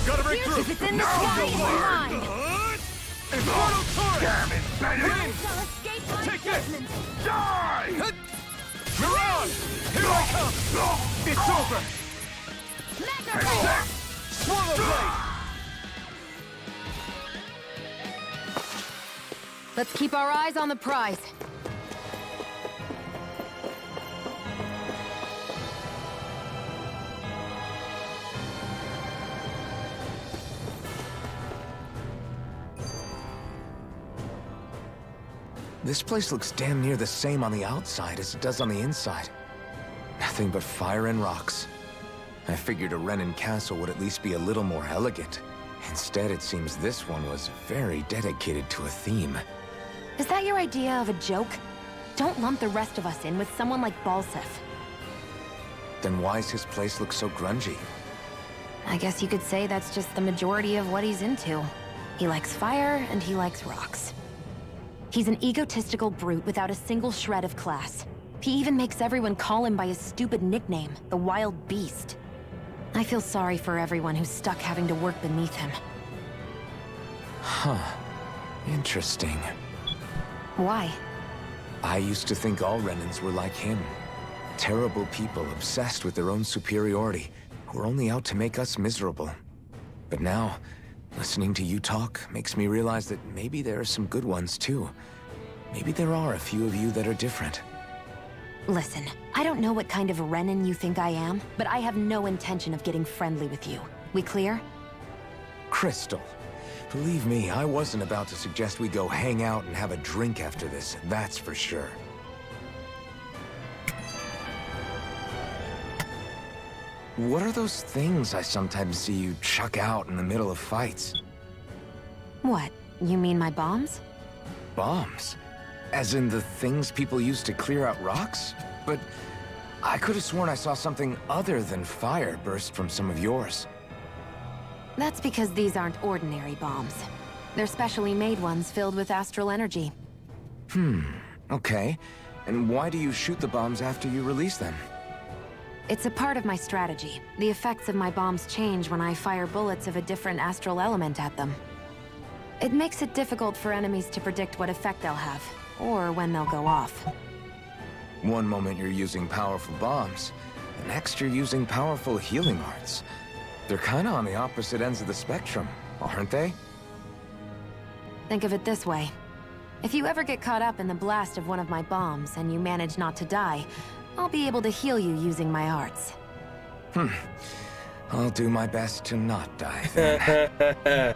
Gotta break through! If it's in the sky, it's mine! Infernal turret! Damn it, Betty! I shall escape my Take it! judgment! Die! Mirage! Here I come! It's over! Magna Swallow blade! Let's keep our eyes on the prize. This place looks damn near the same on the outside as it does on the inside. Nothing but fire and rocks. I figured a Renin castle would at least be a little more elegant. Instead, it seems this one was very dedicated to a theme. Is that your idea of a joke? Don't lump the rest of us in with someone like Balseph. Then why's his place look so grungy? I guess you could say that's just the majority of what he's into. He likes fire, and he likes rocks. He's an egotistical brute without a single shred of class. He even makes everyone call him by his stupid nickname, the Wild Beast. I feel sorry for everyone who's stuck having to work beneath him. Huh. Interesting. Why? I used to think all Renins were like him. Terrible people obsessed with their own superiority, who are only out to make us miserable. But now, listening to you talk makes me realize that maybe there are some good ones too. Maybe there are a few of you that are different. Listen, I don't know what kind of Renin you think I am, but I have no intention of getting friendly with you. We clear? Crystal, believe me, I wasn't about to suggest we go hang out and have a drink after this, that's for sure. What are those things I sometimes see you chuck out in the middle of fights? What? You mean my bombs? Bombs? As in the things people use to clear out rocks? But I could have sworn I saw something other than fire burst from some of yours. That's because these aren't ordinary bombs. They're specially made ones filled with astral energy. Okay. And why do you shoot the bombs after you release them? It's a part of my strategy. The effects of my bombs change when I fire bullets of a different astral element at them. It makes it difficult for enemies to predict what effect they'll have, or when they'll go off. One moment you're using powerful bombs, the next you're using powerful healing arts. They're kinda on the opposite ends of the spectrum, aren't they? Think of it this way. If you ever get caught up in the blast of one of my bombs and you manage not to die, I'll be able to heal you using my arts. I'll do my best to not die then.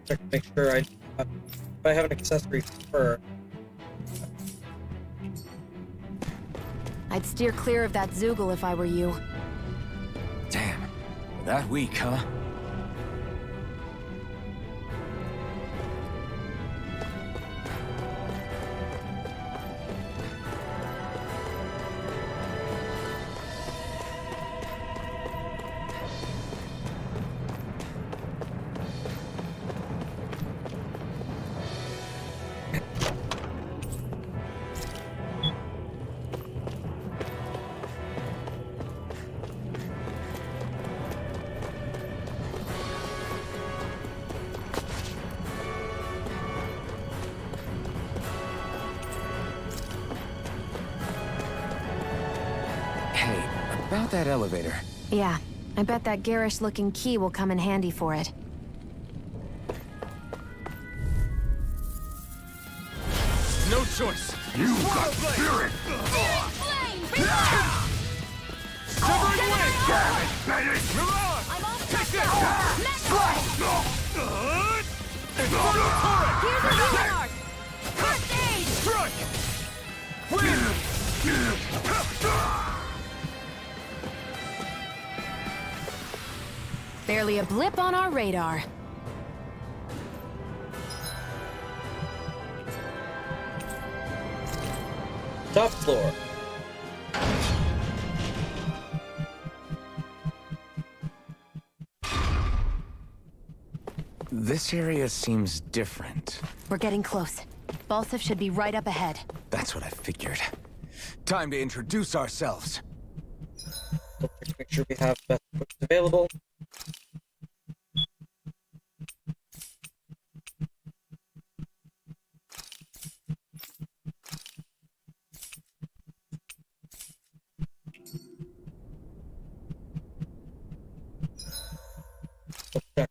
Check to make sure if I have an accessory for. I'd steer clear of that Zoogle if I were you. Damn. That weak, huh? About that elevator. Yeah, I bet that garish-looking key will come in handy for it. No choice. You got spirit. Severing wing. Move on. Take this. Infernal turret. Here's a healing art! First aid! Strike. Win. Barely a blip on our radar. Top floor. This area seems different. We're getting close. Balseph should be right up ahead. That's what I figured. Time to introduce ourselves. Check to make sure we have best equipment available. Check.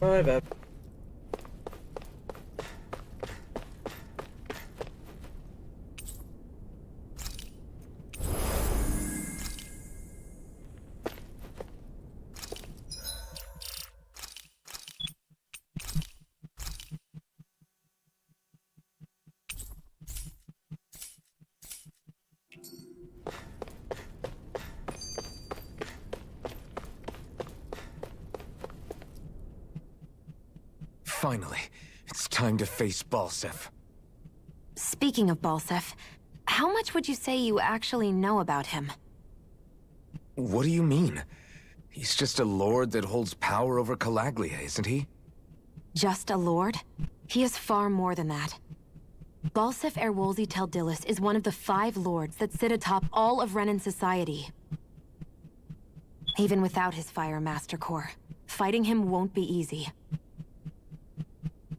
My bad. Finally, it's time to face Balseph. Speaking of Balseph, how much would you say you actually know about him? What do you mean? He's just a lord that holds power over Calaglia, isn't he? Just a lord? He is far more than that. Balseph Erwolzi Teldilis is one of the 5 lords that sit atop all of Renan society. Even without his Fire Master Core, fighting him won't be easy.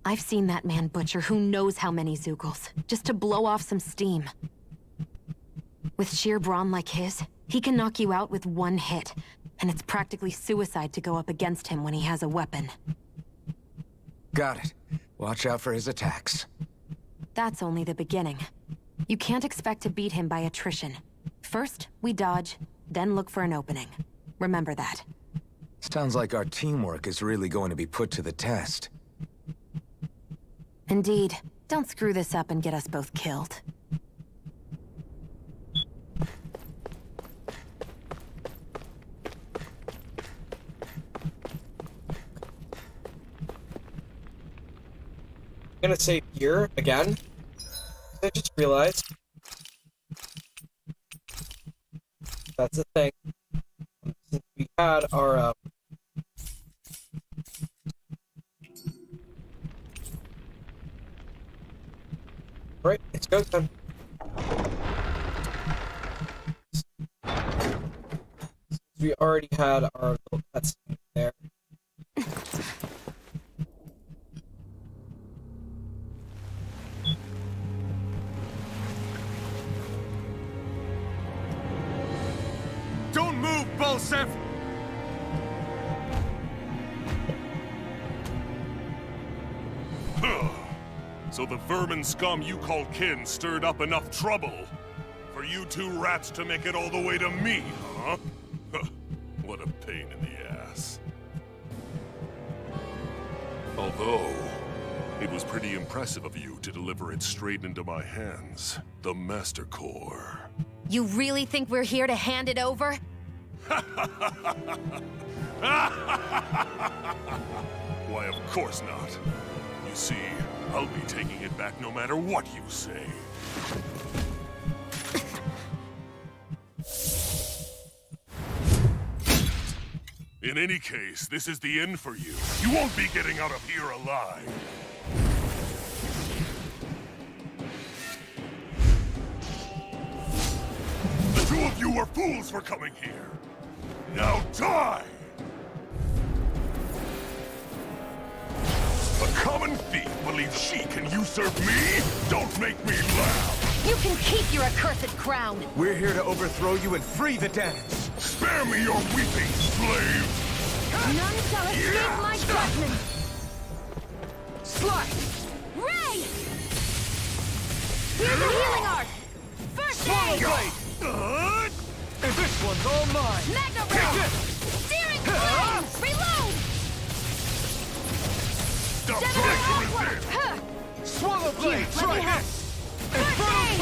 I've seen that man butcher who knows how many Zoogles, just to blow off some steam. With sheer brawn like his, he can knock you out with one hit, and it's practically suicide to go up against him when he has a weapon. Got it. Watch out for his attacks. That's only the beginning. You can't expect to beat him by attrition. First, we dodge, then look for an opening. Remember that. Sounds like our teamwork is really going to be put to the test. Indeed. Don't screw this up and get us both killed. I'm gonna say here again. I just realized that's the thing. Since we had our right, it's go time. Since we already had our little cutscene there. Don't move, Balseph! So the vermin scum you call kin stirred up enough trouble for you two rats to make it all the way to me, huh? What a pain in the ass. Although, it was pretty impressive of you to deliver it straight into my hands. The Master Core. You really think we're here to hand it over? Why, of course not. You see, I'll be taking it back no matter what you say. In any case, this is the end for you. You won't be getting out of here alive. The two of you were fools for coming here. Now die! A common thief believes she can usurp me? Don't make me laugh! You can keep your accursed crown! We're here to overthrow you and free the Danes! Spare me your weeping, slave! None shall escape my judgment! Slice! Ray! Here's a healing art! First aid! And this one's all mine! Magna Take Ray! this! Searing flame! Reload! Stop Seven trying to onward! resist! Huh. Swallow blade! Here, let Try me help. this! Infernal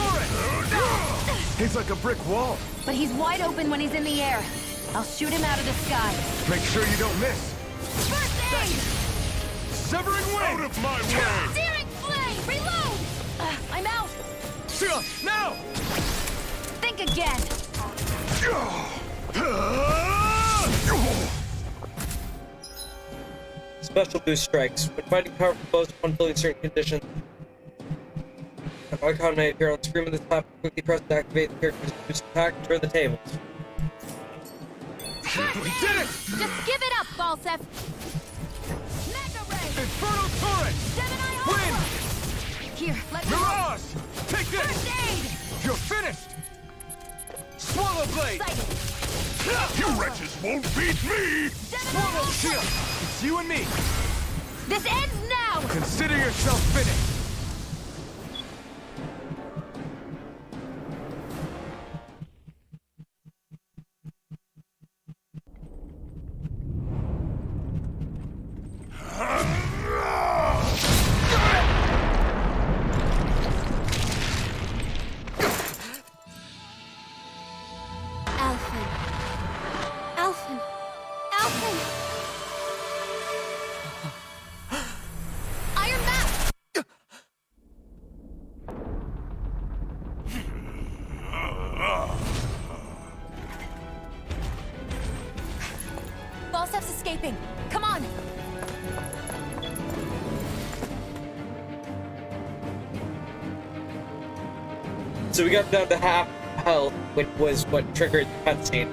turret! He's like a brick wall. But he's wide open when he's in the air. I'll shoot him out of the sky. Make sure you don't miss. First aid! Severing Out way! of my way! Searing flame! Reload! I'm out! Shionne, now! Think again! Special boost strikes. When fighting powerful foes upon filling certain conditions. An icon may appear on screen with the top. Quickly press to activate the character's boost attack and turn the tables. We did it! Just give it up, Balseph! Magna Ray! Infernal turret! Gemini Win! Hopper! Here, let me help. Mirage! Take First this! aid! You're finished! Swallow blade! Sighted! You wretches won't beat me! Swallow shield! It's you and me! This ends now! Consider yourself finished! Alphen. Alphen. Alphen! Iron Map! Balseph's escaping. Come on! So we got down to half health, which was what triggered the cutscene.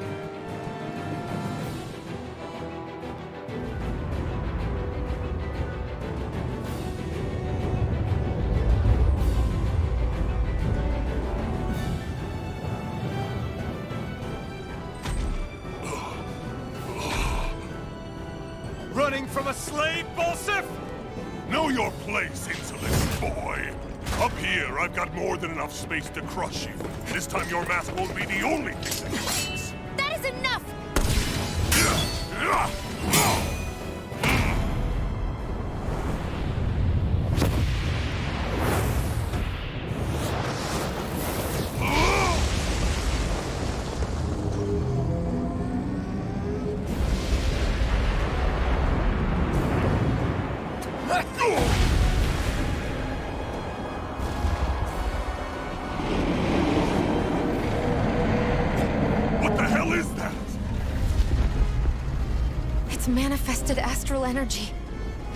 running from a slave, Balseph? Know your place, insolent boy. Up here, I've got more than enough space to crush you. This time your mask won't be the only thing that counts. That is enough! What the hell is that? It's manifested astral energy.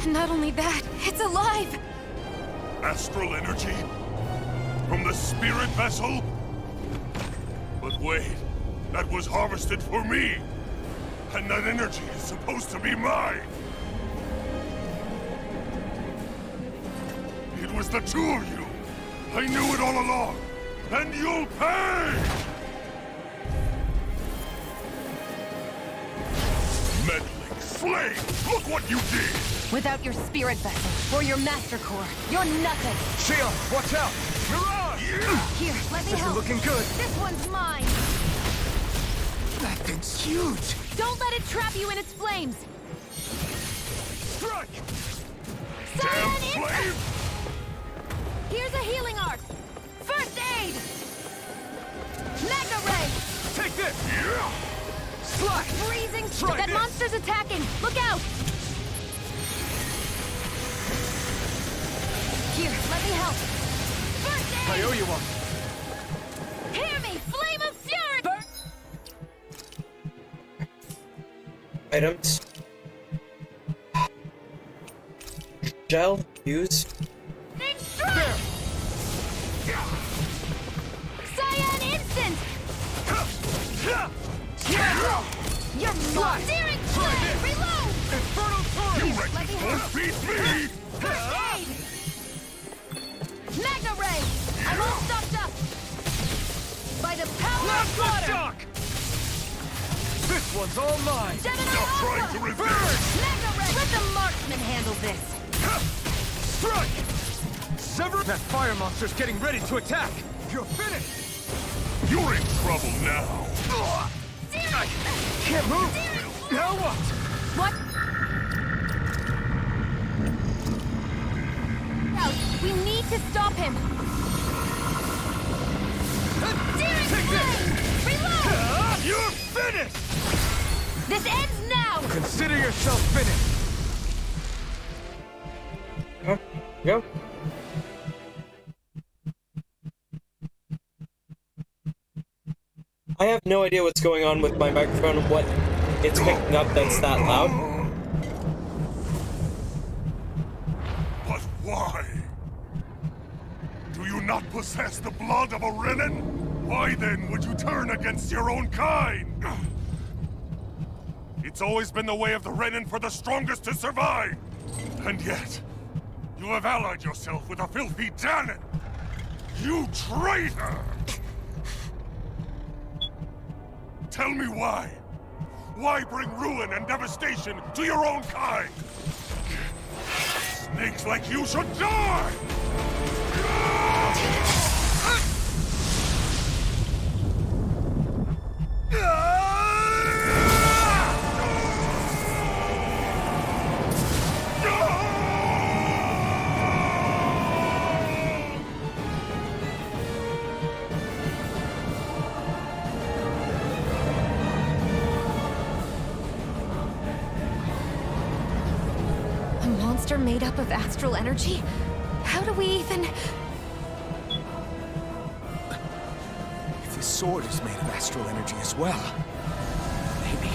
And not only that, it's alive! Astral energy? From the spirit vessel? But wait, that was harvested for me! And that energy is supposed to be mine! It was the two of you! I knew it all along! And you'll pay! Meddling slave! Look what you did! Without your spirit vessel, or your master core, you're nothing! Shionne, watch out! Mirage! Here, let me help! Looking good. This one's mine! That thing's huge! Don't let it trap you in its flames! Strike! Damn Cyan slave! Here's a healing art! First aid! Mega ray! Take this! Yeah! Slide! Freezing! Try That this. monster's attacking! Look out! Here, let me help! First aid! I owe you one. Hear me! Flame of fury! Items. Gel. Use. Strike! Cyan instant! You're mine! Searing flame! Reload! Infernal torrent! You Let me wretches help. won't beat me! First aid! Mega ray! I'm all stocked up! By the power of water! shock! This one's all mine! Gemini Stop trying Alpha! to resist! Mega ray! Let the marksman handle this! Strike! Sever! That fire monster's getting ready to attack! You're finished! You're in trouble now! Can't move! Now what? What? We need to stop him! Searing Take flame! Reload! You're finished! This ends now! Consider yourself finished! Go. I have no idea what's going on with my microphone and what it's picking up that's that loud. But why? Do you not possess the blood of a Renin? Why then would you turn against your own kind? It's always been the way of the Renin for the strongest to survive! And yet, you have allied yourself with a filthy Danon! You traitor! Tell me why? Why bring ruin and devastation to your own kind? Snakes like you should die! A monster made up of astral energy? How do we even... If his sword is made of astral energy as well, maybe...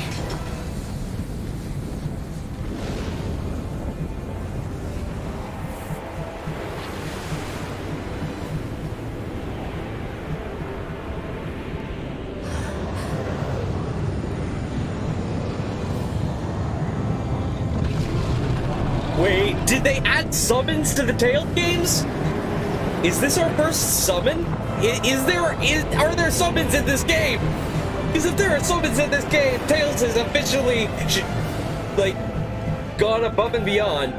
Wait, did they add summons to the Tales games? Is this our first summon? Are there summons in this game? Because if there are summons in this game, Tales is officially, gone above and beyond.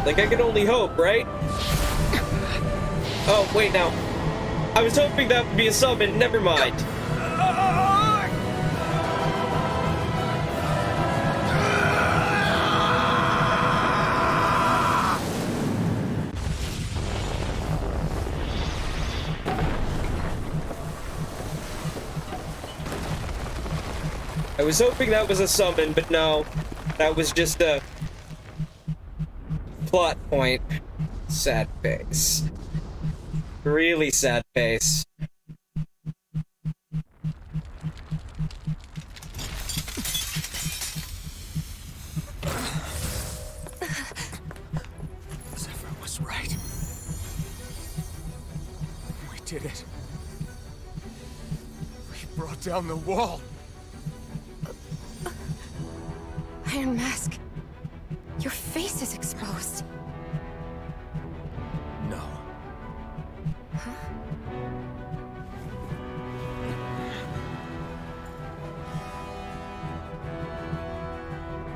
Like, I can only hope, right? Oh, wait, now. I was hoping that would be a summon, never mind. I was hoping that was a summon, but no. That was just a plot point. Sad face. Really sad face. Zephyr was right. We did it. We brought down the wall. Iron Mask, your face is exposed. No. Huh?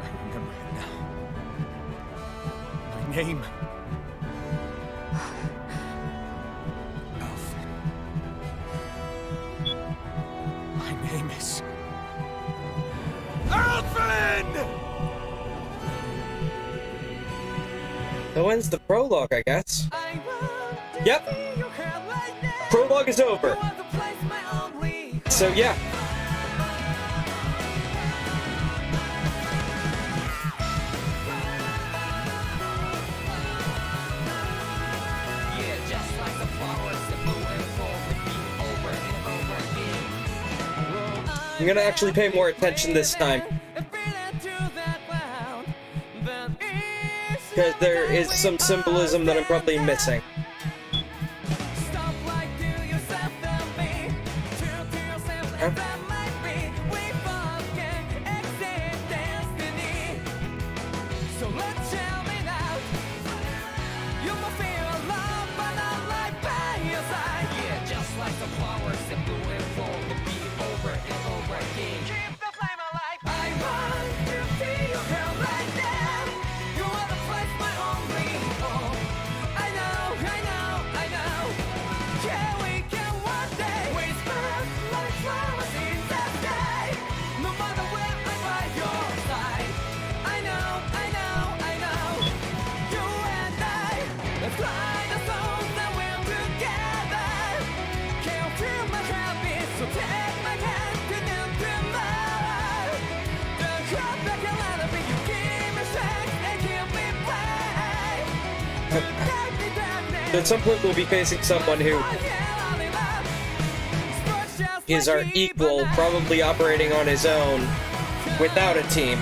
I remember it now. My name. Alphen. My name is... Alphen! That ends the prologue, I guess. Yep. Prologue is over. So, yeah. I'm gonna actually pay more attention this time. Because there is some symbolism that I'm probably missing. Huh? At some point we'll be facing someone who is our equal, probably operating on his own, without a team.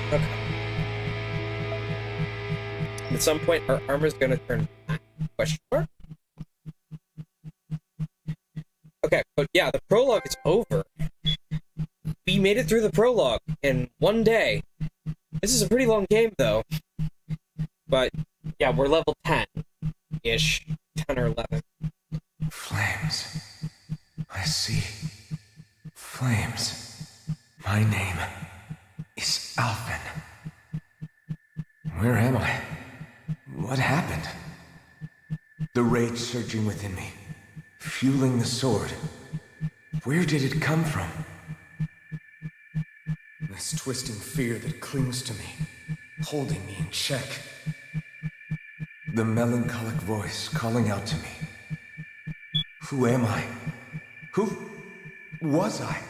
Okay. At some point our armor's gonna turn black? Question mark? Okay, but yeah, the prologue is over. We made it through the prologue in one day. This is a pretty long game, though. But, yeah, we're level 10-ish. 10 or 11. Flames. I see. Flames. My name is Alphen. Where am I? What happened? The rage surging within me, fueling the sword. Where did it come from? This twisting fear that clings to me, holding me in check. The melancholic voice calling out to me. Who am I? Who was I?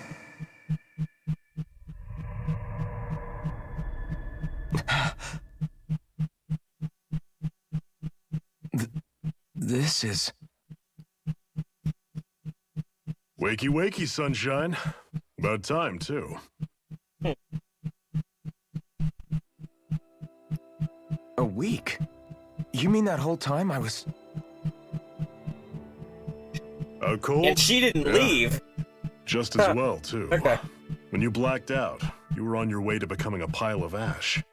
This is... Wakey wakey, sunshine. About time, too. A week? You mean that whole time I was... Out cold? And she didn't leave. Just as well, too. Okay. When you blacked out, you were on your way to becoming a pile of ash.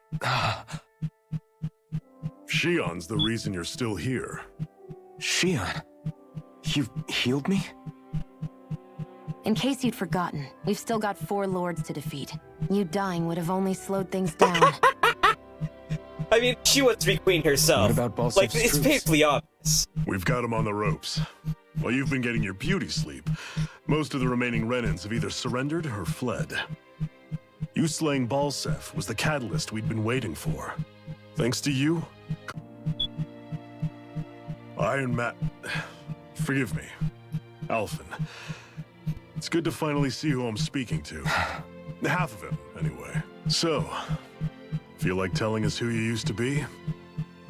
Shionne's the reason you're still here. Shionne? You healed me? In case you'd forgotten, we've still got 4 lords to defeat. You dying would have only slowed things down. I mean, she wants to be queen herself. What about Balseph's Like, it's troops? painfully obvious. We've got them on the ropes. While you've been getting your beauty sleep, most of the remaining Renans have either surrendered or fled. You slaying Balseph was the catalyst we'd been waiting for. Thanks to you, forgive me, Alphen. It's good to finally see who I'm speaking to. Half of him, anyway. So, feel like telling us who you used to be?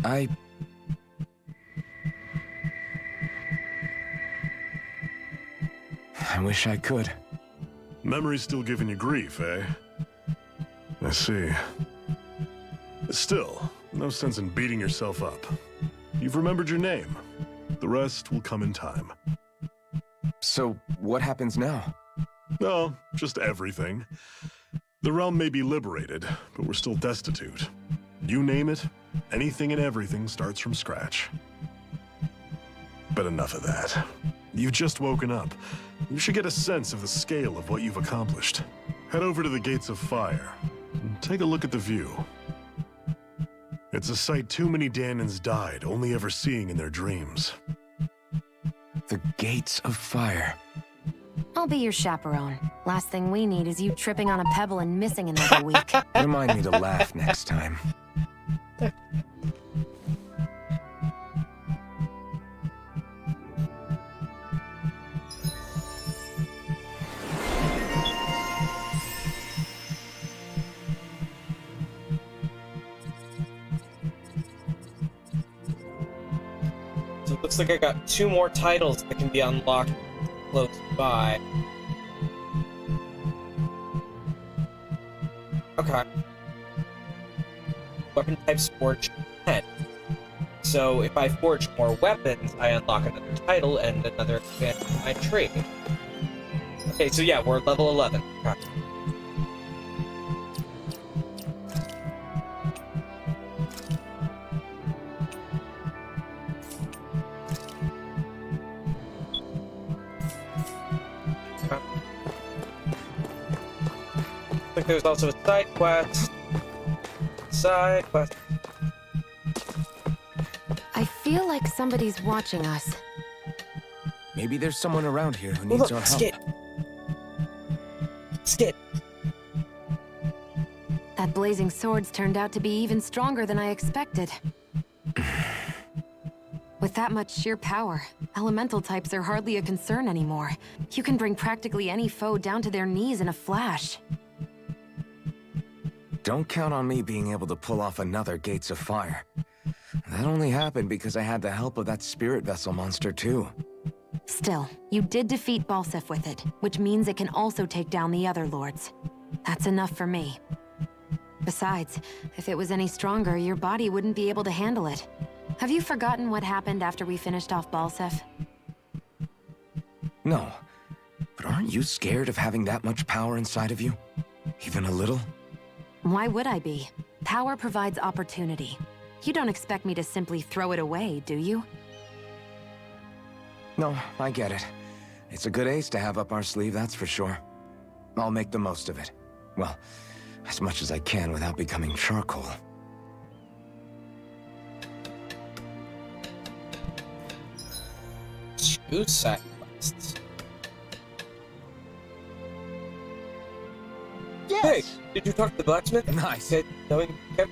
I wish I could. Memory's still giving you grief, eh? I see. Still, no sense in beating yourself up. You've remembered your name. The rest will come in time. So, what happens now? No, just everything. The realm may be liberated, but we're still destitute. You name it, anything and everything starts from scratch. But enough of that. You've just woken up. You should get a sense of the scale of what you've accomplished. Head over to the Gates of Fire and take a look at the view. It's a sight too many Danans died only ever seeing in their dreams. The Gates of Fire. I'll be your chaperone. Last thing we need is you tripping on a pebble and missing another week. Remind me to laugh next time. So it looks like I got 2 more titles that can be unlocked close by. Okay. Weapon types forged 10. So if I forge more weapons, I unlock another title and another expansion of my tree. Okay, so yeah, we're level 11. Okay. I think there's also a side quest. Side quest. I feel like somebody's watching us. Maybe there's someone around here who Oh, needs look, our help. Skid. Skid. That blazing sword's turned out to be even stronger than I expected. With that much sheer power, elemental types are hardly a concern anymore. You can bring practically any foe down to their knees in a flash. Don't count on me being able to pull off another Gates of Fire. That only happened because I had the help of that spirit vessel monster too. Still, you did defeat Balseph with it, which means it can also take down the other lords. That's enough for me. Besides, if it was any stronger, your body wouldn't be able to handle it. Have you forgotten what happened after we finished off Balseph? No, but aren't you scared of having that much power inside of you? Even a little? Why would I be? Power provides opportunity. You don't expect me to simply throw it away, do you? No, I get it. It's a good ace to have up our sleeve, that's for sure. I'll make the most of it. Well, as much as I can without becoming charcoal. Two side quests. Hey, did you talk to the blacksmith? Nice. Okay, knowing, okay.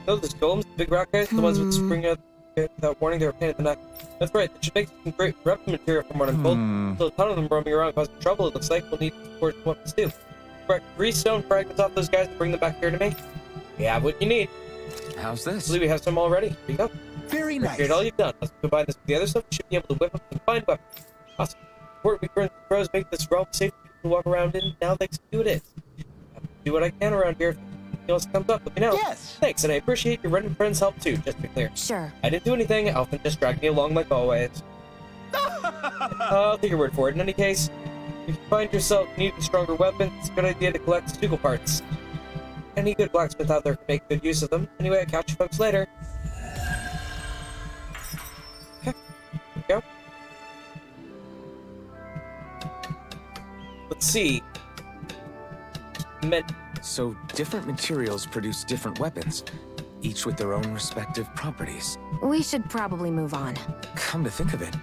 No, those golems, the big rock guys, the ones with spring out without warning, they were a pain in the neck. That's right, that should make some great weapon material from what I'm told. Still a ton of them roaming around causing trouble. It looks like we'll need to support weapons too. Correct 3 stone fragments off those guys and bring them back here to me. We have what you need. How's I this? believe we have some already. Here you go. Very nice. Appreciate all you've done. Let's combine this with the other stuff. We should be able to whip up some fine weapons. Awesome. Before we burn the pros, make this realm safe for people to walk around in. Now they can do it is. I'll do what I can around here. If anything else comes up, let me know. Yes. Thanks, and I appreciate your running friends' help too, just to be clear. Sure. I didn't do anything. Alphen just dragged me along like always. I'll take your word for it. In any case, if you find yourself needing stronger weapons, it's a good idea to collect Stugal parts. Any good blacksmith out there can make good use of them. Anyway, I'll catch you folks later. Okay, here we go. Let's see. So different materials produce different weapons, each with their own respective properties. We should probably move on. Come to think of it,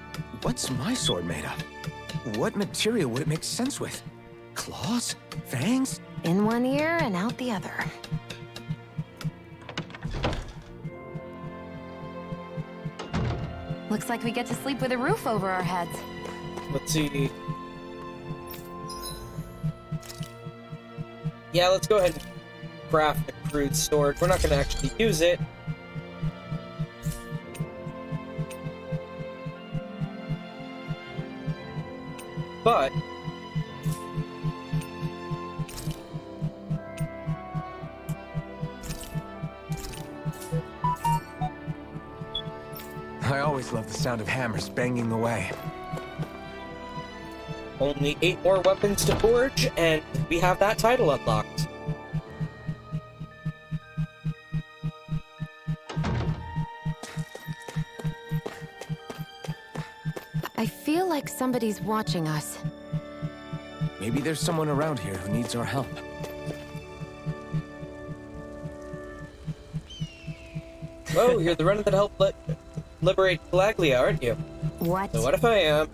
what's my sword made of? What material would it make sense with? Claws? Fangs? In one ear and out the other. Looks like we get to sleep with a roof over our heads. Let's see. Yeah, let's go ahead and craft a crude sword. We're not going to actually use it. But I always love the sound of hammers banging away. only 8 more weapons to forge, and we have that title unlocked. I feel like somebody's watching us. Maybe there's someone around here who needs our help. Oh, you're the runner that helped liberate Calaglia, aren't you? What? So what if I am?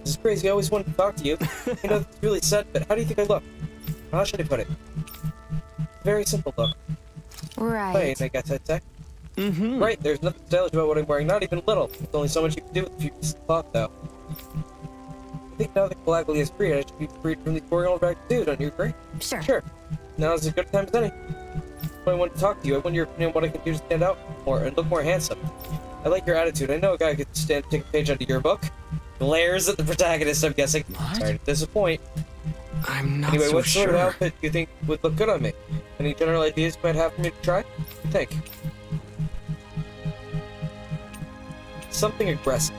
This is crazy, I always wanted to talk to you. I know it's really sad, but how do you think I look? How should I put it? Very simple look. Right. Plain, I guess I'd say. Mm-hmm. Right, there's nothing stylish about what I'm wearing, not even a little. There's only so much you can do with a few pieces of cloth, though. I think now that Calaglia is free, I should be freed from these boring old rags too, don't you agree? Sure. Sure. Now is as good a time as any. I want to talk to you. I want your opinion on what I can do to stand out more and look more handsome. I like your attitude. I know a guy could stand to take a page out of your book. Glares at the protagonist, I'm guessing. What? Sorry to disappoint. I'm not Anyway, so what sort of sure. outfit do you think would look good on me? Any general ideas you might have for me to try? What do you think? Something aggressive.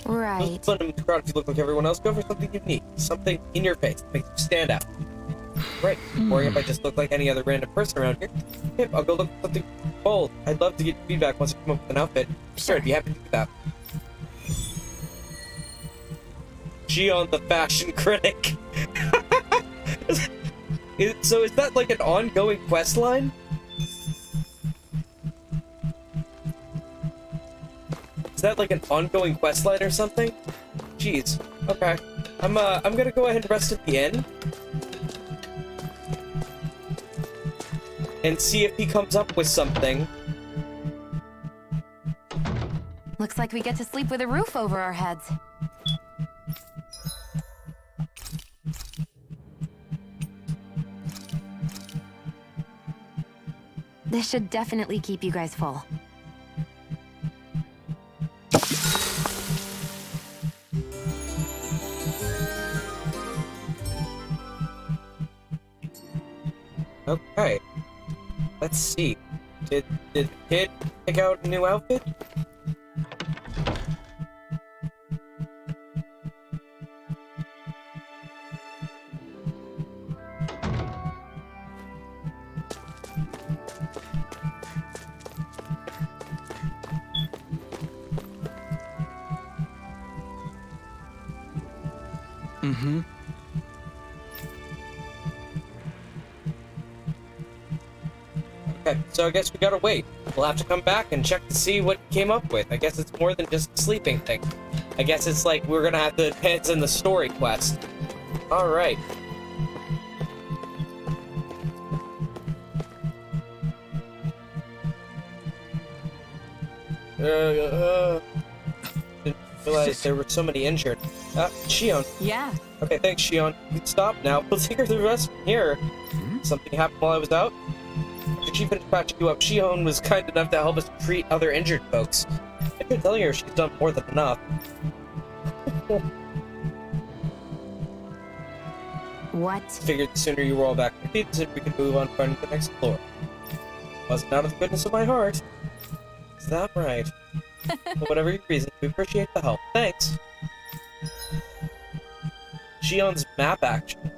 Right. It's fun in the crowd if you look like everyone else. Go for something unique. Something in your face that makes you stand out. Right. Or if I just look like any other random person around here, yep, I'll go look for something bold. I'd love to get feedback once I come up with an outfit. Sure, I'd be happy to do that. Shionne, the fashion critic. So is that like an ongoing quest line? Is that like an ongoing quest line or something? Jeez. Okay. I'm gonna go ahead and rest at the inn. And see if he comes up with something. Looks like we get to sleep with a roof over our heads. This should definitely keep you guys full. Okay. Let's see. Did the kid pick out a new outfit? Mm-hmm. Okay, so I guess we gotta wait. We'll have to come back and check to see what he came up with. I guess it's more than just a sleeping thing. I guess it's like we're gonna have to advance in the story quest. Alright. Didn't realize there were so many injured. Shionne. Yeah. Okay, thanks, Shionne. You can stop now. We'll take her to the rest from here. Something happened while I was out? After she finished patching you up, Shionne was kind enough to help us treat other injured folks. I've been telling her she's done more than enough. What? Figured the sooner you were all back to feet, the sooner we could move on to finding the next floor. Wasn't out of the goodness of my heart. Is that right? For whatever your reason, we appreciate the help. Thanks. Shionne's map action.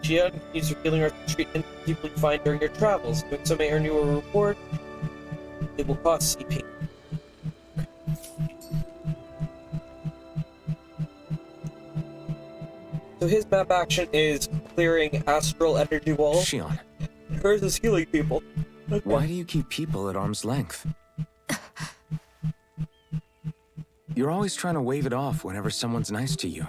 Shionne can use your healing arts to treat people you find during your travels. Doing so may earn you a reward. It will cost CP. So his map action is clearing astral energy walls. Shionne, Hers is healing people. Okay. why do you keep people at arm's length? You're always trying to wave it off whenever someone's nice to you.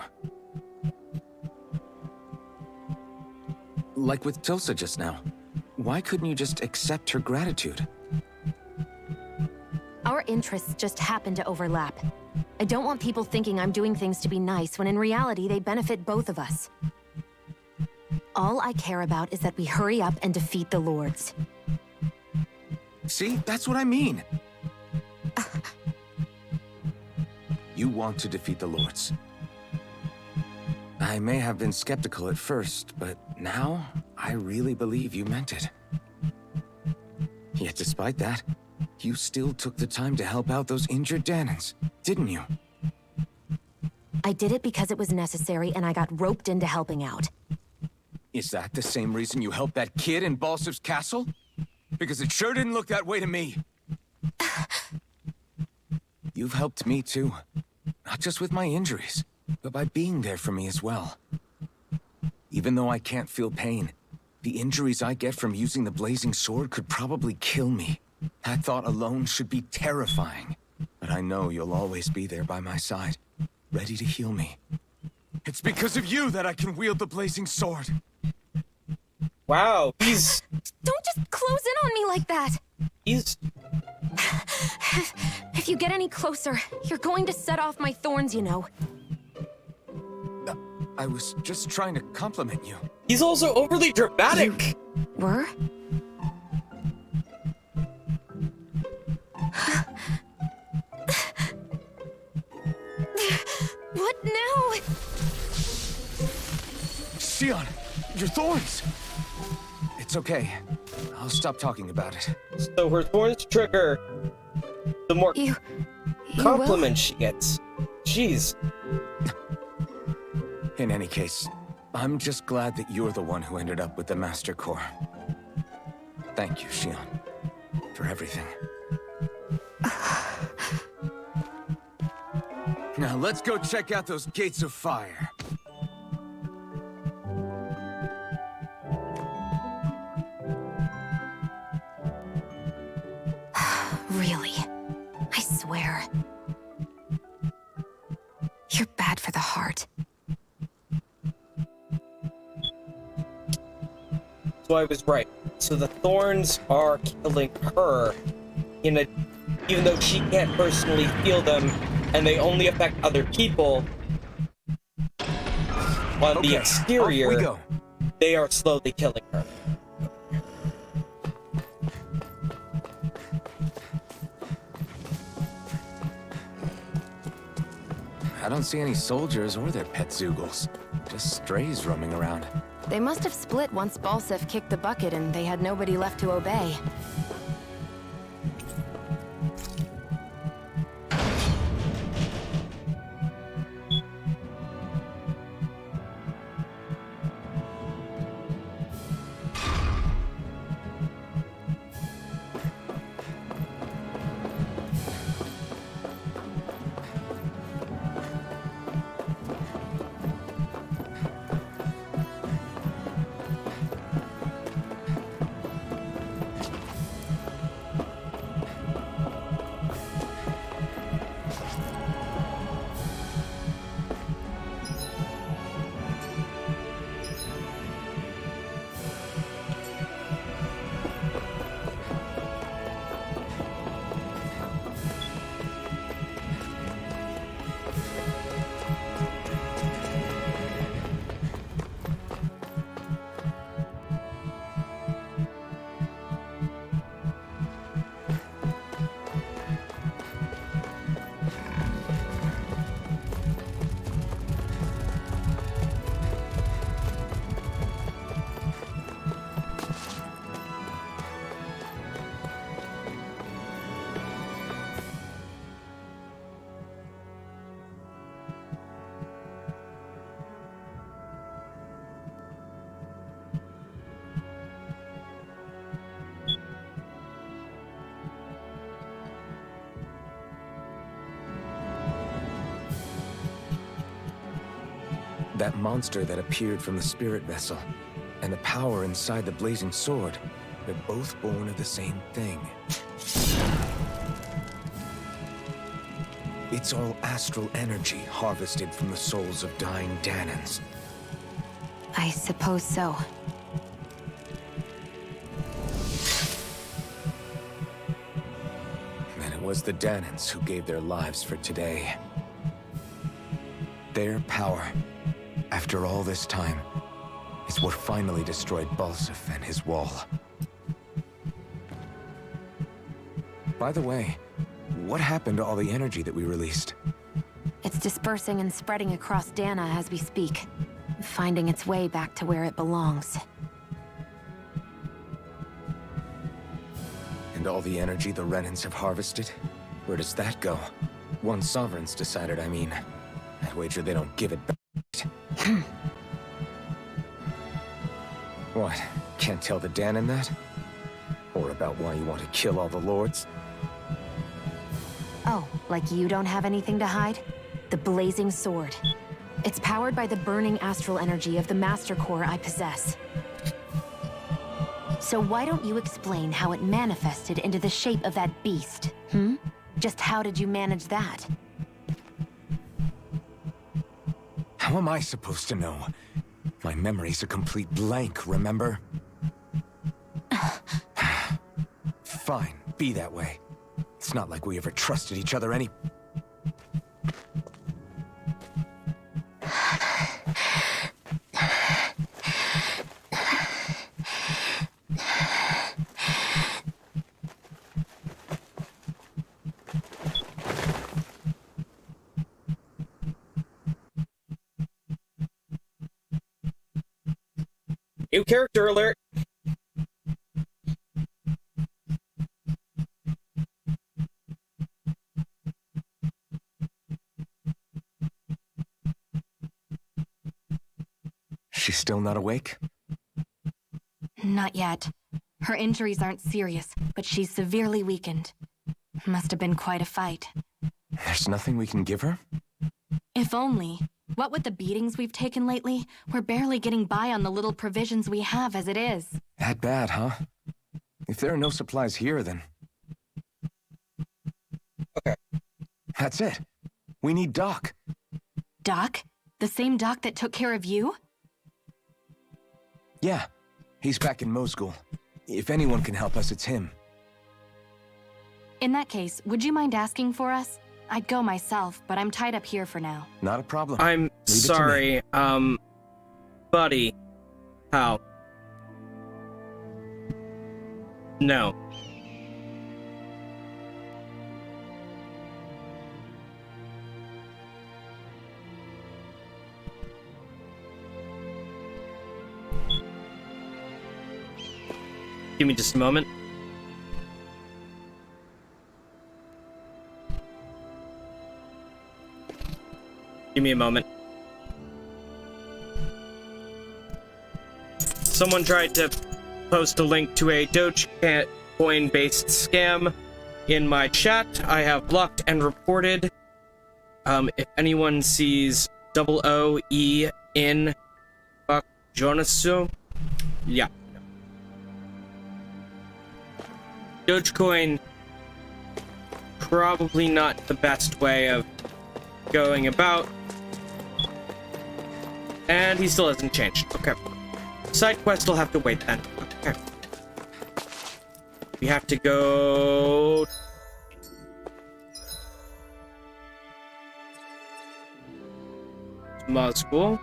Like with Tilsa just now. Why couldn't you just accept her gratitude? Our interests just happen to overlap. I don't want people thinking I'm doing things to be nice when in reality they benefit both of us. All I care about is that we hurry up and defeat the Lords. See, that's what I mean. You want to defeat the Lords. I may have been skeptical at first, but now I really believe you meant it. Yet despite that, you still took the time to help out those injured Danans, didn't you? I did it because it was necessary and I got roped into helping out. Is that the same reason you helped that kid in Balseph's castle? Because it sure didn't look that way to me. You've helped me too. Not just with my injuries, but by being there for me as well. Even though I can't feel pain, the injuries I get from using the blazing sword could probably kill me. That thought alone should be terrifying. But I know you'll always be there by my side, ready to heal me. It's because of you that I can wield the blazing sword. Wow, he's Don't just close in on me like that! If you get any closer, you're going to set off my thorns, you know. I was just trying to compliment you. he's also overly dramatic. Were? What now? Shionne, your thorns! It's okay. I'll stop talking about it. So her thorns trigger the more You compliments she gets. Jeez. In any case, I'm just glad that you're the one who ended up with the Master Core. Thank you, Shionne, for everything. Now let's go check out those gates of fire. Really? I swear. You're bad for the heart. So I was right. So the thorns are killing her, even though she can't personally feel them, and they only affect other people. On the exterior, off we go. they are slowly killing her. I don't see any soldiers or their pet Zeugles. Just strays roaming around. They must have split once Balseph kicked the bucket and they had nobody left to obey. That monster that appeared from the spirit vessel, and the power inside the blazing sword, they're both born of the same thing. It's all astral energy harvested from the souls of dying Danans. I suppose so. And it was the Danans who gave their lives for today. Their power, after all this time, is what finally destroyed Balseph and his wall. By the way, what happened to all the energy that we released? It's dispersing and spreading across Dana as we speak, finding its way back to where it belongs. And all the energy the Renans have harvested? Where does that go? One Sovereign's decided, I mean. I'd wager they don't give it back. What? Can't tell the Danan that? Or about why you want to kill all the lords? Oh, like you don't have anything to hide? The blazing sword. It's powered by the burning astral energy of the Master Core I possess. So why don't you explain how it manifested into the shape of that beast, hmm? Just how did you manage that? How am I supposed to know? My memory's a complete blank, remember? Fine, be that way. It's not like we ever trusted each other any... New character alert! She's still not awake? Not yet. Her injuries aren't serious, but she's severely weakened. Must have been quite a fight. There's nothing we can give her? If only. What with the beatings we've taken lately, we're barely getting by on the little provisions we have as it is. That bad, huh? If there are no supplies here, then... Okay. That's it. We need Doc. Doc? The same Doc that took care of you? Yeah. He's back in Mosgul. If anyone can help us, it's him. In that case, would you mind asking for us? I'd go myself, but I'm tied up here for now. Not a problem. I'm sorry, buddy. How? No. Give me just a moment. Give me a moment. Someone tried to post a link to a Dogecoin-based scam in my chat. I have blocked and reported. If anyone sees OOE in Jeronis, yeah. Dogecoin, probably not the best way of going about. And he still hasn't changed. Okay. Side quest will have to wait then. Okay. We have to go... to Moscow.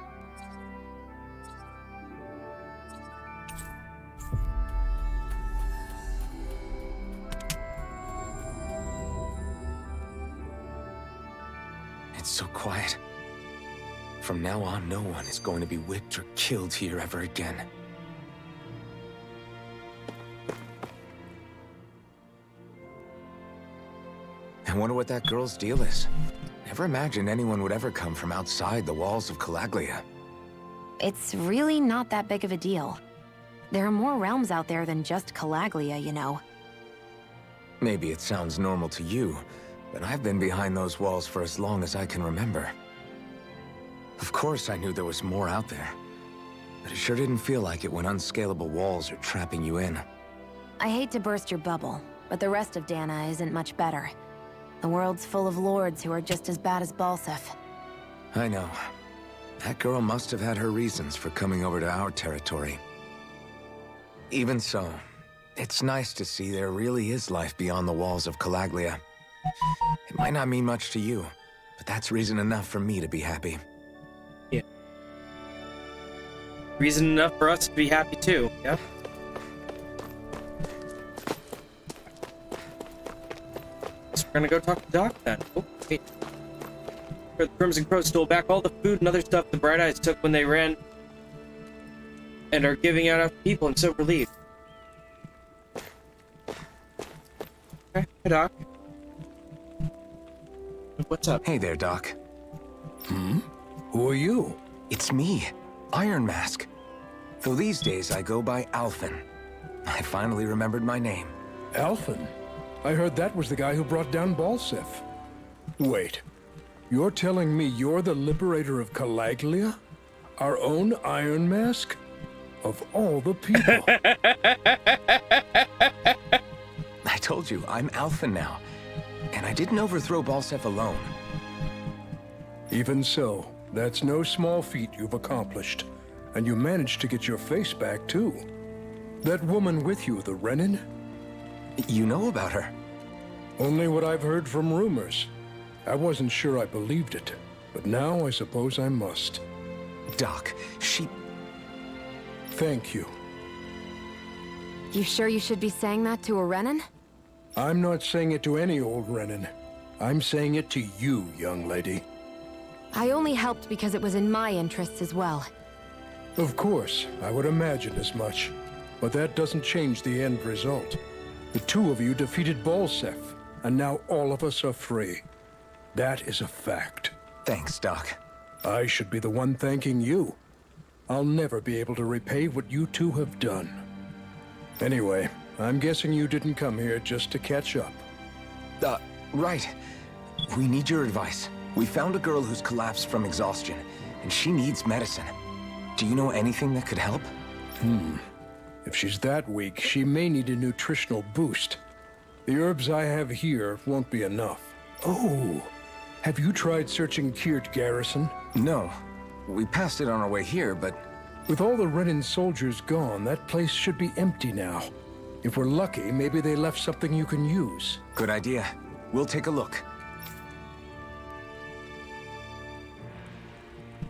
It's so quiet. From now on, no one is going to be whipped or killed here ever again. I wonder what that girl's deal is. Never imagined anyone would ever come from outside the walls of Calaglia. It's really not that big of a deal. There are more realms out there than just Calaglia, you know. Maybe it sounds normal to you, but I've been behind those walls for as long as I can remember. Of course I knew there was more out there. But it sure didn't feel like it when unscalable walls are trapping you in. I hate to burst your bubble, but the rest of Dana isn't much better. The world's full of lords who are just as bad as Balseph. I know. That girl must have had her reasons for coming over to our territory. Even so, it's nice to see there really is life beyond the walls of Calaglia. It might not mean much to you, but that's reason enough for me to be happy. Yeah. Reason enough for us to be happy too, yeah? So we're gonna go talk to Doc then. Oh, wait. The Crimson Crow stole back all the food and other stuff the Bright Eyes took when they ran and are giving out after people. I'm so relieved. Okay, hey Doc. What's up? Hey there, Doc. Who are you? It's me, Iron Mask. Though these days I go by Alphen. I finally remembered my name. Alphen? I heard that was the guy who brought down Balseph. Wait. You're telling me you're the liberator of Calaglia? Our own Iron Mask? Of all the people. I told you, I'm Alphen now. And I didn't overthrow Balseph alone. Even so, that's no small feat you've accomplished. And you managed to get your face back, too. That woman with you, the Renin? You know about her? Only what I've heard from rumors. I wasn't sure I believed it, but now I suppose I must. Doc, she... Thank you. You sure you should be saying that to a Renin? I'm not saying it to any old Renin. I'm saying it to you, young lady. I only helped because it was in my interests as well. Of course, I would imagine as much. But that doesn't change the end result. The two of you defeated Balseph, and now all of us are free. That is a fact. Thanks, Doc. I should be the one thanking you. I'll never be able to repay what you two have done. Anyway, I'm guessing you didn't come here just to catch up. Right. We need your advice. We found a girl who's collapsed from exhaustion, and she needs medicine. Do you know anything that could help? If she's that weak, she may need a nutritional boost. The herbs I have here won't be enough. Oh, have you tried searching Kirt Garrison? No. We passed it on our way here, but... With all the Renin soldiers gone, that place should be empty now. If we're lucky, maybe they left something you can use. Good idea. We'll take a look.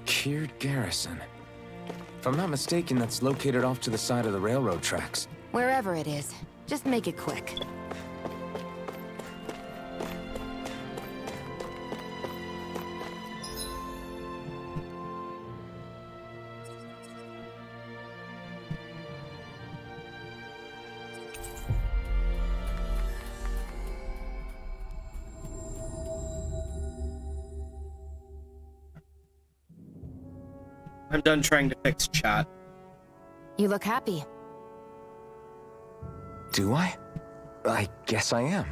Kirt Garrison. If I'm not mistaken, that's located off to the side of the railroad tracks. Wherever it is, just make it quick. I'm done trying to fix chat. You look happy. Do I? I guess I am.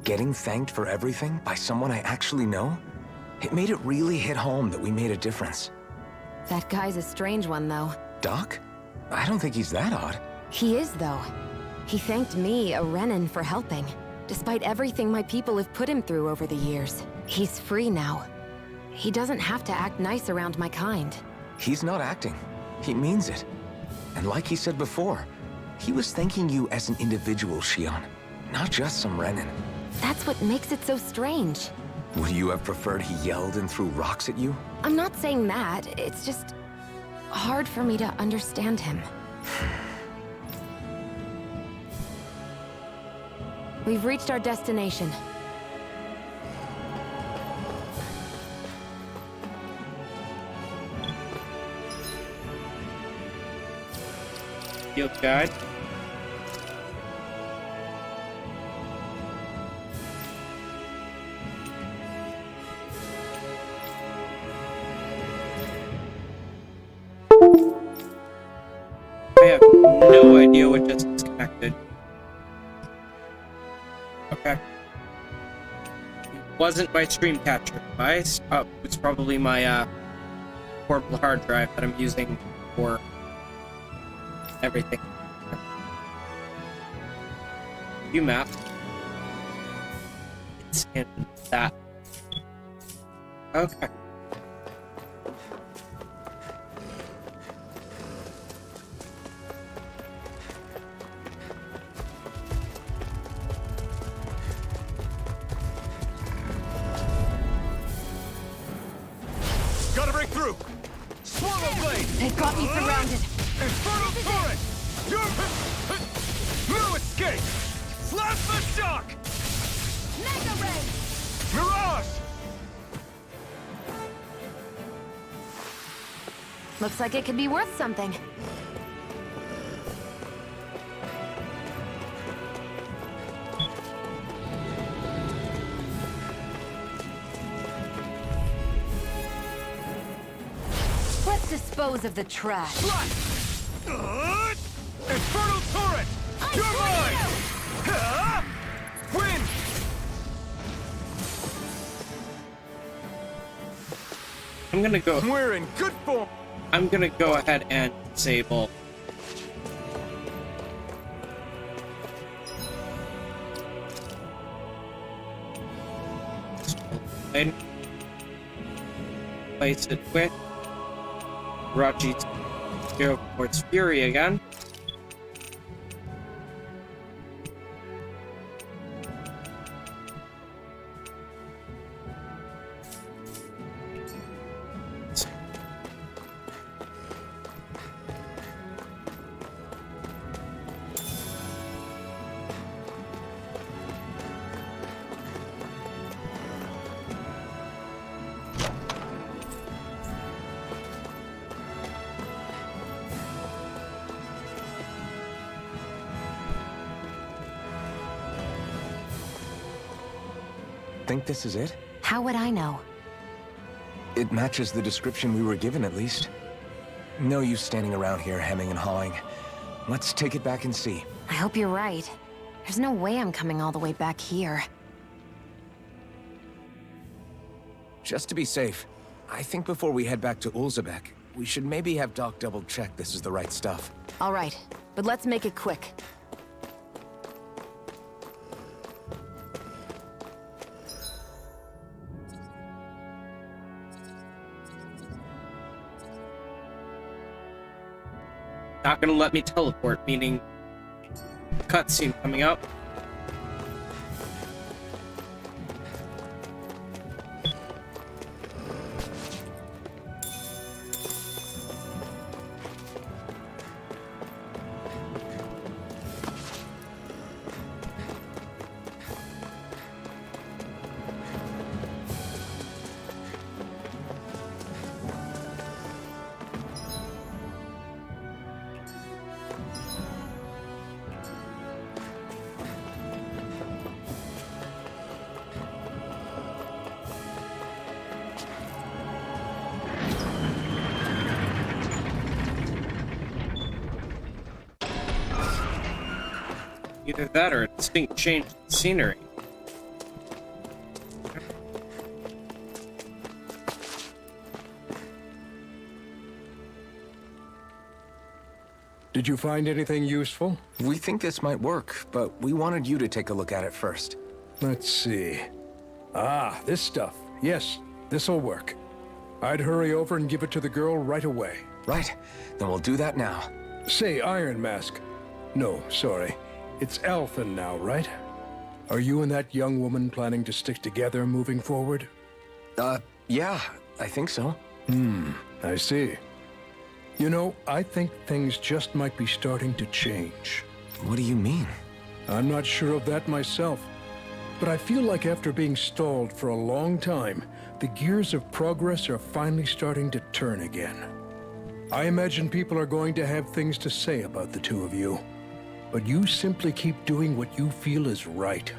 Getting thanked for everything by someone I actually know? It made it really hit home that we made a difference. That guy's a strange one, though. Doc? I don't think he's that odd. He is, though. He thanked me, a Renin, for helping, despite everything my people have put him through over the years. He's free now. He doesn't have to act nice around my kind. He's not acting. He means it. And like he said before, he was thanking you as an individual, Shionne, not just some Renin. That's what makes it so strange. Would you have preferred he yelled and threw rocks at you? I'm not saying that. It's just hard for me to understand him. We've reached our destination. Field guide. I have no idea what just disconnected. Okay. It wasn't my stream capture device. Oh, it's probably my portable hard drive that I'm using for everything. View map. It's in that. Okay. Gotta break through! Swallow blade! They've got me surrounded. Infernal turret! No escape! Plasma shock! Mega ray! Mirage! Looks like it could be worth something. Let's dispose of the trash. Infernal turret! You're mine! Win! I'm gonna go. We're in good form! I'm gonna go ahead and disable. And place it with Raji's Zero Quartz Fury again. Think this is it? How would I know? It matches the description we were given, at least. No use standing around here hemming and hawing. Let's take it back and see. I hope you're right. There's no way I'm coming all the way back here. Just to be safe, I think before we head back to Ulzebek, we should maybe have Doc double-check this is the right stuff. All right, but let's make it quick. Not gonna let me teleport, meaning cutscene coming up. Either that or a distinct change in scenery. Did you find anything useful? We think this might work, but we wanted you to take a look at it first. Let's see. Ah, this stuff. Yes, this'll work. I'd hurry over and give it to the girl right away. Right, then we'll do that now. Say, Iron Mask. No, sorry. It's Alphen now, right? Are you and that young woman planning to stick together moving forward? Yeah, I think so. I see. You know, I think things just might be starting to change. What do you mean? I'm not sure of that myself, but I feel like after being stalled for a long time, the gears of progress are finally starting to turn again. I imagine people are going to have things to say about the two of you, but you simply keep doing what you feel is right.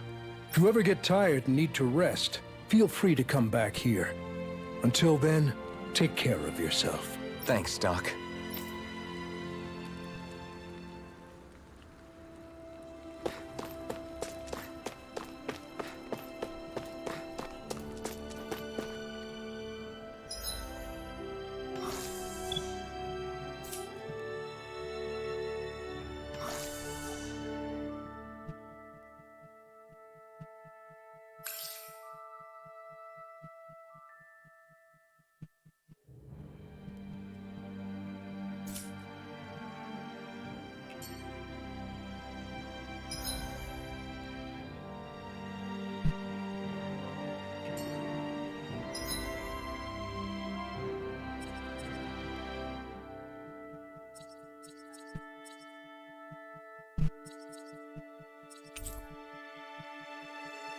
If you ever get tired and need to rest, feel free to come back here. Until then, take care of yourself. Thanks, Doc.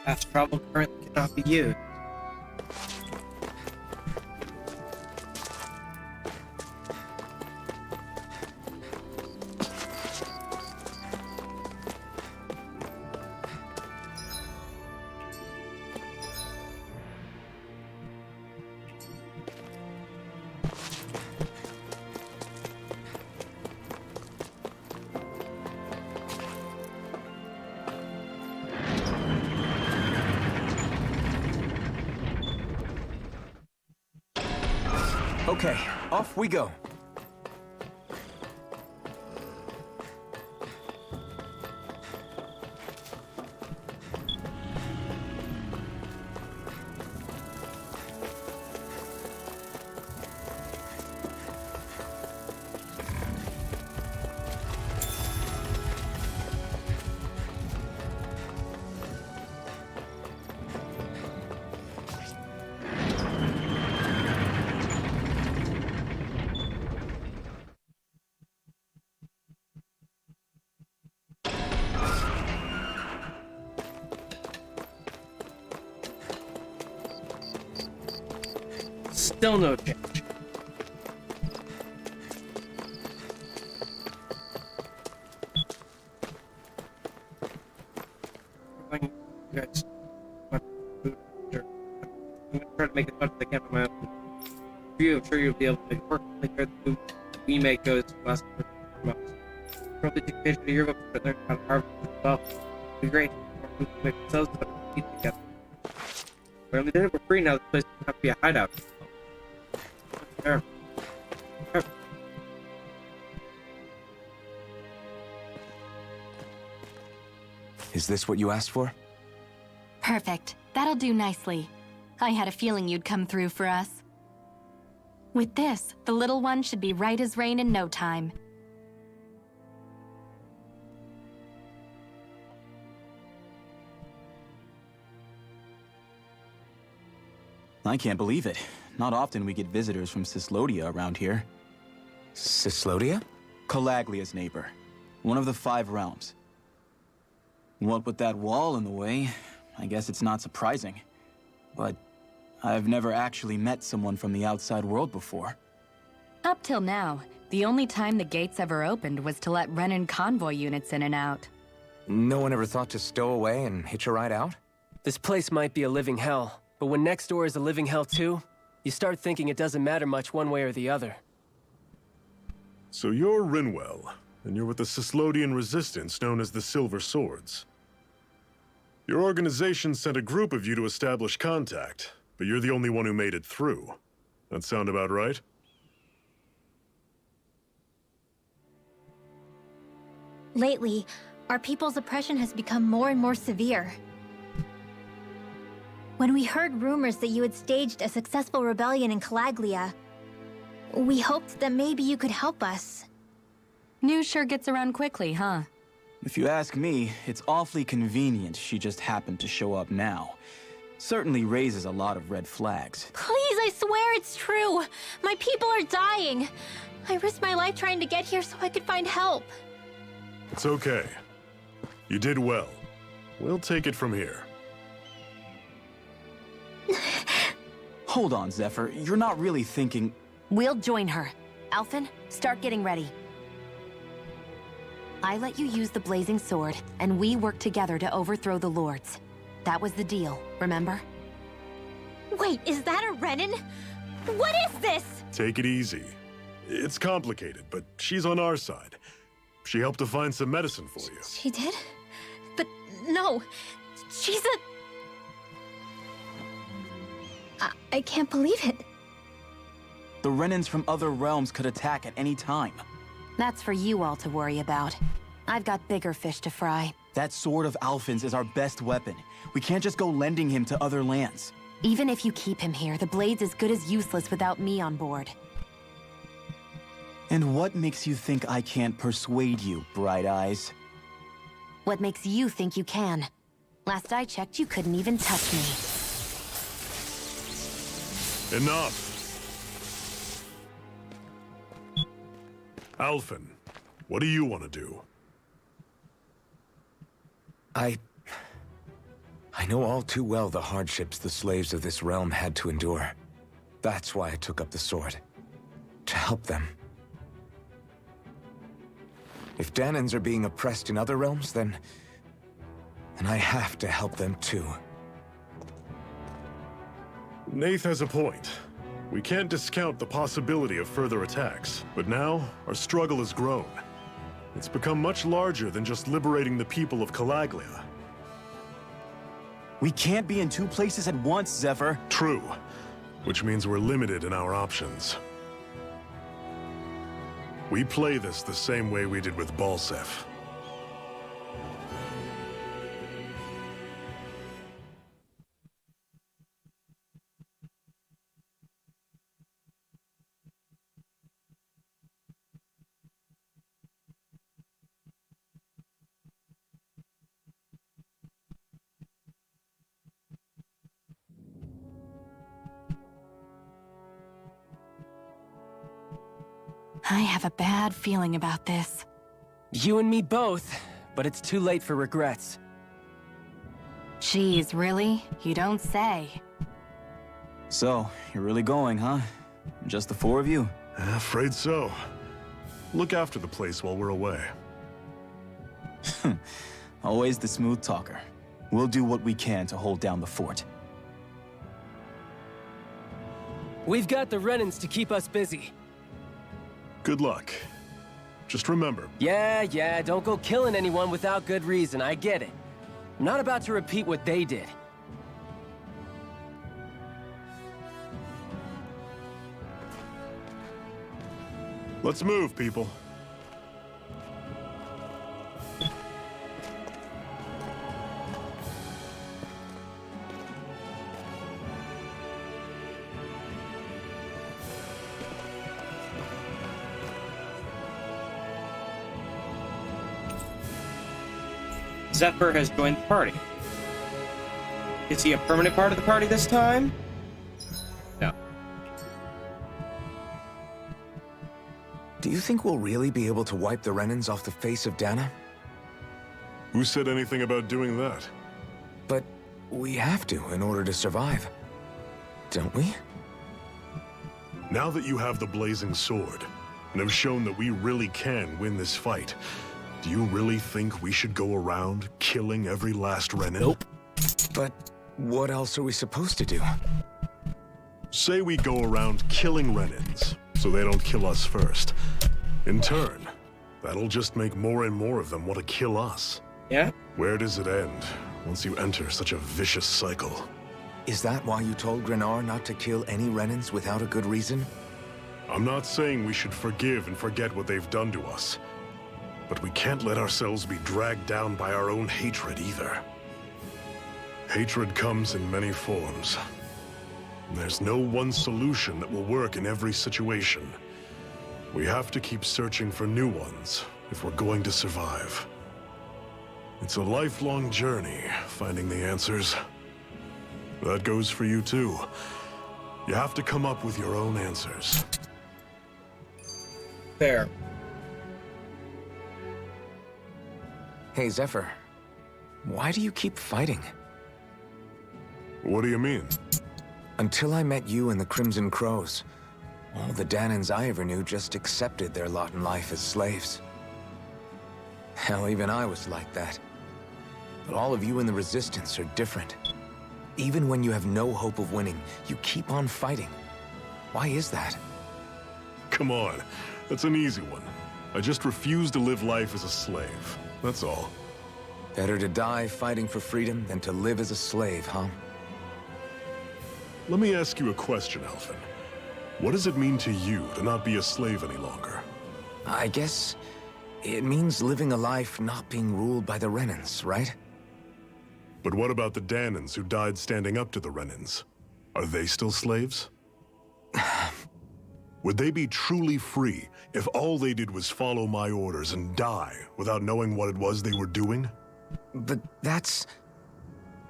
Fast travel currently cannot be used. Okay, off we go. Still no change. I'm gonna try to make as much as I can from my own view. I'm sure you'll be able to make it work. Make sure the food we make goes to last for months. Probably take a page of your book to learn how to harvest as well. It'd be great. More food to make themselves, but eat together. We only did it for free now. This place doesn't have to be a hideout. There. Is this what you asked for? Perfect. That'll do nicely. I had a feeling you'd come through for us. With this, the little one should be right as rain in no time. I can't believe it. Not often we get visitors from Cyslodia around here. Cyslodia? Calaglia's neighbor. One of the 5 realms. What with that wall in the way, I guess it's not surprising. But I've never actually met someone from the outside world before. Up till now, the only time the gates ever opened was to let Renin convoy units in and out. No one ever thought to stow away and hitch a ride out? This place might be a living hell, but when next door is a living hell too, you start thinking it doesn't matter much one way or the other. So you're Rinwell, and you're with the Cyslodian resistance known as the Silver Swords. Your organization sent a group of you to establish contact, but you're the only one who made it through. That sound about right? Lately, our people's oppression has become more and more severe. When we heard rumors that you had staged a successful rebellion in Calaglia, we hoped that maybe you could help us. News sure gets around quickly, huh? If you ask me, it's awfully convenient she just happened to show up now. Certainly raises a lot of red flags. Please, I swear it's true! My people are dying! I risked my life trying to get here so I could find help. It's okay. You did well. We'll take it from here. Hold on, Zephyr. You're not really thinking... We'll join her. Alphen, start getting ready. I let you use the blazing sword, and we worked together to overthrow the lords. That was the deal, remember? Wait, is that a Renin? What is this? Take it easy. It's complicated, but she's on our side. She helped to find some medicine for you. She did? But no, she's a... I can't believe it. The Renins from other realms could attack at any time. That's for you all to worry about. I've got bigger fish to fry. That sword of Alphen's is our best weapon. We can't just go lending him to other lands. Even if you keep him here, the blade's as good as useless without me on board. And what makes you think I can't persuade you, Bright Eyes? What makes you think you can? Last I checked, you couldn't even touch me. Enough! Alphen, what do you want to do? I I know all too well the hardships the slaves of this realm had to endure. That's why I took up the sword. To help them. If Danans are being oppressed in other realms, then I have to help them too. Nath has a point. We can't discount the possibility of further attacks, but now our struggle has grown. It's become much larger than just liberating the people of Calaglia. We can't be in two places at once, Zephyr. True, which means we're limited in our options. We play this the same way we did with Balseph. I have a bad feeling about this. You and me both, but it's too late for regrets. Jeez, really? You don't say. So, you're really going, huh? Just the four of you? Afraid so. Look after the place while we're away. Always the smooth talker. We'll do what we can to hold down the fort. We've got the Renans to keep us busy. Good luck. Just remember... Yeah, don't go killing anyone without good reason, I get it. I'm not about to repeat what they did. Let's move, people. Zephyr has joined the party. Is he a permanent part of the party this time? No. Do you think we'll really be able to wipe the Renans off the face of Dana? Who said anything about doing that? But we have to in order to survive. Don't we? Now that you have the blazing sword, and have shown that we really can win this fight, do you really think we should go around killing every last Renan? Nope. But what else are we supposed to do? Say we go around killing Renans, so they don't kill us first. In turn, that'll just make more and more of them want to kill us. Yeah? Where does it end, once you enter such a vicious cycle? Is that why you told Grenar not to kill any Renans without a good reason? I'm not saying we should forgive and forget what they've done to us. But we can't let ourselves be dragged down by our own hatred either. Hatred comes in many forms. There's no one solution that will work in every situation. We have to keep searching for new ones if we're going to survive. It's a lifelong journey, finding the answers. That goes for you too. You have to come up with your own answers. Fair. Hey, Zephyr. Why do you keep fighting? What do you mean? Until I met you and the Crimson Crows, all the Danans I ever knew just accepted their lot in life as slaves. Hell, even I was like that. But all of you in the Resistance are different. Even when you have no hope of winning, you keep on fighting. Why is that? Come on, that's an easy one. I just refuse to live life as a slave. That's all. Better to die fighting for freedom than to live as a slave, huh? Let me ask you a question, Alphen. What does it mean to you to not be a slave any longer? I guess it means living a life not being ruled by the Renans, right? But what about the Danans who died standing up to the Renans? Are they still slaves? Would they be truly free if all they did was follow my orders and die without knowing what it was they were doing? But that's...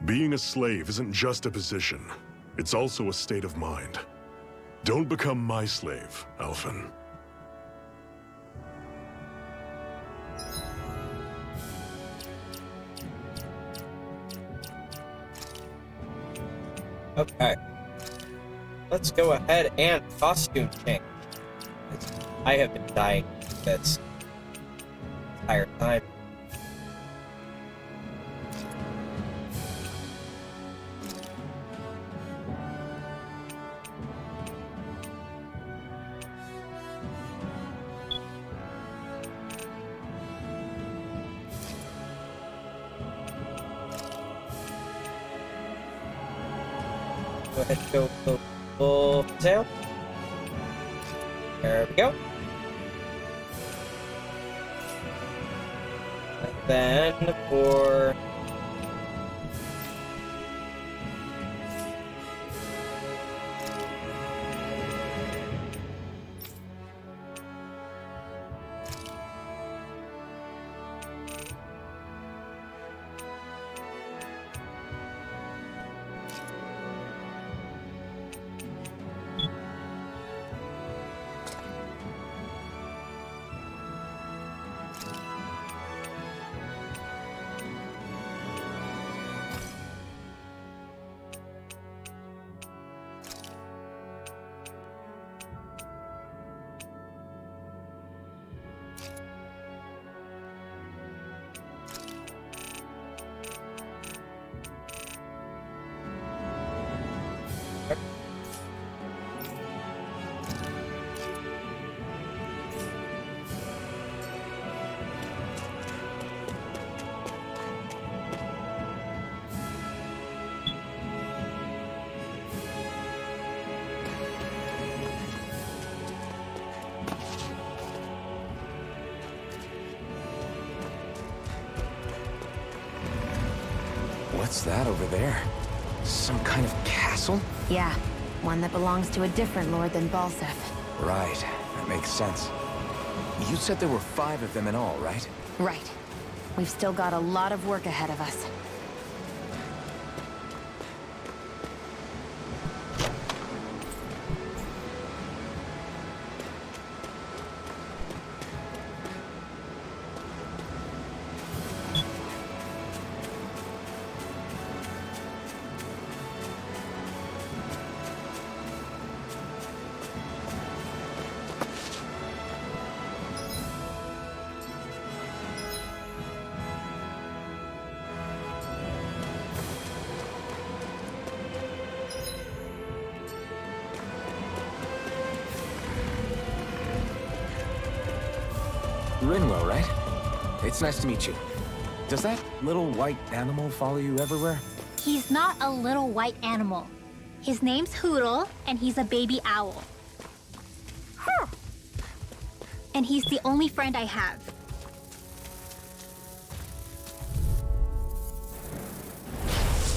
Being a slave isn't just a position. It's also a state of mind. Don't become my slave, Alphen. Okay. Let's go ahead and costume change. I have been dying this entire time. Go ahead and go full sail. There we go. And then for What's that over there? Some kind of castle? Yeah, one that belongs to a different lord than Balseph. Right, that makes sense. You said there were 5 of them in all, right? Right. We've still got a lot of work ahead of us. Rinwell, right? It's nice to meet you. Does that little white animal follow you everywhere? He's not a little white animal. His name's Hootle, and he's a baby owl. And he's the only friend I have.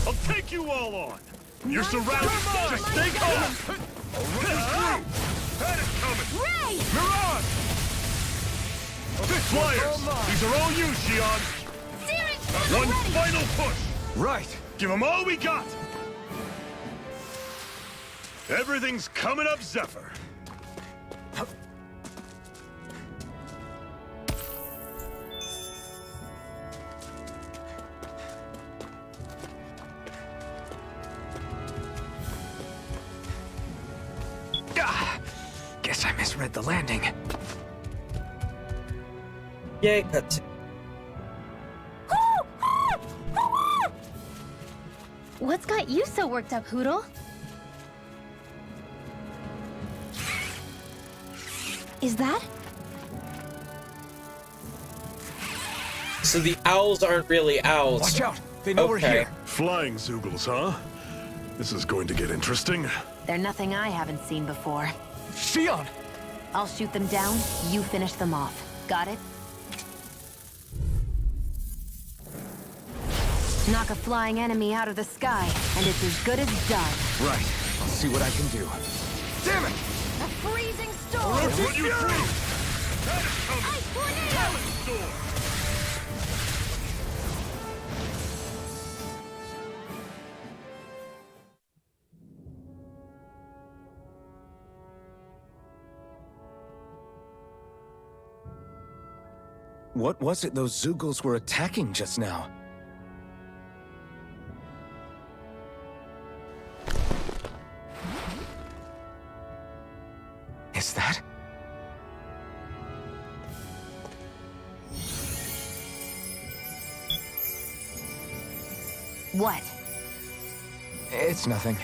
I'll take you all on! You're surrounded! Just stay calm! That is coming! Ray! Mirage! Flyers! These are all you, Shionne! One final push! Right! Give them all we got! Everything's coming up, Zephyr! Guess I misread the landing. yay, cutscene. What's got you so worked up, Hootle? Is that? So the owls aren't really owls. Watch out! They know we're here. Flying Zoogles, huh? This is going to get interesting. They're nothing I haven't seen before. Shionne! I'll shoot them down, you finish them off. Got it? Knock a flying enemy out of the sky, and it's as good as done. Right. I'll see what I can do. Damn it! A freezing storm! I'll run you through! That is coming! Ice tornado! Storm! What was it those Zoogles were attacking just now? What? It's nothing.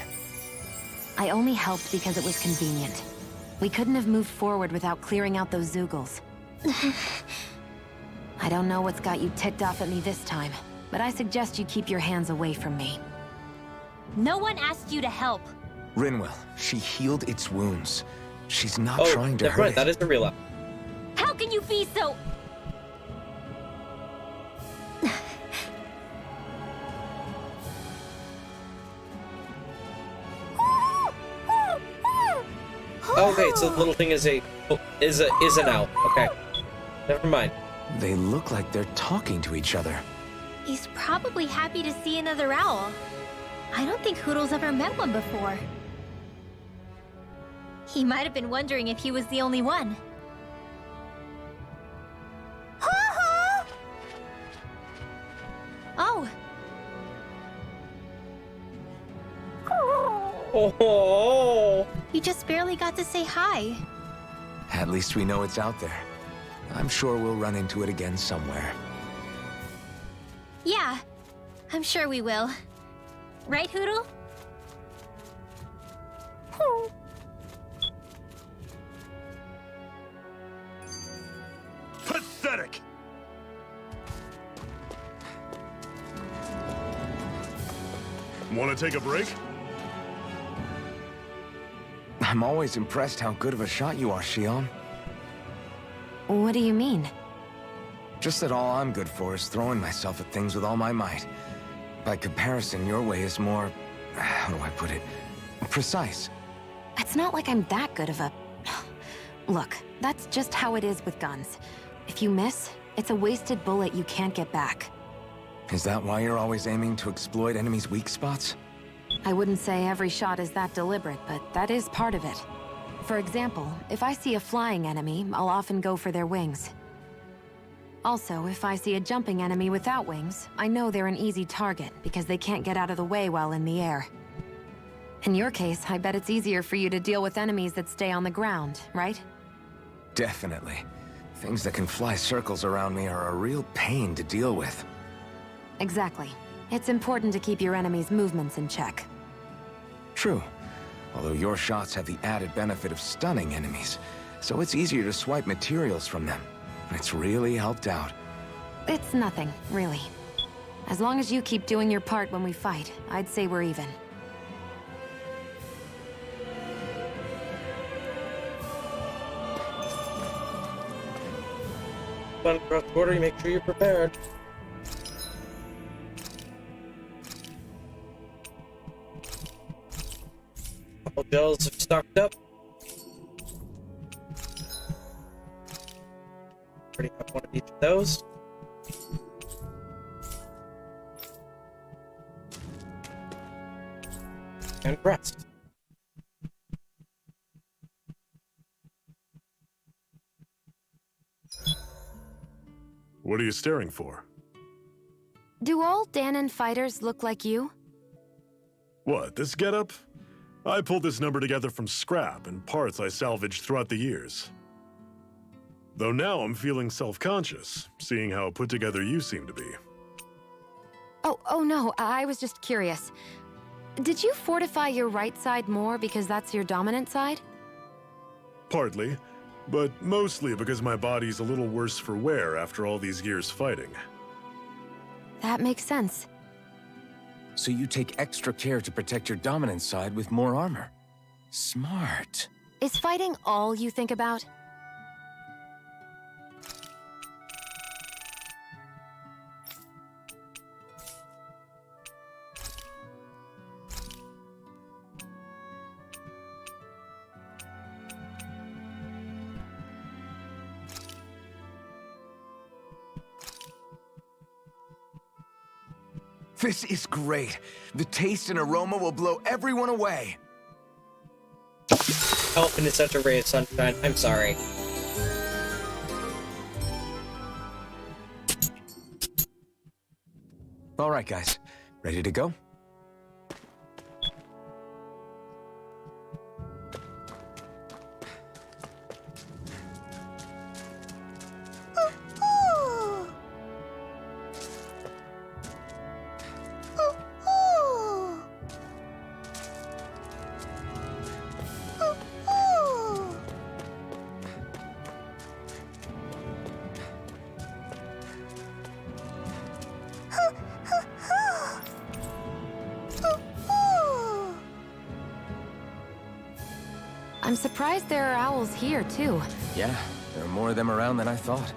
I only helped because it was convenient. We couldn't have moved forward without clearing out those Zoogles. I don't know what's got you ticked off at me this time, but I suggest you keep your hands away from me. No one asked you to help. Rinwell, she healed its wounds. She's not trying to that's hurt right, it. that is the real. How can you be so... Okay, so the little thing is an owl. Okay, never mind. They look like they're talking to each other. He's probably happy to see another owl. I don't think Hoodle's ever met one before. He might have been wondering if he was the only one. Oh. Oh. You just barely got to say hi. At least we know it's out there. I'm sure we'll run into it again somewhere. Yeah, I'm sure we will. Right, Hoodle? Pathetic! Want to take a break? I'm always impressed how good of a shot you are, Shionne. What do you mean? Just that all I'm good for is throwing myself at things with all my might. By comparison, your way is more... how do I put it? Precise. It's not like I'm that good of a... Look, that's just how it is with guns. If you miss, it's a wasted bullet you can't get back. Is that why you're always aiming to exploit enemies' weak spots? I wouldn't say every shot is that deliberate, but that is part of it. For example, if I see a flying enemy, I'll often go for their wings. Also, if I see a jumping enemy without wings, I know they're an easy target because they can't get out of the way while in the air. In your case, I bet it's easier for you to deal with enemies that stay on the ground, right? Definitely. Things that can fly circles around me are a real pain to deal with. Exactly. It's important to keep your enemy's movements in check. True. Although your shots have the added benefit of stunning enemies, so it's easier to swipe materials from them. It's really helped out. It's nothing, really. As long as you keep doing your part when we fight, I'd say we're even. Fun across the border, you make sure you're prepared. Couple gels are stocked up. Pretty much one of each of those. And rest. What are you staring for? Do all Danon fighters look like you? What, this getup? I pulled this number together from scrap and parts I salvaged throughout the years. Though now I'm feeling self-conscious, seeing how put together you seem to be. Oh no, I was just curious. Did you fortify your right side more because that's your dominant side? Partly, but mostly because my body's a little worse for wear after all these years fighting. That makes sense. So you take extra care to protect your dominant side with more armor. Smart. Is fighting all you think about? This is great. The taste and aroma will blow everyone away. Alphen is such a ray of sunshine. I'm sorry. All right, guys. Ready to go? I'm surprised there are owls here, too. Yeah, there are more of them around than I thought.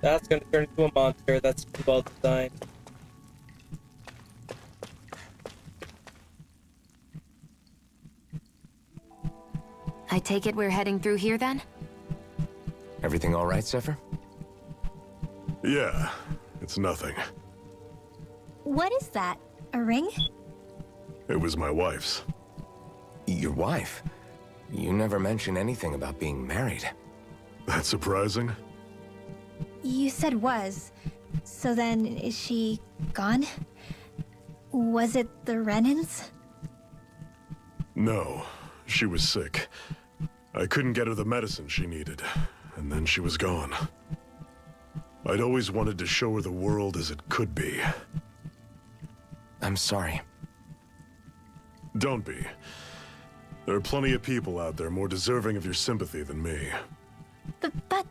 That's gonna turn into a monster. That's well designed. I take it we're heading through here, then? Everything all right, Zephyr? Yeah, it's nothing. What is that? A ring? It was my wife's. Your wife? You never mentioned anything about being married. That's surprising? You said was. So then, is she gone? Was it the Renans? No, she was sick. I couldn't get her the medicine she needed, and then she was gone. I'd always wanted to show her the world as it could be. I'm sorry. Don't be. There are plenty of people out there more deserving of your sympathy than me. But...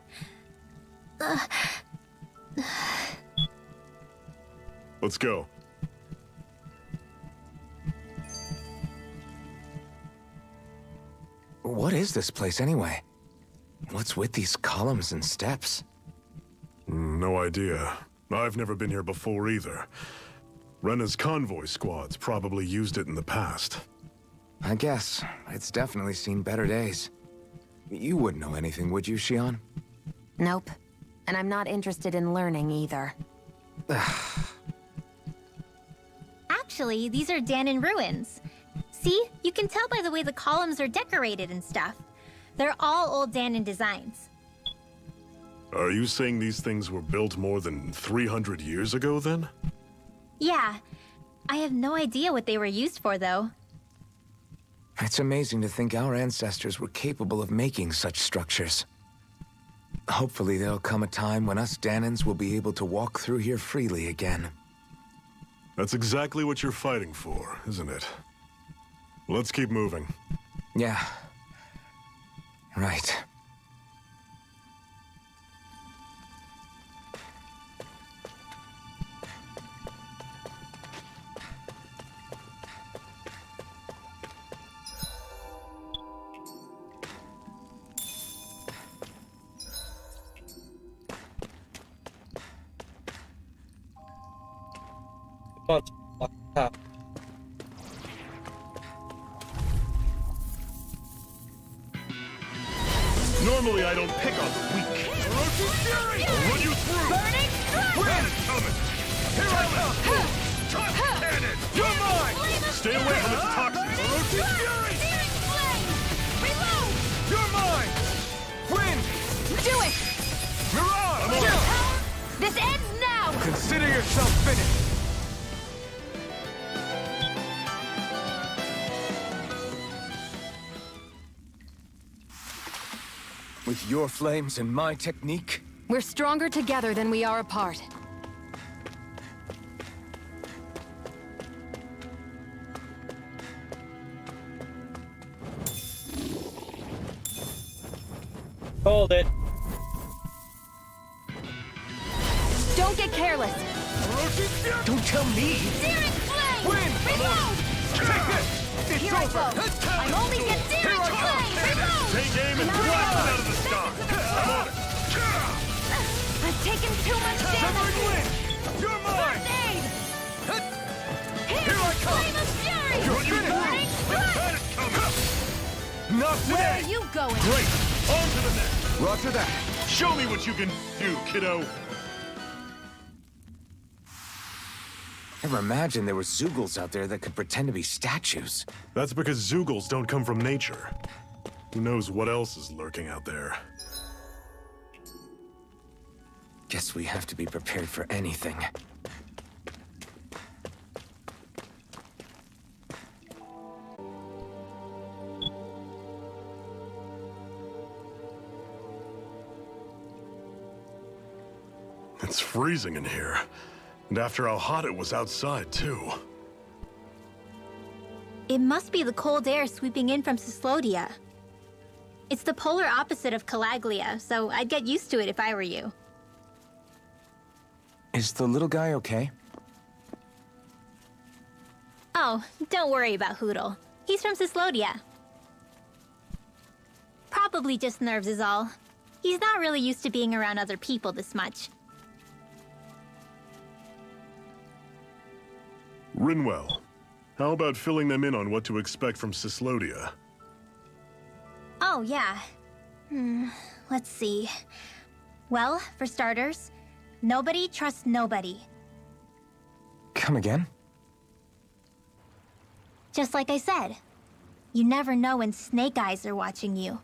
Let's go. What is this place anyway? What's with these columns and steps? No idea. I've never been here before either. Rena's convoy squads probably used it in the past. I guess. It's definitely seen better days. You wouldn't know anything, would you, Shionne? Nope. And I'm not interested in learning either. Actually, these are Danon ruins. See? You can tell by the way the columns are decorated and stuff. They're all old Danon designs. Are you saying these things were built more than 300 years ago, then? Yeah. I have no idea what they were used for, though. It's amazing to think our ancestors were capable of making such structures. Hopefully there'll come a time when us Danons will be able to walk through here freely again. That's exactly what you're fighting for, isn't it? Let's keep moving. Yeah. Right. Normally I don't pick on the weak. I'll run you through! Burning Wind coming! Here I come! Cannon! You're mine! Stay away from its toxins! Fury! Reload! You're mine! Wind! Do it! Mirage! This ends now! Consider yourself finished! With your flames and my technique? We're stronger together than we are apart. Hold it. Don't get careless. Don't tell me! Searing flame! Wind! Reload! Take this! It's Here I over! go! I'm only get searing flame! Reload! Take aim and blast it out of the sky! I'm on it! I've taken too much Severing damage! wind! You're mine! First aid! Here I come! Flame of fury! You're finished! Burning blood! Not Where are today! you going? Great! On to the next! Roger that! Show me what you can do, kiddo! Never imagined there were Zeugles out there that could pretend to be statues. That's because Zeugles don't come from nature. Who knows what else is lurking out there? Guess we have to be prepared for anything. It's freezing in here. And after how hot it was outside, too. It must be the cold air sweeping in from Cyslodia. It's the polar opposite of Calaglia, so I'd get used to it if I were you. Is the little guy okay? Oh, don't worry about Hootle. He's from Cyslodia. Probably just nerves is all. He's not really used to being around other people this much. Rinwell, how about filling them in on what to expect from Cyslodia? Oh, yeah. Let's see. Well, for starters, nobody trusts nobody. Come again? Just like I said. You never know when snake eyes are watching you.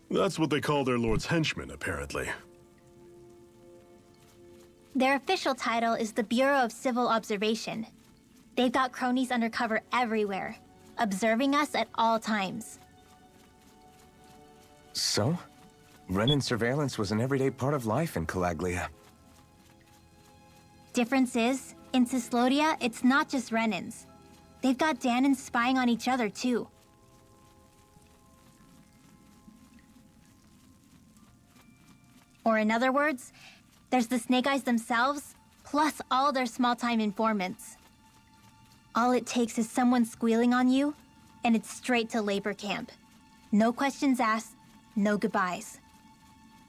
That's what they call their lord's henchmen, apparently. Their official title is the Bureau of Civil Observation. They've got cronies undercover everywhere, observing us at all times. So? Renin surveillance was an everyday part of life in Calaglia. Difference is, in Cyslodia, it's not just Renins. They've got Danins spying on each other, too. Or in other words, there's the Snake Eyes themselves, plus all their small-time informants. All it takes is someone squealing on you, and it's straight to labor camp. No questions asked, no goodbyes.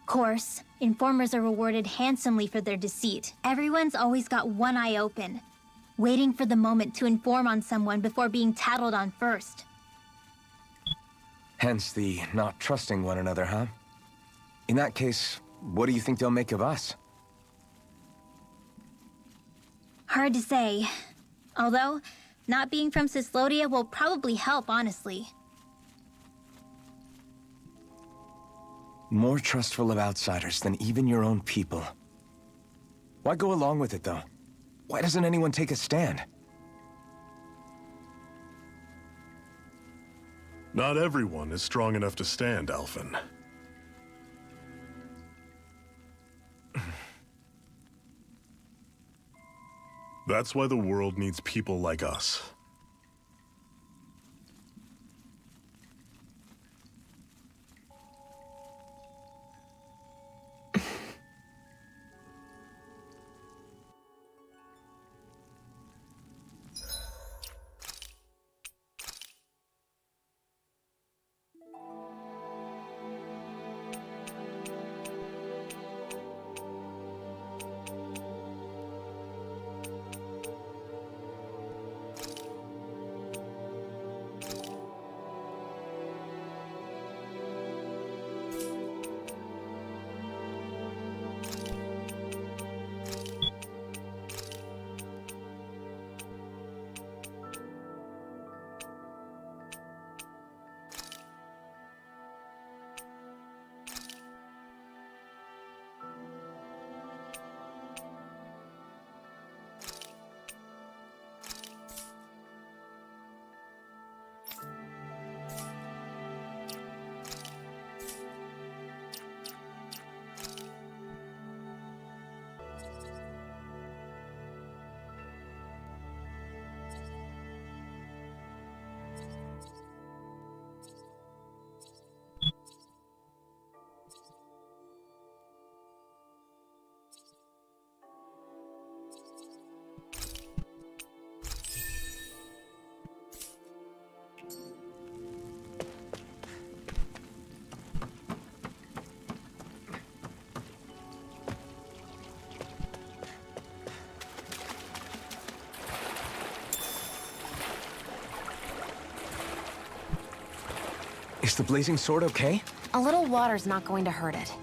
Course, informers are rewarded handsomely for their deceit. Everyone's always got one eye open, waiting for the moment to inform on someone before being tattled on first. Hence the not trusting one another, huh? In that case, what do you think they'll make of us? Hard to say. Although, not being from Cyslodia will probably help, honestly. More trustful of outsiders than even your own people. Why go along with it, though? Why doesn't anyone take a stand? Not everyone is strong enough to stand, Alphen. That's why the world needs people like us. Is the blazing sword okay? A little water's not going to hurt it.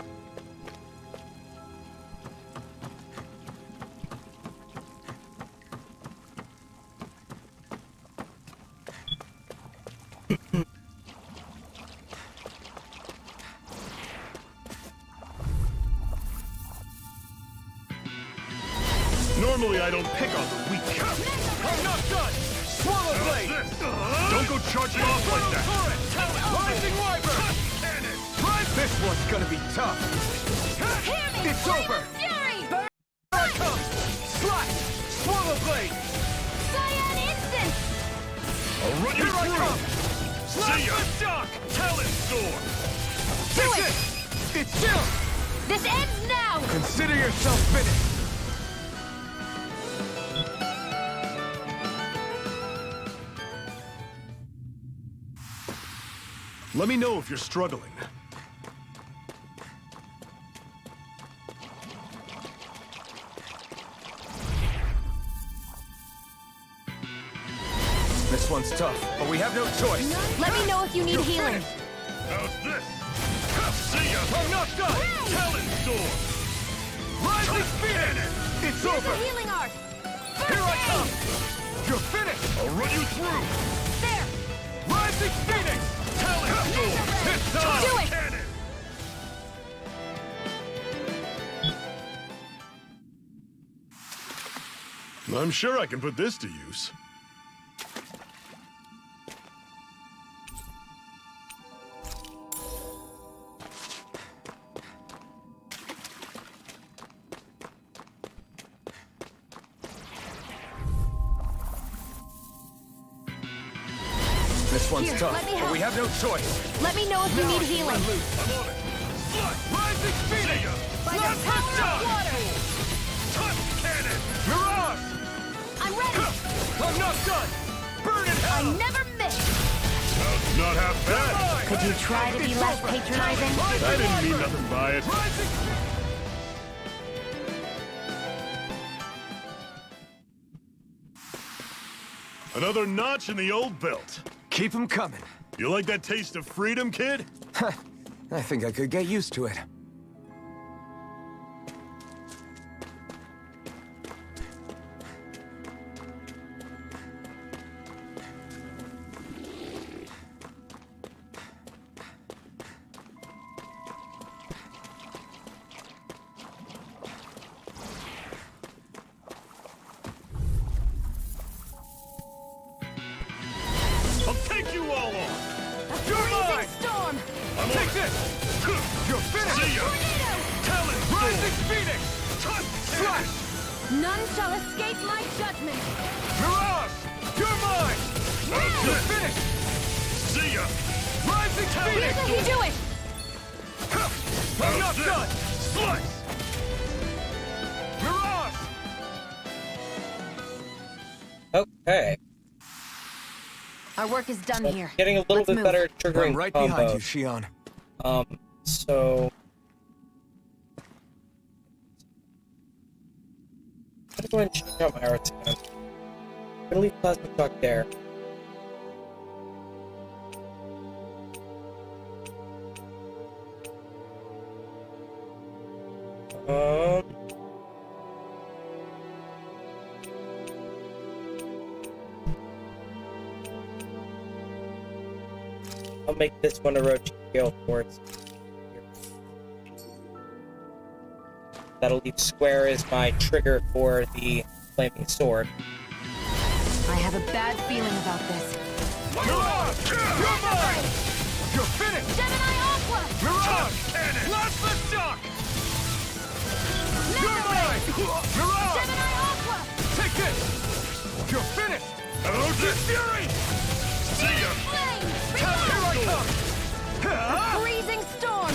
Normally I don't pick on the weak. I'm not done! Swallow blade! Don't go charging off like that! Rising Wyvern! Rise This one's gonna be tough. Hear me! It's Flame over! of Fury! Here I come! Slash! Swallow blade! Cyan Instant! I'll run you Here I through! come! Slash ya! the shock! Talon Storm! Fix it! It's chill! This ends now! Consider yourself finished! Let me know if you're struggling. This one's tough, but we have no choice. Let me know if you need healing. How's this? See ya! I'm not done! Talon Storm! Rising Phoenix! It's over! Healing art! Here I come! You're finished! I'll run you through! There! Rising Phoenix! Talon Storm! This time! Do it! Cannon! I'm sure I can put this to use. This one's Here, tough, let me but help. we have no choice. Let me know if you need healing. I'm on it! Slut! Rising Phoenix! By the Let's power go! of water! Touch cannon! Mirage! I'm ready! I'm not done! Burn it I hell! never miss! That's not half bad! Could you try to be less patronizing? I didn't mean nothing by it. Rising Another notch in the old belt. Keep them coming. You like that taste of freedom, kid? I think I could get used to it. I'll take you all on! You're Freezing mine! storm! I'm Take on this! You're finished! See ya! Tornado! Talon Rising Storm! Phoenix! Touch Slash! None shall escape my judgment! Mirage! You're mine! You're finished! See ya! Rising Here's Phoenix! how you do it! I'm not How's done! this? Slice! Mirage! Okay. Our work is done here. Getting a little Let's bit move. better at triggering I'm right behind you, combos. Shionne. So I'm gonna go ahead and check out my arts again. I'm gonna leave plasma shock there. I'll make this one a roach scale force. That'll leave square as my trigger for the flaming sword. I have a bad feeling about this. Mirage! You're mine! You're finished! Gemini Aqua! Mirage! Plasma shock! You're mine! Mirage! Gemini Aqua! Take this! You're finished! Ocean Fury! See ya! Flame! Here I come! Freezing storm!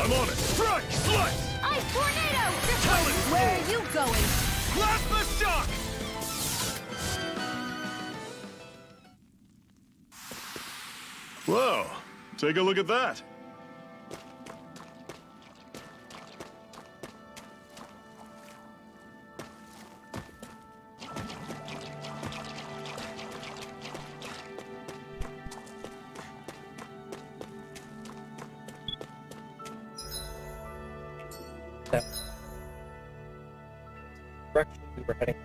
I'm on it! Strike! Slice! Ice tornado! Talon Where are you going? Plasma shock! Whoa, take a look at that. That direction we were heading.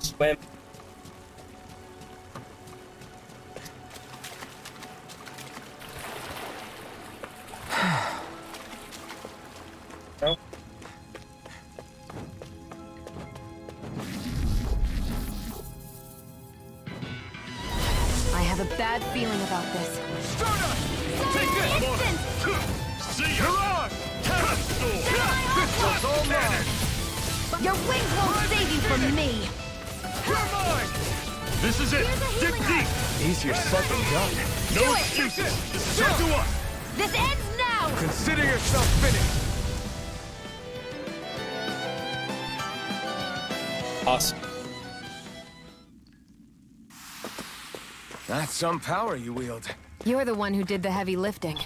swim. No? I have a bad feeling about this. Take this! See ya! You're on! Cannon storm! This one's all mine! Your wings won't save you from me! You're mine! This is it! Dig deep! Easier said than done. No excuses! This is up to us! This ends now! Consider yourself finished! Awesome. That's some power you wield. You're the one who did the heavy lifting.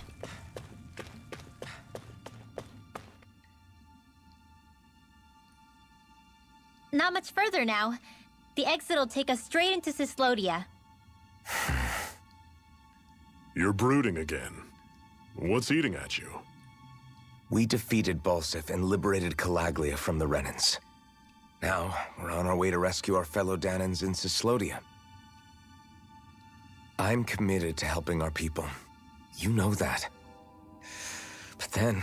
Not much further now. The exit'll take us straight into Cyslodia. You're brooding again. What's eating at you? We defeated Balseph and liberated Calaglia from the Renans. Now, we're on our way to rescue our fellow Danans in Cyslodia. I'm committed to helping our people. You know that. But then,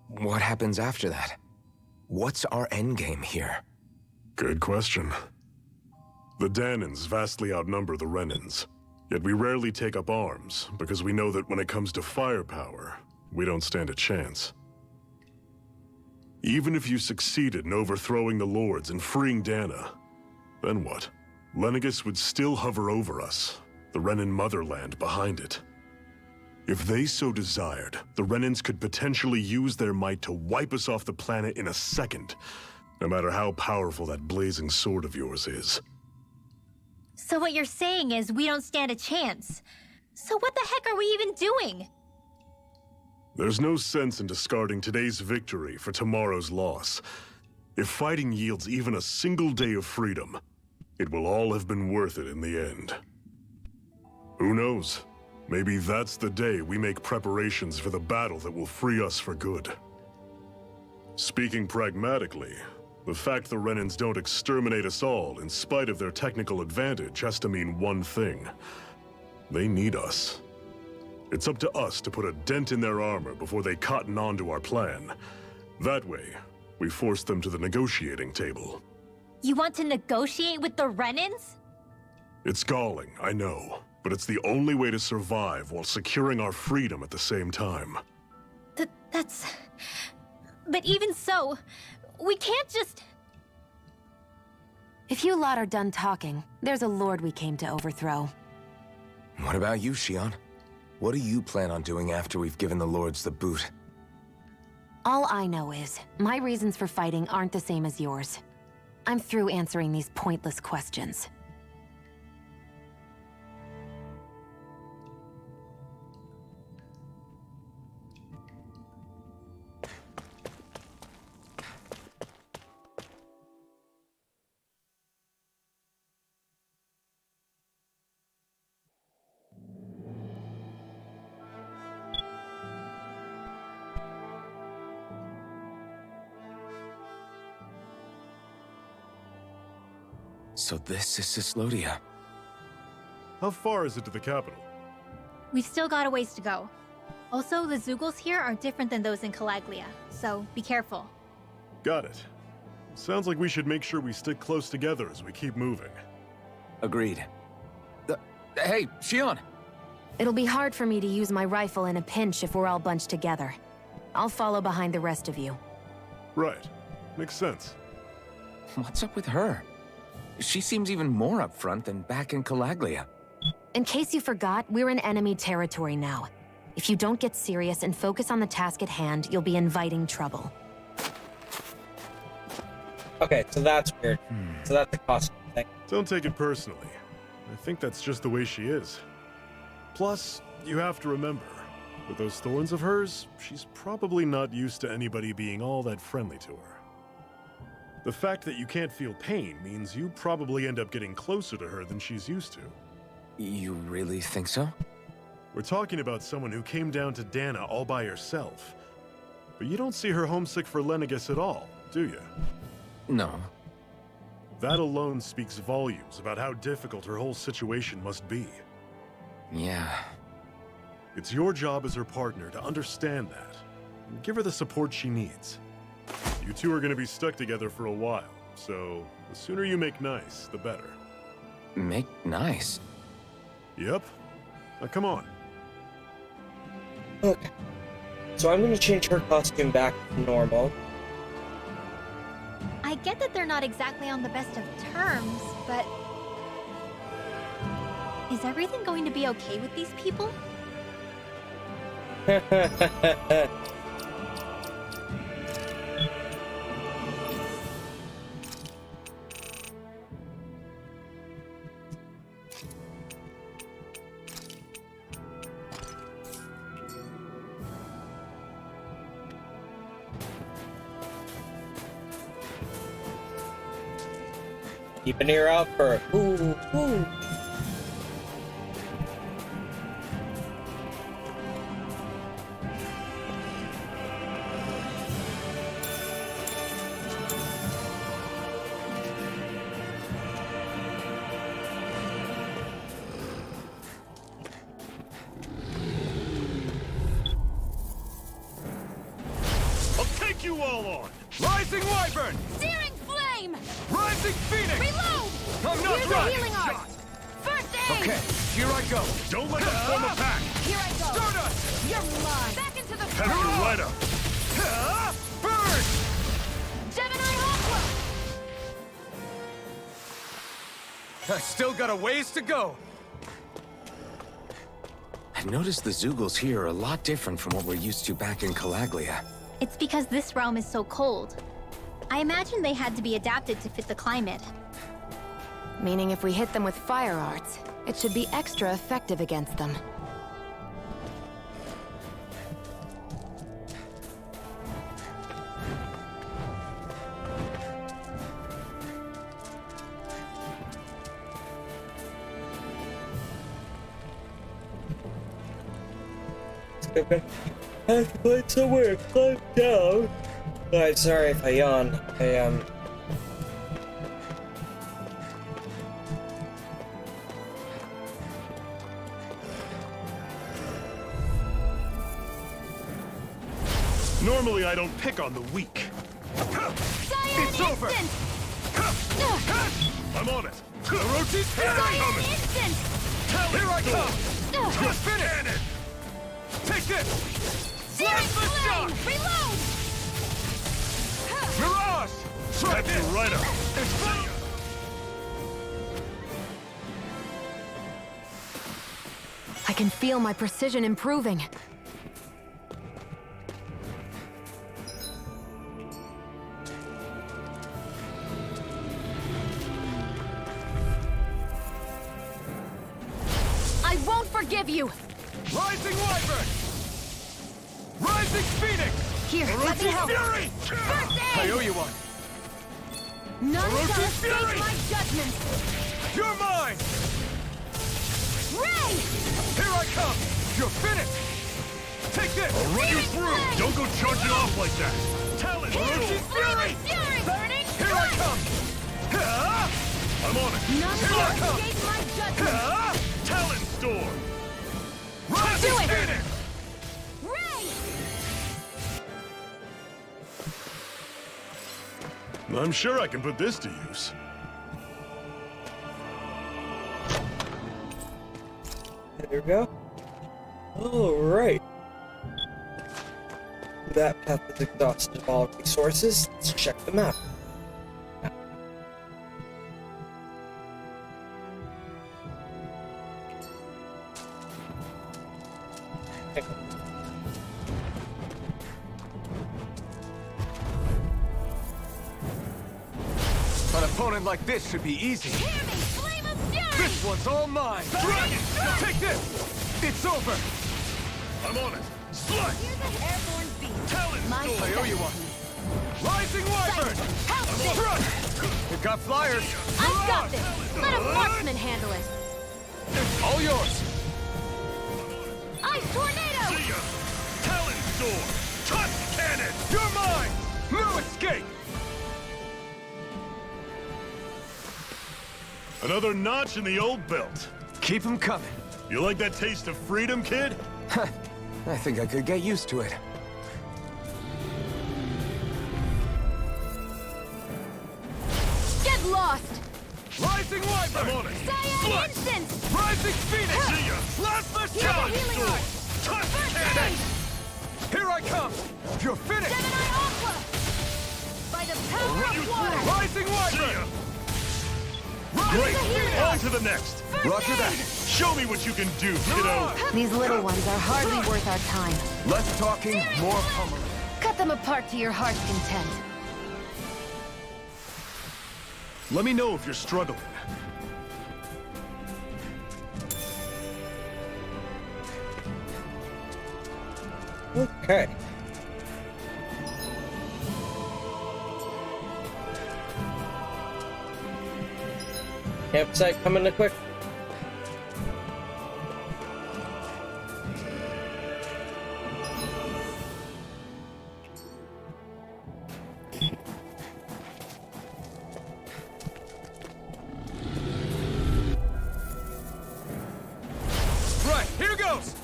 what happens after that? What's our endgame here? Good question. The Danans vastly outnumber the Renans, yet we rarely take up arms because we know that when it comes to firepower, we don't stand a chance. Even if you succeeded in overthrowing the Lords and freeing Dana, then what? Lenegis would still hover over us, the Renan motherland behind it. If they so desired, the Renans could potentially use their might to wipe us off the planet in a second, no matter how powerful that blazing sword of yours is. So what you're saying is we don't stand a chance. So what the heck are we even doing? There's no sense in discarding today's victory for tomorrow's loss. If fighting yields even a single day of freedom, it will all have been worth it in the end. Who knows? Maybe that's the day we make preparations for the battle that will free us for good. Speaking pragmatically, the fact the Renans don't exterminate us all in spite of their technical advantage has to mean one thing. They need us. It's up to us to put a dent in their armor before they cotton on to our plan. That way, we force them to the negotiating table. You want to negotiate with the Renans? It's galling, I know, but it's the only way to survive while securing our freedom at the same time. That's... But even so, we can't just... If you lot are done talking, there's a lord we came to overthrow. What about you, Shionne? What do you plan on doing after we've given the Lords the boot? All I know is, my reasons for fighting aren't the same as yours. I'm through answering these pointless questions. So this is Cyslodia. How far is it to the capital? We've still got a ways to go. Also, the Zeugles here are different than those in Calaglia, so be careful. Got it. Sounds like we should make sure we stick close together as we keep moving. Agreed. Hey, Shionne! It'll be hard for me to use my rifle in a pinch if we're all bunched together. I'll follow behind the rest of you. Right. Makes sense. What's up with her? She seems even more upfront than back in Calaglia. In case you forgot, we're in enemy territory now. If you don't get serious and focus on the task at hand, you'll be inviting trouble. Okay, so that's weird. So that's the costume thing. Don't take it personally. I think that's just the way she is. Plus, you have to remember, with those thorns of hers, she's probably not used to anybody being all that friendly to her. The fact that you can't feel pain means you probably end up getting closer to her than she's used to. You really think so? We're talking about someone who came down to Dana all by herself. But you don't see her homesick for Lenegis at all, do you? No. That alone speaks volumes about how difficult her whole situation must be. Yeah. It's your job as her partner to understand that, and give her the support she needs. You two are going to be stuck together for a while, so the sooner you make nice, the better. Make nice? Yep. Now come on. Okay. So I'm going to change her costume back to normal. I get that they're not exactly on the best of terms, but... is everything going to be okay with these people? Keep an ear out for it. Ooh, ooh. I'll take you all on! Rising Wyvern! Searing flame! Rising Phoenix! Reload! I'm not Here's the done! healing art! First aid! Okay, here I go! Don't let them form a pack! Here I go! Stardust! You're mine! Back into the Have you right up! Burn! Gemini Hawkwood! I still got a ways to go! I've noticed the Zeugles here are a lot different from what we're used to back in Calaglia. It's because this realm is so cold. I imagine they had to be adapted to fit the climate. Meaning if we hit them with fire arts, it should be extra effective against them. I have to find somewhere to climb down. Alright, sorry if I yawn. Normally I don't pick on the weak. It's over! I'm on it! Orochi's coming! Here I come! You're finished! Take this! Blast the shot! Reload! Mirage! Try Have you this! right up! I can feel my precision improving. I won't forgive you! Rising Wyvern! Rising Phoenix! Here, let me help! Fury! First aid! I owe you one! None shall Orochi's escape Fury! my judgment! You're mine! Ray! Here I come! You're finished! Take this! I'll run you through! Don't go charging off like that! Talon! Orochi's Fury! Fury! Burning Here I come! I'm on it! None Here I shall come! escape my judgment! Talon Storm! Rising Do it! Phoenix! Ray! I'm sure I can put this to use. There we go. Alright. That path has exhausted all resources. Let's check the map. An opponent like this should be easy. Hear me! Flame of fury! This one's all mine! Dragon! Take this! It's over! I'm on it! Slut! Here's an airborne beast. Talon My Storm! I owe you one! Rising Wyvern! Help this! Thrust! It got flyers! I've got this! Let a marksman handle it! All yours! Ice tornado! See ya! Talon Storm! Tusk Cannon! You're mine! No escape! Another notch in the old belt. Keep 'em coming. You like that taste of freedom, kid? I think I could get used to it. Get lost! Rising Wyvern! I'm on it. Cyan instant! Rising Phoenix! See ya. Plasma Here's a Charge! healing art! Touch First cannon! aid! Here I come! You're finished! Gemini Aqua! By the power run you of water! through. Rising See Wyvern! ya. Rising Great. Phoenix! On to the next. First Roger aid! that! Show me what you can do, kiddo. These little ones are hardly worth our time. Less talking, more pummeling. Cut them apart to your heart's content. Let me know if you're struggling. Okay. Campsite coming to quick. Right, here goes!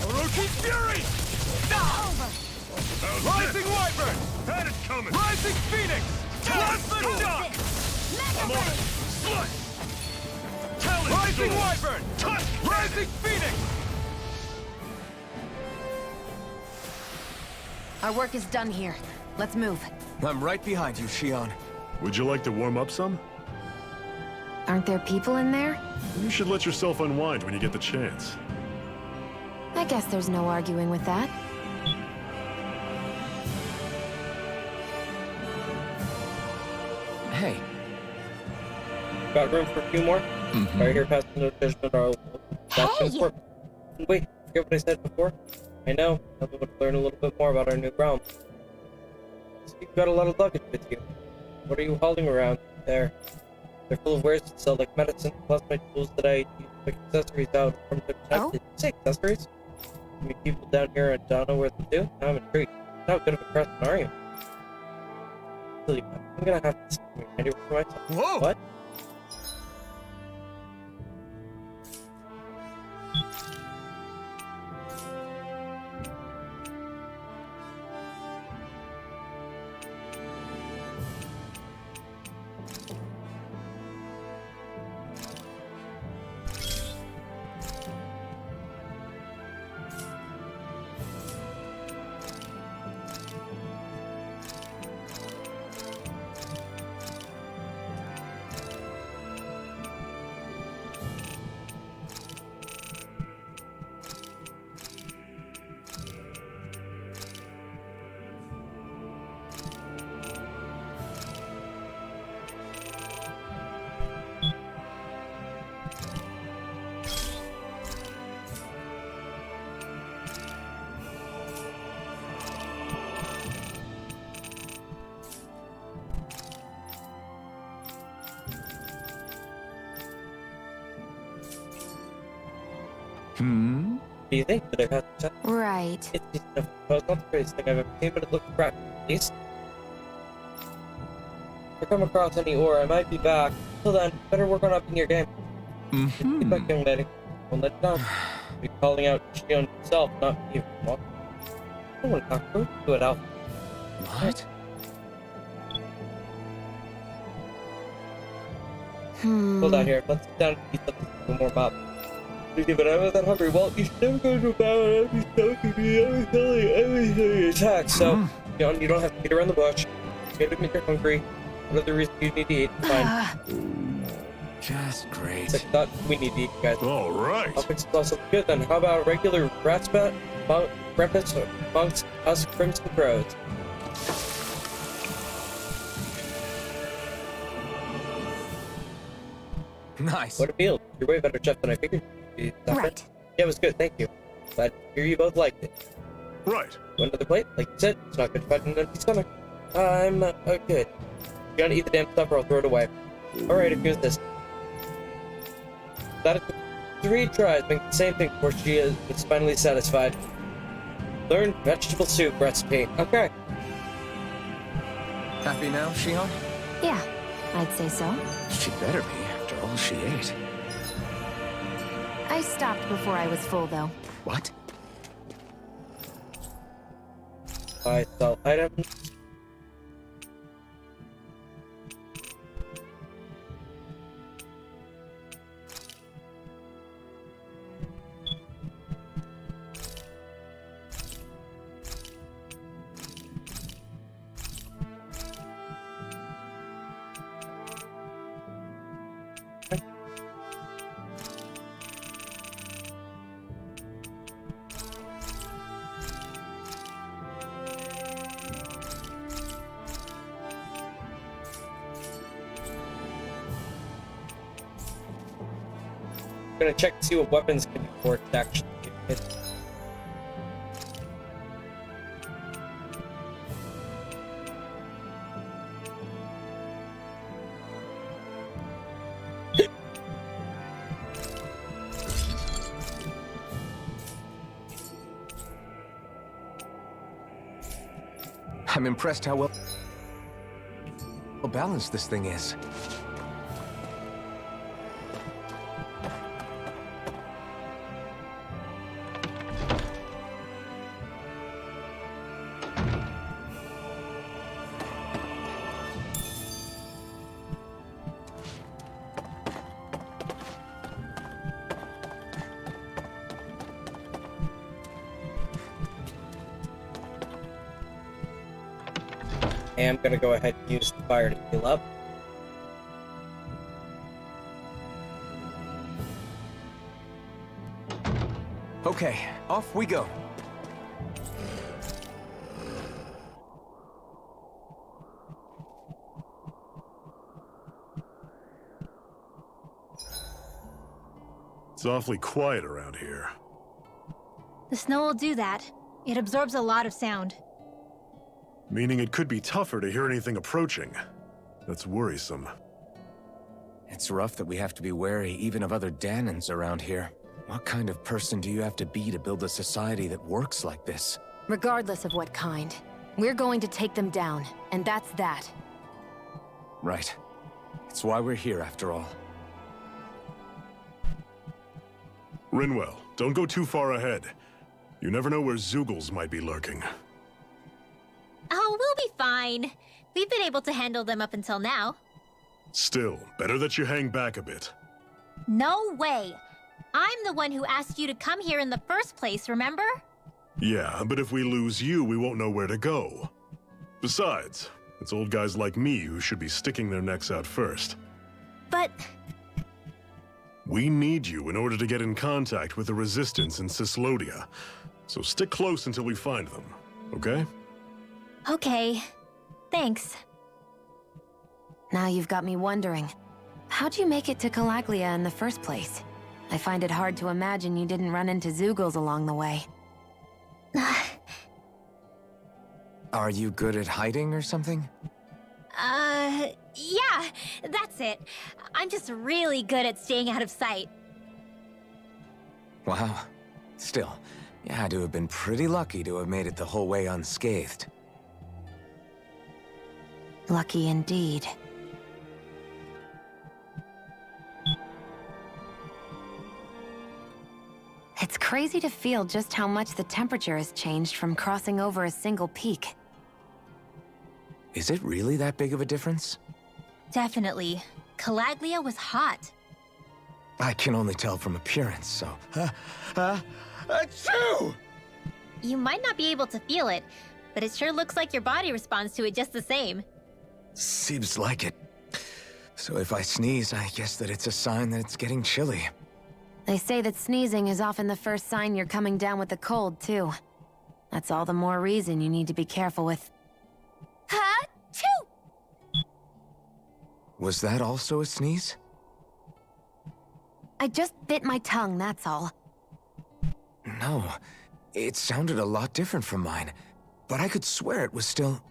Orochi Fury! Rising Wyvern! Had it coming. Rising Phoenix! Plasma Shock! I'm on it. Slut. Talon Rising Storm. Wyvern! Touch. Rising Phoenix! Our work is done here. Let's move. I'm right behind you, Shionne. Would you like to warm up some? Aren't there people in there? You should let yourself unwind when you get the chance. I guess there's no arguing with that. Hey. Got room for a few more? Right here past the notification our Hey! Wait, forget what I said before? I know. I want to learn a little bit more about our new realm. So you've got a lot of luggage with you. What are you hauling around there? They're full of wares to sell, like medicine, plus my tools that I use to pick accessories out from the Oh? Did you say accessories? I mean, people down here and don't know where to do? Now I'm intrigued. How good of a person are you? Tell you what, I'm gonna have to handy for myself. Whoa! What? Do you think that I've had to Right. It's decent enough. It's not the greatest thing I've ever seen, but it looks correct, at least. If I come across any ore, I might be back. Till then, better work on upping your game. Good luck, young lady. Don't let you down. I'll be calling out Shionne himself, not you. What? I don't want to talk to it, Alphen. What? Hold on here. Let's sit down and eat something a little more about. But I was that hungry. Well, you should never go to a battle and every stomach could be every attack. So, you don't have to beat around the bush. You gotta admit you're hungry. Another reason you need to eat. Fine. Just great. It's like I thought we need to eat, guys. All right. I'll fix this something good then. How about regular rat spat, breakfast, amongst us crimson crows? Nice. What a meal. You're way better chef than I figured. Right. Yeah, it was good, thank you. Glad to hear you both liked it. Right. One other plate, like you said, it's not good to fight an empty stomach. I'm good. You gotta eat the damn stuff or I'll throw it away. Alright, here's this. That took 3 tries, making the same thing before she was finally satisfied. Learn vegetable soup recipe. Okay. Happy now, Shionne? Yeah, I'd say so. She better be. after all she ate. I stopped before I was full, though. What? I sell items. I'm gonna check to see what weapons can be forged actually. I'm impressed how well balanced this thing is. I'm gonna go ahead and use the fire to heal up. Okay, off we go. It's awfully quiet around here. The snow will do that. It absorbs a lot of sound. Meaning it could be tougher to hear anything approaching. That's worrisome. It's rough that we have to be wary even of other Danans around here. What kind of person do you have to be to build a society that works like this? Regardless of what kind, we're going to take them down, and that's that. Right. It's why we're here after all. Rinwell, don't go too far ahead. You never know where Zeugles might be lurking. Oh, we'll be fine. We've been able to handle them up until now. Still, better that you hang back a bit. No way! I'm the one who asked you to come here in the first place, remember? Yeah, but if we lose you, we won't know where to go. Besides, it's old guys like me who should be sticking their necks out first. But... We need you in order to get in contact with the Resistance in Cyslodia. So stick close until we find them, okay? Okay. Thanks. Now you've got me wondering. How'd you make it to Calaglia in the first place? I find it hard to imagine you didn't run into Zeugles along the way. Are you good at hiding or something? Yeah, that's it. I'm just really good at staying out of sight. Wow. Still, you had to have been pretty lucky to have made it the whole way unscathed. Lucky indeed. It's crazy to feel just how much the temperature has changed from crossing over a single peak. Is it really that big of a difference? Definitely. Calaglia was hot. I can only tell from appearance, so... Achoo! You might not be able to feel it, but it sure looks like your body responds to it just the same. Seems like it. So if I sneeze, I guess that it's a sign that it's getting chilly. They say that sneezing is often the first sign you're coming down with the cold, too. That's all the more reason you need to be careful with... Ha-choo! Was that also a sneeze? I just bit my tongue, that's all. No, it sounded a lot different from mine, but I could swear it was still...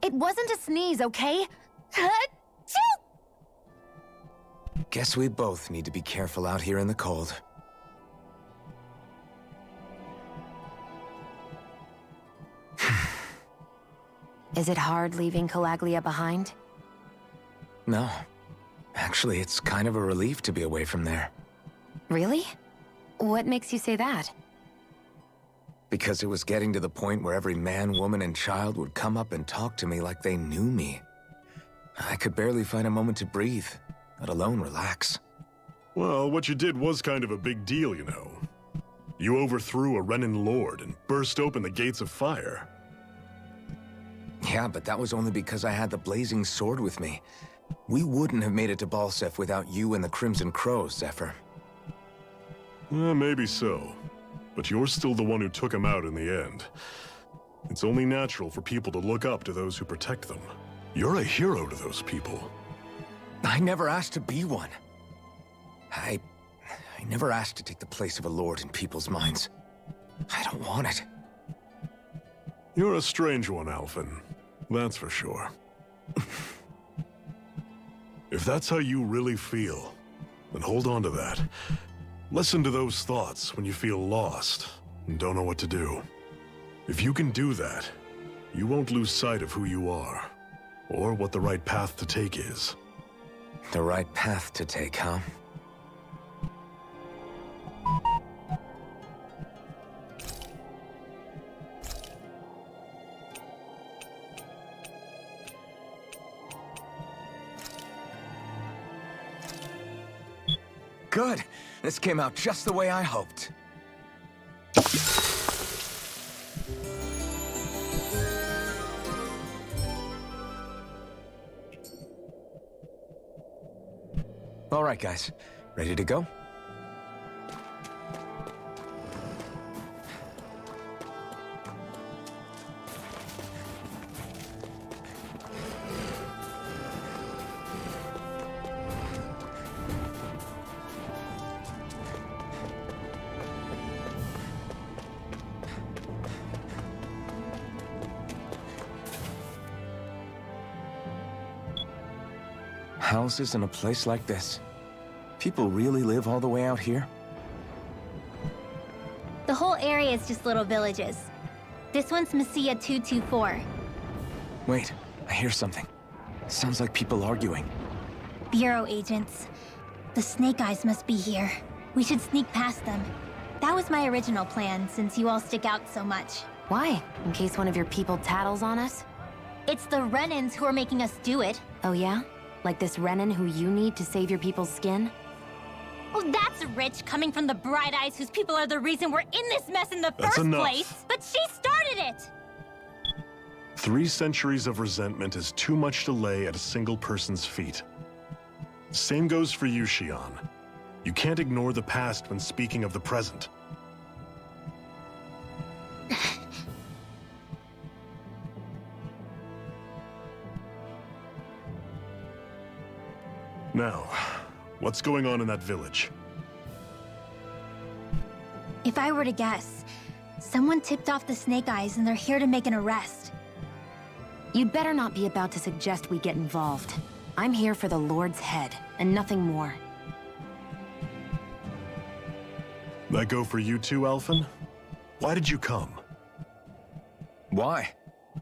It wasn't a sneeze, okay? Ha-choo! Guess we both need to be careful out here in the cold. Is it hard leaving Calaglia behind? No. Actually, it's kind of a relief to be away from there. Really? What makes you say that? Because it was getting to the point where every man, woman, and child would come up and talk to me like they knew me. I could barely find a moment to breathe, let alone relax. Well, what you did was kind of a big deal, you know. You overthrew a Renin lord and burst open the gates of fire. Yeah, but that was only because I had the blazing sword with me. We wouldn't have made it to Balseph without you and the Crimson Crows, Zephyr. Maybe so. But you're still the one who took him out in the end. It's only natural for people to look up to those who protect them. You're a hero to those people. I never asked to be one. I never asked to take the place of a lord in people's minds. I don't want it. You're a strange one, Alphen. That's for sure. If that's how you really feel, then hold on to that. Listen to those thoughts when you feel lost and don't know what to do. If you can do that, you won't lose sight of who you are, or what the right path to take is. The right path to take, huh? Good. This came out just the way I hoped. All right, guys. Ready to go? Houses in a place like this. People really live all the way out here? The whole area is just little villages. This one's Messiah 224. Wait, I hear something. Sounds like people arguing. Bureau agents. The Snake Eyes must be here. We should sneak past them. That was my original plan, since you all stick out so much. Why? In case one of your people tattles on us? It's the Renins who are making us do it. Oh yeah? Like this Renin who you need to save your people's skin? Oh, that's rich, coming from the Bright Eyes whose people are the reason we're in this mess in the That's first enough. place. But she started it! 3 centuries of resentment is too much to lay at a single person's feet. Same goes for you, Shionne. You can't ignore the past when speaking of the present. Now, what's going on in that village? If I were to guess, someone tipped off the Snake Eyes and they're here to make an arrest. You'd better not be about to suggest we get involved. I'm here for the Lord's head, and nothing more. That go for you too, Alphen? Why did you come? Why?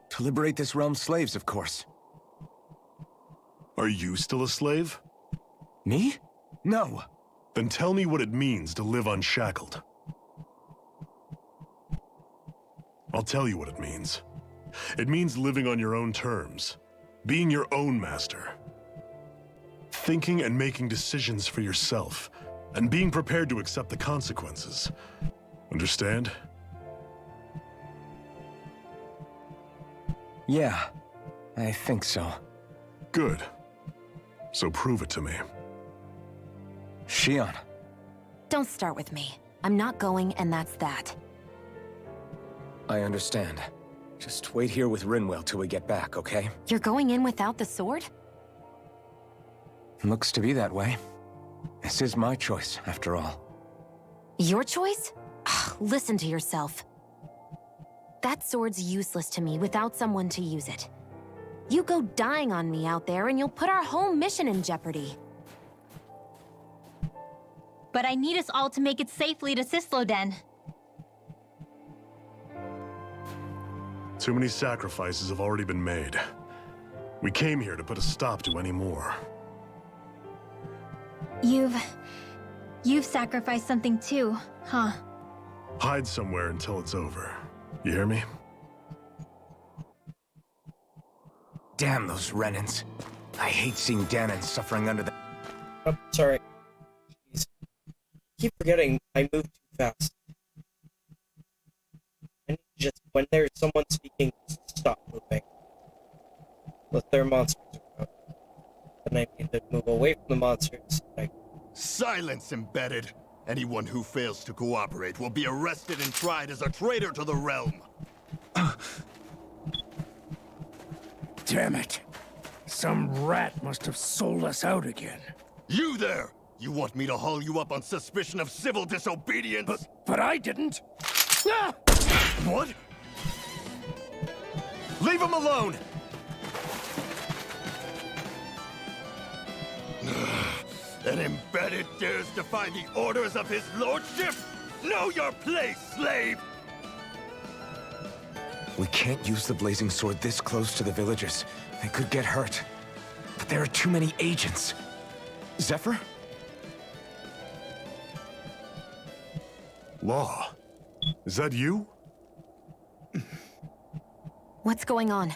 To liberate this realm's slaves, of course. Are you still a slave? Me? No. Then tell me what it means to live unshackled. I'll tell you what it means. It means living on your own terms, being your own master. Thinking and making decisions for yourself, and being prepared to accept the consequences. Understand? Yeah, I think so. Good. So prove it to me. Shionne. Don't start with me. I'm not going, and that's that. I understand. Just wait here with Rinwell till we get back, okay? You're going in without the sword? Looks to be that way. This is my choice, after all. Your choice? Ugh, listen to yourself. That sword's useless to me without someone to use it. You go dying on me out there and you'll put our whole mission in jeopardy. But I need us all to make it safely to Cyslodia. Too many sacrifices have already been made. We came here to put a stop to any more. You've sacrificed something too, huh? Hide somewhere until it's over. You hear me? Damn those Renans. I hate seeing Danon suffering under the... Oh, sorry. Jeez. Keep forgetting I move too fast. I need to just, when there's someone speaking, stop moving. Unless there are monsters around. Then I need to move away from the monsters. Silence, embedded! Anyone who fails to cooperate will be arrested and tried as a traitor to the realm. Damn it. Some rat must have sold us out again. You there! You want me to haul you up on suspicion of civil disobedience? But I didn't. Ah! What? Leave him alone! An embedded dares defy the orders of his lordship? Know your place, slave! We can't use the blazing sword this close to the villagers. They could get hurt. But there are too many agents. Zephyr? Law. Is that you? What's going on?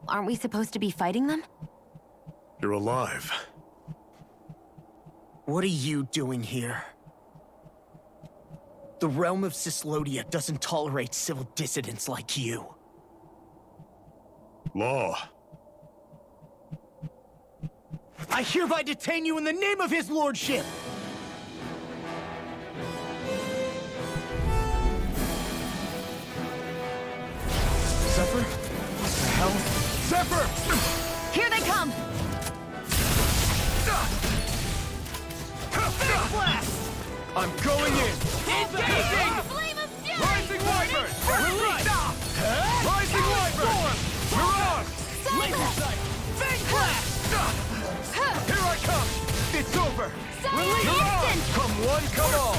Aren't we supposed to be fighting them? You're alive. What are you doing here? The realm of Cyslodia doesn't tolerate civil dissidents like you. Law. I hereby detain you in the name of his lordship! Zephyr? What the hell? Zephyr! Here they come! I'm going in! Engaging! Flame of fury! Rising Wyvern! Release! Rising Wyvern! Mirage! Laser sight! Fang blast! Here I come! It's over! Release! Mirage! Come one, come all!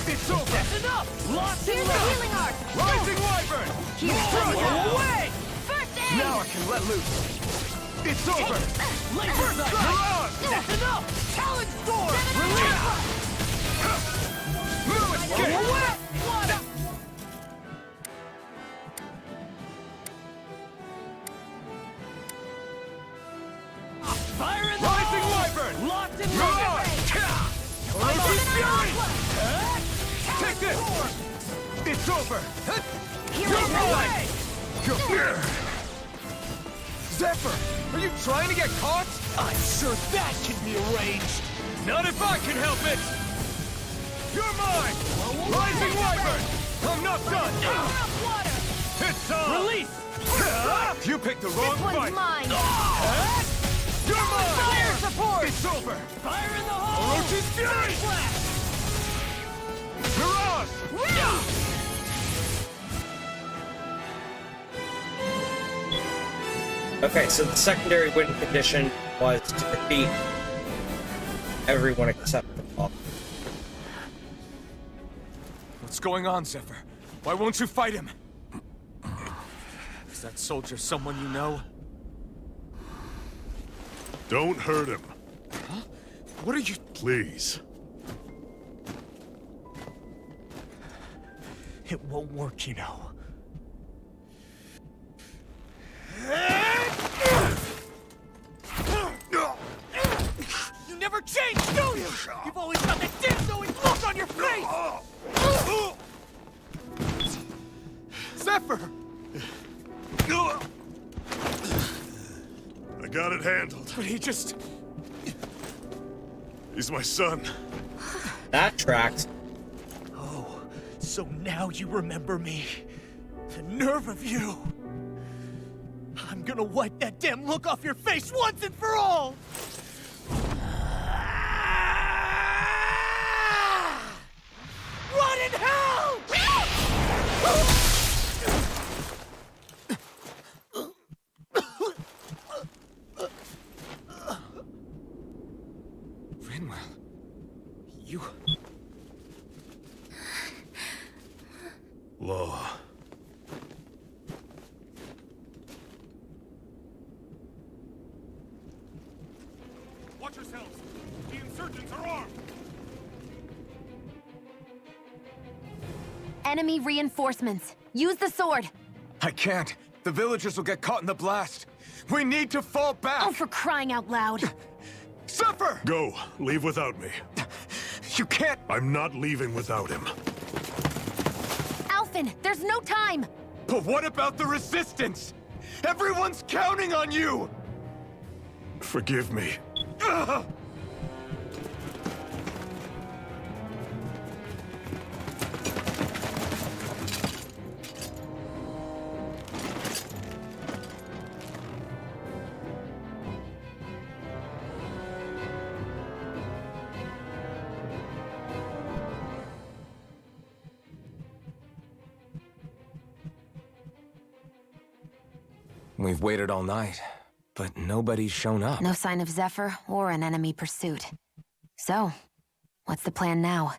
It's over! That's enough! Lost Here's and the lost! healing arc! Rising Wyvern! Away! First aid! Now I can let loose! It's over! Laser sight! Mirage! That's enough! Talon storm! Release! No escape! Fire in the Rising hole! Wyvern! Locked and Mirage! loaded! Take this! It's over! Here You're we go! mine! You're... Zephyr, are you trying to get caught? I'm sure that can be arranged! Not if I can help it! You're mine! Rising Wyvern! I'm not done! It's on! Release! You picked the This wrong one's fight! mine! You're mine! Fire support! It's over! Fire in the hole! Prolouge's fury! Mirage! Okay, so the secondary win condition was to defeat everyone except for Paul. What's going on, Zephyr? Why won't you fight him? Is that soldier someone you know? Don't hurt him. Huh? What are you... Please. It won't work, you know. You never change, do you? You've always got that dim-knowing look on your face! Zephyr! I got it handled. But he just... He's my son. That tracks. Oh, so now you remember me. The nerve of you! I'm gonna wipe that damn look off your face once and for all! Rot in hell! Rinwell, you... Law. Watch yourselves! The insurgents are armed! Enemy reinforcements. Use the sword. I can't. The villagers will get caught in the blast. We need to fall back! Oh, for crying out loud. Zephyr! Go. Leave without me. You can't... I'm not leaving without him. Alphen, there's no time! But what about the resistance? Everyone's counting on you! Forgive me. Ugh! We've waited all night, but nobody's shown up. No sign of Zephyr or an enemy pursuit. So, what's the plan now?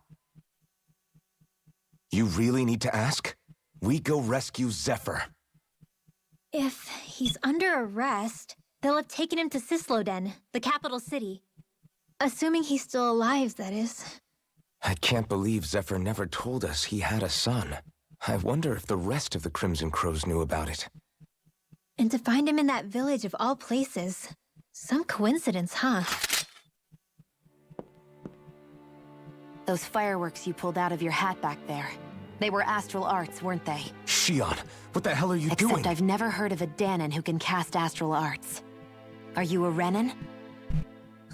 You really need to ask? We go rescue Zephyr. If he's under arrest, they'll have taken him to Cyslodia, the capital city. Assuming he's still alive, that is. I can't believe Zephyr never told us he had a son. I wonder if the rest of the Crimson Crows knew about it. And to find him in that village of all places. Some coincidence, huh? Those fireworks you pulled out of your hat back there. They were astral arts, weren't they? Shionne, what the hell are you doing? Except I've never heard of a Dahnan who can cast astral arts. Are you a Renin?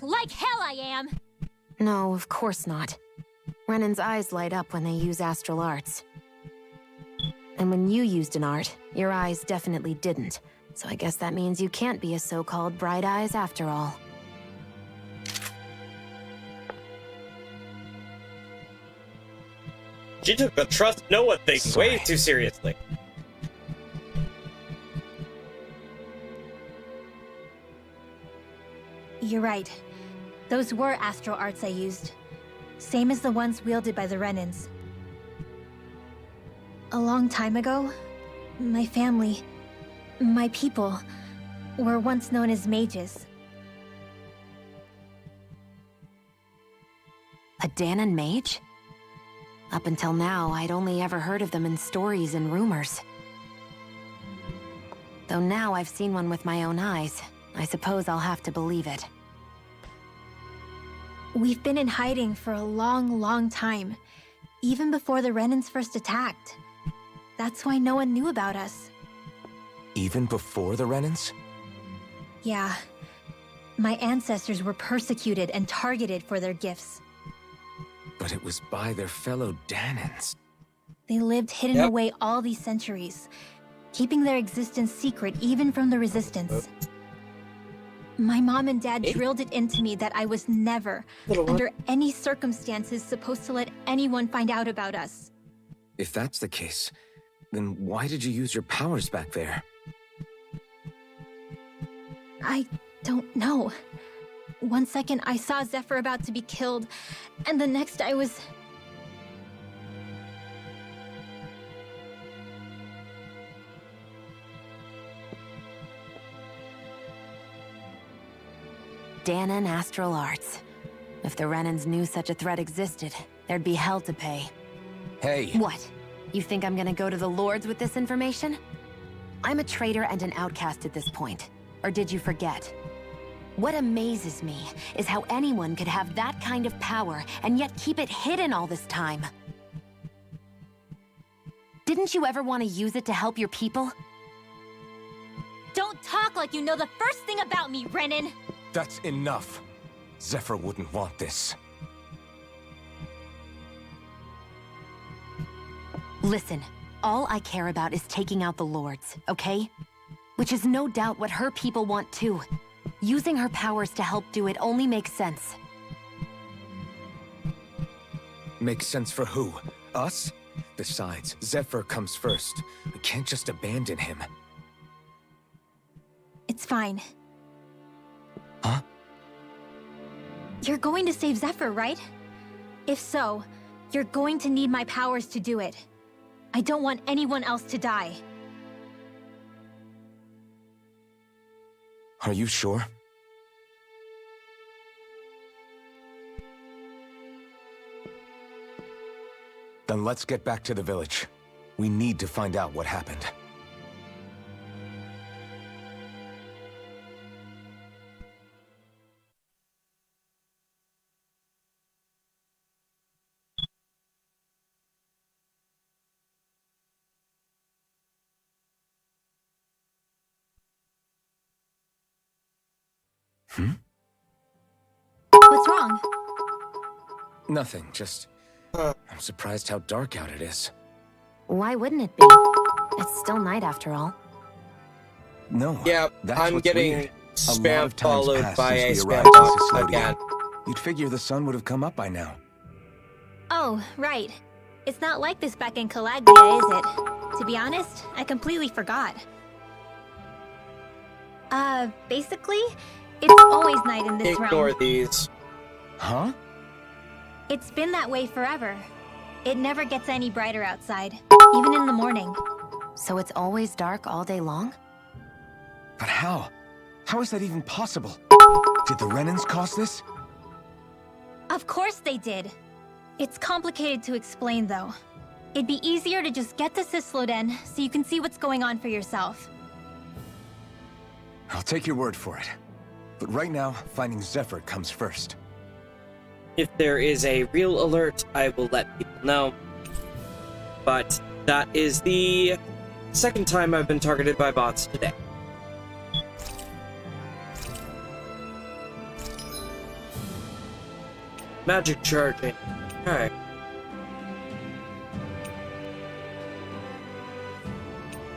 Like hell I am! No, of course not. Renin's eyes light up when they use astral arts. And when you used an art, your eyes definitely didn't. So I guess that means you can't be a so-called bright eyes after all. She took the trust no one thing way too seriously. You're right. Those were astral arts I used. Same as the ones wielded by the Renins. A long time ago, my family, my people, were once known as mages. A Dahnan mage? Up until now, I'd only ever heard of them in stories and rumors. Though now I've seen one with my own eyes, I suppose I'll have to believe it. We've been in hiding for a long, long time, even before the Renins first attacked. That's why no one knew about us. Even before the Renins? Yeah. My ancestors were persecuted and targeted for their gifts. But it was by their fellow Dahnans. They lived hidden away all these centuries, keeping their existence secret even from the Resistance. My mom and dad drilled it into me that I was never, under any circumstances, supposed to let anyone find out about us. If that's the case, then why did you use your powers back there? I don't know. One second I saw Zephyr about to be killed, and the next I was... Dahnan astral arts. If the Renins knew such a threat existed, there'd be hell to pay. Hey! What? You think I'm gonna go to the Lords with this information? I'm a traitor and an outcast at this point. Or did you forget? What amazes me is how anyone could have that kind of power and yet keep it hidden all this time. Didn't you ever want to use it to help your people? Don't talk like you know the first thing about me, Renin! That's enough. Zephyr wouldn't want this. Listen, all I care about is taking out the Lords, okay? Which is no doubt what her people want too. Using her powers to help do it only makes sense. Makes sense for who? Us? Besides, Zephyr comes first. We can't just abandon him. It's fine. Huh? You're going to save Zephyr, right? If so, you're going to need my powers to do it. I don't want anyone else to die. Are you sure? Then let's get back to the village. We need to find out what happened. What's wrong? Nothing, just... I'm surprised how dark out it is. Why wouldn't it be? It's still night after all. No. Yeah, that's I'm what's getting weird. A lot spam of times followed passed by a since we spam arrived in bot Cyslodia. again. You'd figure the sun would have come up by now. Oh, right. It's not like this back in Calaglia, is it? To be honest, I completely forgot. Basically, it's always night in this Ignore realm. these. Huh? It's been that way forever. It never gets any brighter outside, even in the morning. So it's always dark all day long? But how? How is that even possible? Did the Renans cause this? Of course they did. It's complicated to explain, though. It'd be easier to just get to Cyslodia so you can see what's going on for yourself. I'll take your word for it. But right now, finding Zephyr comes first. If there is a real alert, I will let people know. But that is the second time I've been targeted by bots today. Magic charging. Okay.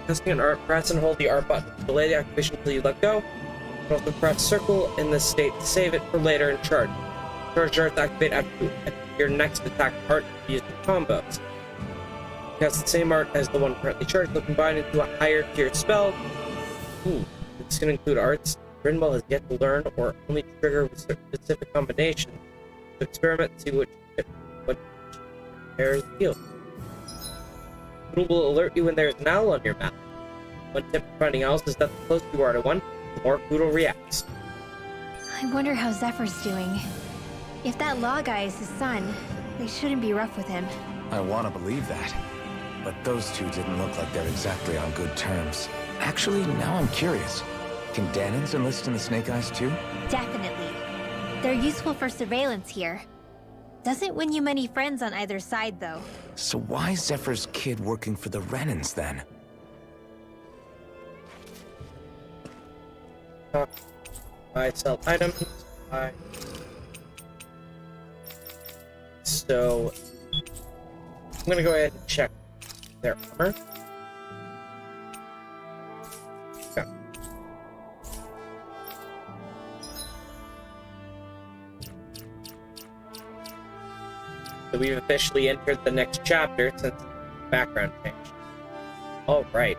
Pressing an art, press and hold the art button to delay the activation until you let go. You can also press circle in this state to save it for later and charge. Charge arts activate after your next attack art used in combos. Cast the same art as the one currently charged, but combine into a higher tier spell. It's going to include arts Rinwell has yet to learn or only trigger with specific combinations. To experiment and see what pairs deal. It will alert you when there is an owl on your map. One tip for finding owls is that the closer you are to one, the more Poodle reacts. I wonder how Zephyr's doing. If that law guy is his son, they shouldn't be rough with him. I want to believe that. But those two didn't look like they're exactly on good terms. Actually, now I'm curious. Can Danans enlist in the Snake Eyes too? Definitely. They're useful for surveillance here. Doesn't win you many friends on either side, though. So why is Zephyr's kid working for the Renans then? I sell items. So I'm gonna go ahead and check their armor. Okay. So we've officially entered the next chapter since the background changed. All right.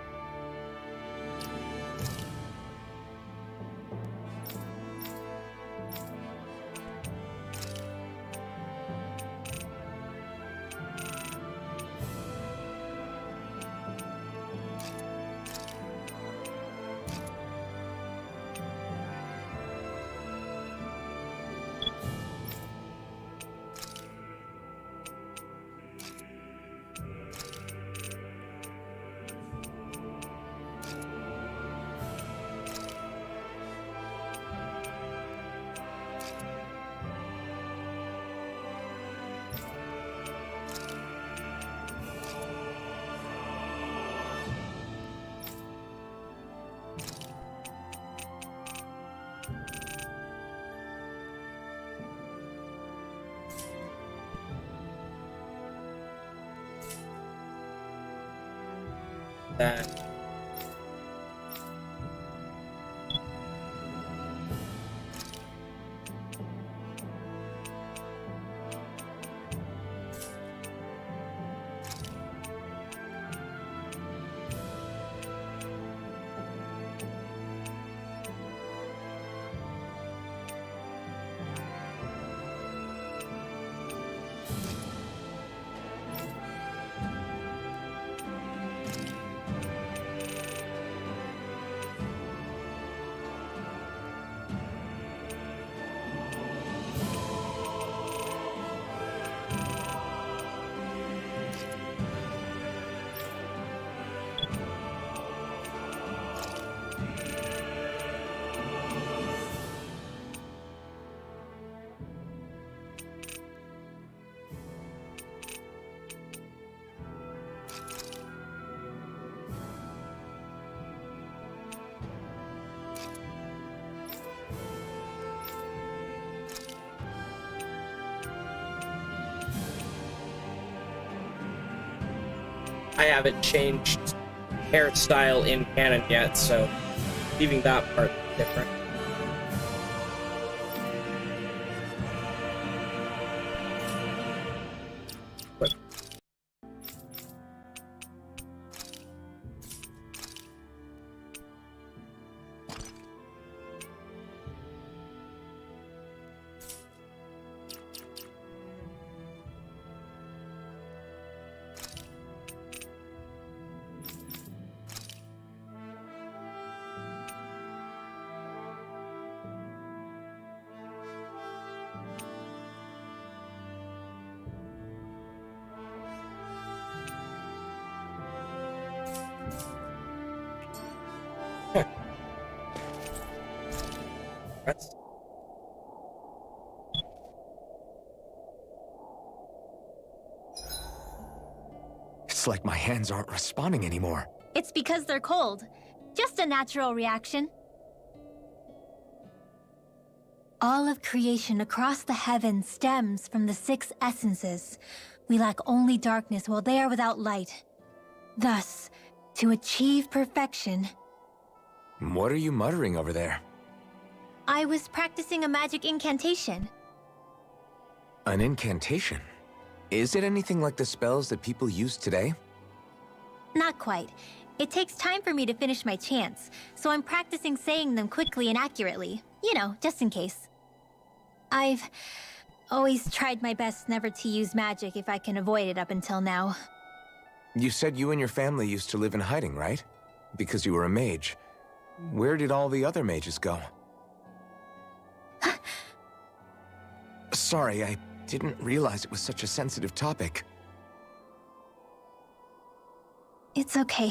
That. I haven't changed hairstyle in canon yet, so leaving that part different. But that's It's like my hands aren't responding anymore. It's because they're cold. Just a natural reaction. All of creation across the heavens stems from the 6 essences. We lack only darkness while they are without light. Thus, to achieve perfection... What are you muttering over there? I was practicing a magic incantation. An incantation? Is it anything like the spells that people use today? Not quite. It takes time for me to finish my chants, so I'm practicing saying them quickly and accurately. You know, just in case. I've always tried my best never to use magic if I can avoid it up until now. You said you and your family used to live in hiding, right? Because you were a mage. Where did all the other mages go? Sorry, I didn't realize it was such a sensitive topic. It's okay.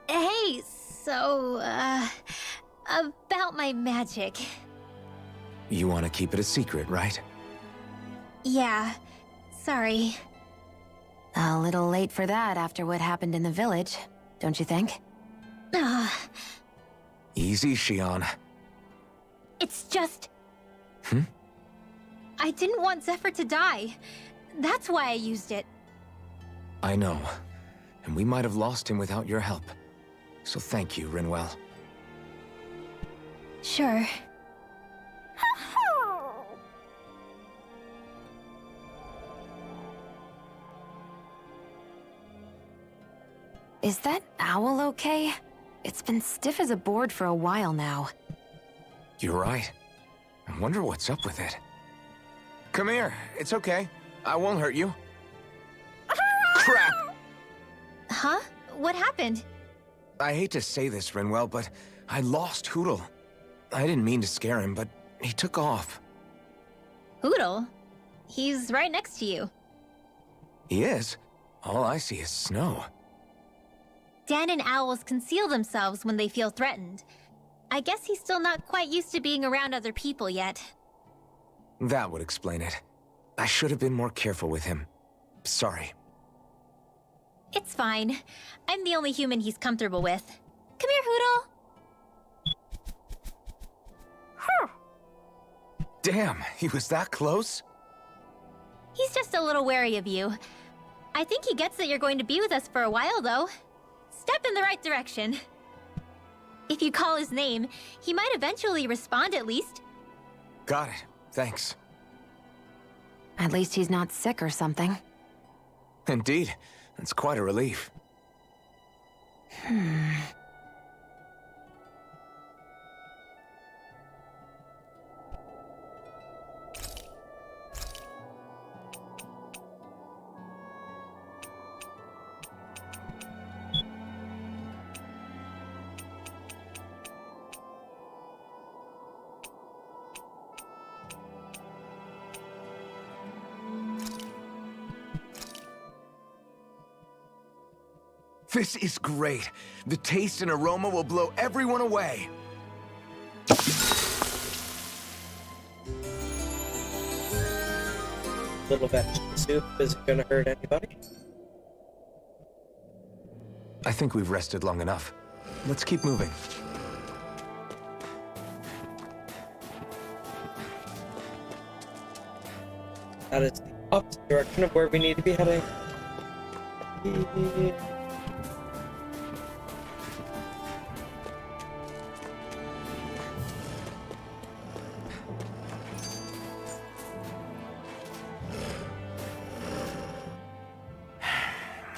Hey, so, about my magic. You want to keep it a secret, right? Yeah, sorry. A little late for that after what happened in the village, don't you think? Easy, Shionne. It's just... I didn't want Zephyr to die. That's why I used it. I know. And we might have lost him without your help. So thank you, Rinwell. Sure. Is that owl okay? It's been stiff as a board for a while now. You're right. I wonder what's up with it. Come here. It's okay. I won't hurt you. Crap! Huh? What happened? I hate to say this, Rinwell, but I lost Hootle. I didn't mean to scare him, but he took off. Hootle? He's right next to you. He is? All I see is snow. Dan and owls conceal themselves when they feel threatened. I guess he's still not quite used to being around other people yet. That would explain it. I should have been more careful with him. Sorry. It's fine. I'm the only human he's comfortable with. Come here, Hootle. Damn, he was that close? He's just a little wary of you. I think he gets that you're going to be with us for a while, though. Step in the right direction. If you call his name, he might eventually respond at least. Got it. Thanks. At least he's not sick or something. Indeed. That's quite a relief. This is great. The taste and aroma will blow everyone away. Little vegetable soup isn't gonna hurt anybody. I think we've rested long enough. Let's keep moving. That is the opposite direction of where we need to be heading.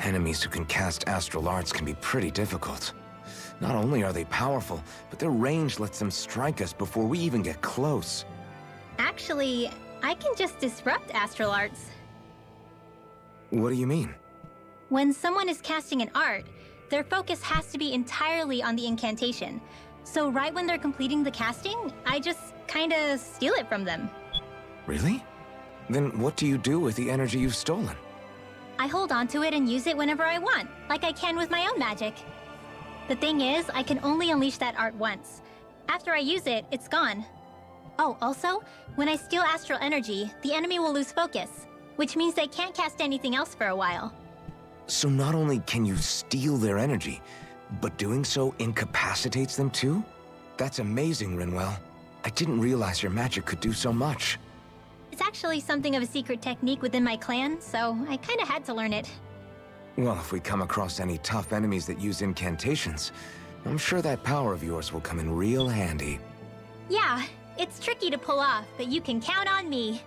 Enemies who can cast astral arts can be pretty difficult. Not only are they powerful, but their range lets them strike us before we even get close. Actually, I can just disrupt astral arts. What do you mean? When someone is casting an art, their focus has to be entirely on the incantation. So right when they're completing the casting, I just kinda steal it from them. Really? Then what do you do with the energy you've stolen? I hold on to it and use it whenever I want, like I can with my own magic. The thing is, I can only unleash that art once. After I use it, it's gone. Oh, also, when I steal astral energy, the enemy will lose focus, which means they can't cast anything else for a while. So not only can you steal their energy, but doing so incapacitates them too? That's amazing, Rinwell. I didn't realize your magic could do so much. It's actually something of a secret technique within my clan, so I kinda had to learn it. Well, if we come across any tough enemies that use incantations, I'm sure that power of yours will come in real handy. Yeah, it's tricky to pull off, but you can count on me.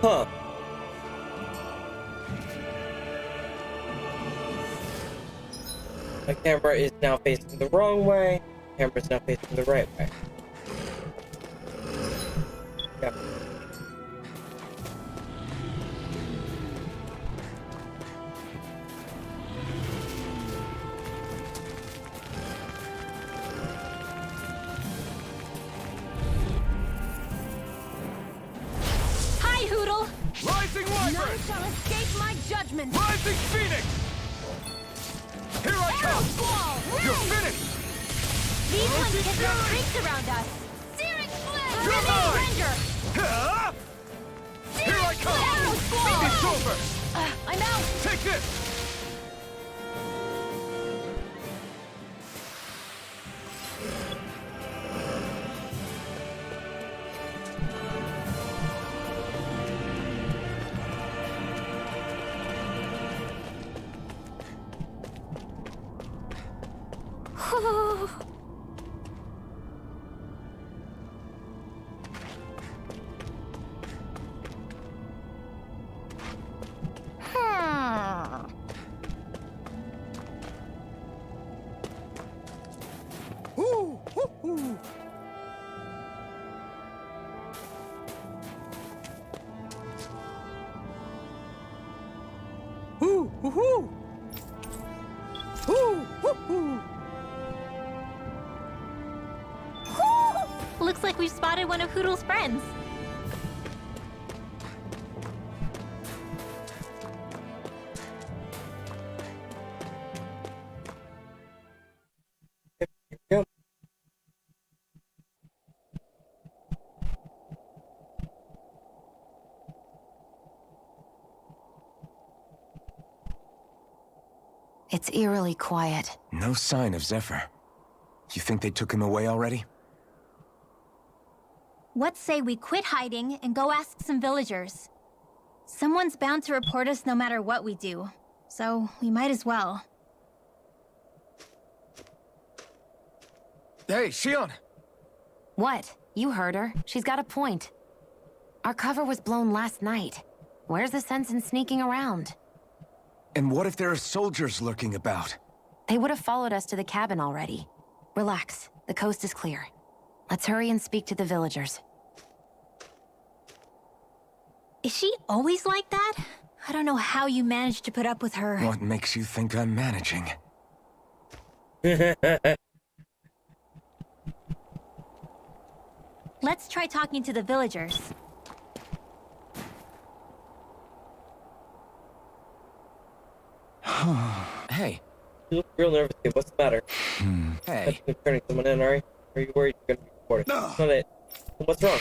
Huh. My camera is now facing the wrong way. Camera is now facing the right way. Yep. Hi, Hoodle! Rising Wyvern! None shall escape my judgment! Rising Phoenix! Here I come! You're finished! These ones can throw freaks around us! Searing Flame! You're mine! Ranger! Ah! Here I come! Arrow Squall! It's over! I'm out! Take this! Looks like we've spotted one of Hoodle's friends. Yep. It's eerily quiet. No sign of Zephyr. You think they took him away already? What say we quit hiding and go ask some villagers? Someone's bound to report us no matter what we do, so we might as well. Hey, Shionne! What? You heard her. She's got a point. Our cover was blown last night. Where's the sense in sneaking around? And what if there are soldiers lurking about? They would have followed us to the cabin already. Relax. The coast is clear. Let's hurry and speak to the villagers. Is she always like that? I don't know how you managed to put up with her. What makes you think I'm managing? Let's try talking to the villagers. Hey, You look real nervous, kid. What's the matter? Hey. You're turning someone in, are you? Or are you worried you're gonna be reported? That's not it. What's wrong?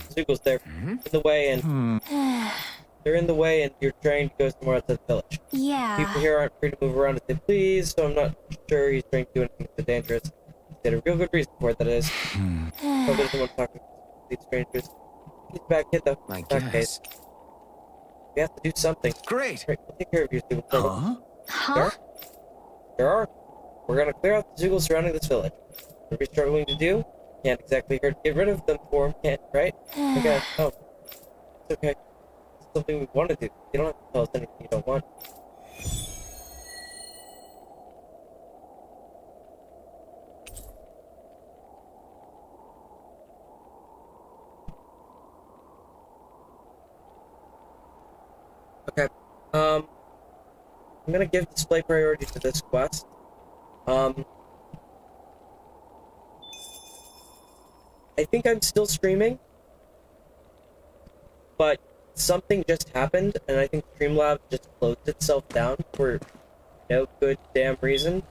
Zoogl's there. In the way, and they're in the way, and you're trying to go somewhere outside the village. Yeah. People here aren't free to move around as they please, so I'm not sure he's trying to do anything so dangerous. He had a real good reason for it, that is. Probably doesn't want to talk to these strangers. He's a bad kid, though. I Bad case. guess. We have to do something. Great. Right, we'll take care of you, Zoogle. Huh? There are. We're gonna clear out the Zoogles surrounding this village. What are we struggling to do? Can't exactly hurt to get rid of them for him, can't, right? Okay, oh. It's okay. It's something we want to do. You don't have to tell us anything you don't want. Okay, I'm gonna give display priority to this quest. I think I'm still streaming, but something just happened, and I think Streamlabs just closed itself down for no good damn reason.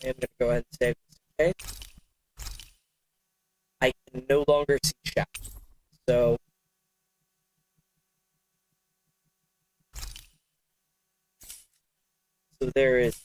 I'm gonna go ahead and save this, okay? I can no longer see chat, so there is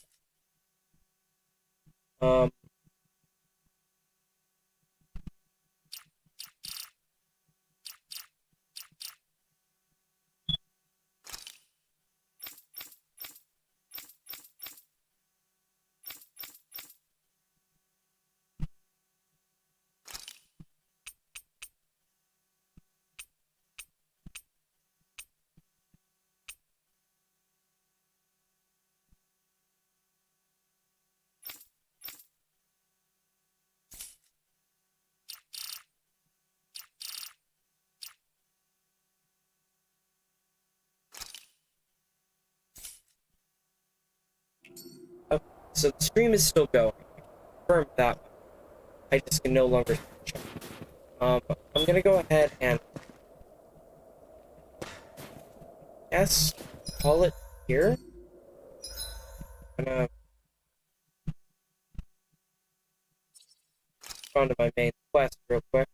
so the stream is still going. Confirm that one. I just can no longer check. I'm gonna go ahead and call it here. I'm gonna go on to my main quest real quick.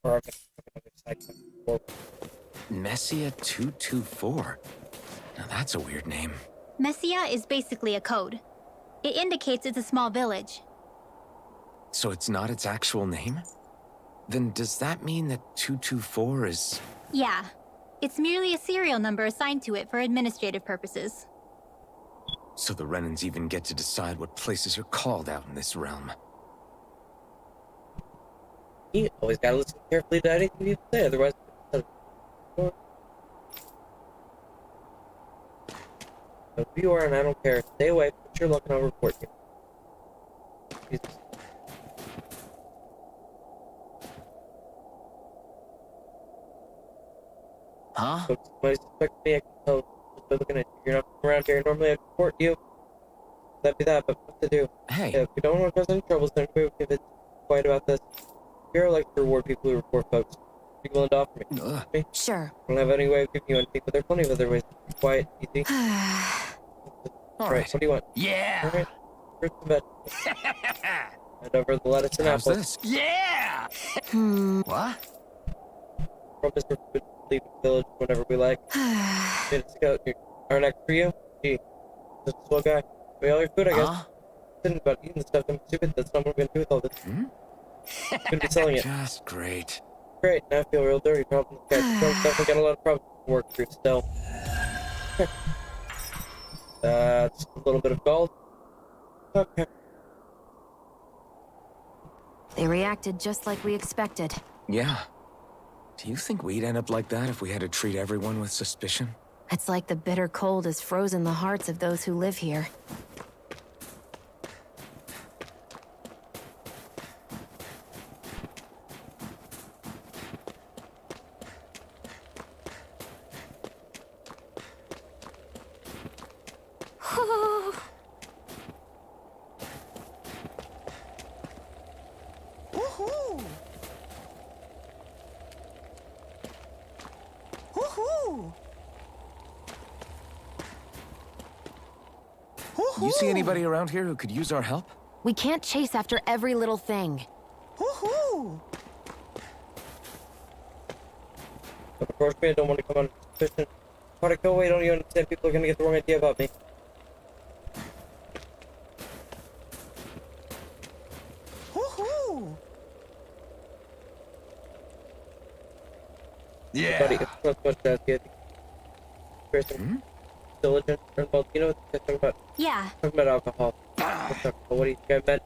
Or I'm gonna have another side quest forward. Messia 224. Now that's a weird name. Messia is basically a code. It indicates it's a small village. So it's not its actual name? Then does that mean that 224 is... Yeah. It's merely a serial number assigned to it for administrative purposes. So the Renans even get to decide what places are called out in this realm. You always gotta listen carefully to anything you say, otherwise... So who you are, and I don't care. Stay away, put your luck, and I'll report you. Jesus. Huh? So if somebody suspects me, I can tell just by looking at you. You're not from around here. Normally I'd report you. That'd be that, but what to do? Hey. If we don't want to cause any trouble, then we can be quiet about this. Here I like to reward people who report folks. Be willing to offer me. Sure. I don't have any way of giving you anything, but there are plenty of other ways to be quiet, easy. All right. What do you want? Yeah. All right. Fruits and vegetables. And over the lettuce and How's apples. this? Yeah. What? Promise we're good to leave the village whenever we like. Minutes ago, our next for you? Gee, just a swell guy. We all your food, I guess. Thinking about eating the stuff, I'm stupid. That's not what we're gonna do with all this. Gonna be selling it. Just great. Great, now I feel real dirty. Problems, guys. Definitely got a lot of problems to work through still. That's a little bit of gold. Okay. They reacted just like we expected. Yeah. Do you think we'd end up like that if we had to treat everyone with suspicion? It's like the bitter cold has frozen the hearts of those who live here. You see anybody around here who could use our help? We can't chase after every little thing. Woohoo! Approach me, I don't want to come on suspicion. How to go away, don't you understand? People are gonna get the wrong idea about me. Woohoo! Yeah. Buddy, it's not so much as good. Person. Diligent. Well, you know what they're talking about? Yeah. Talking about alcohol. What do you think I meant?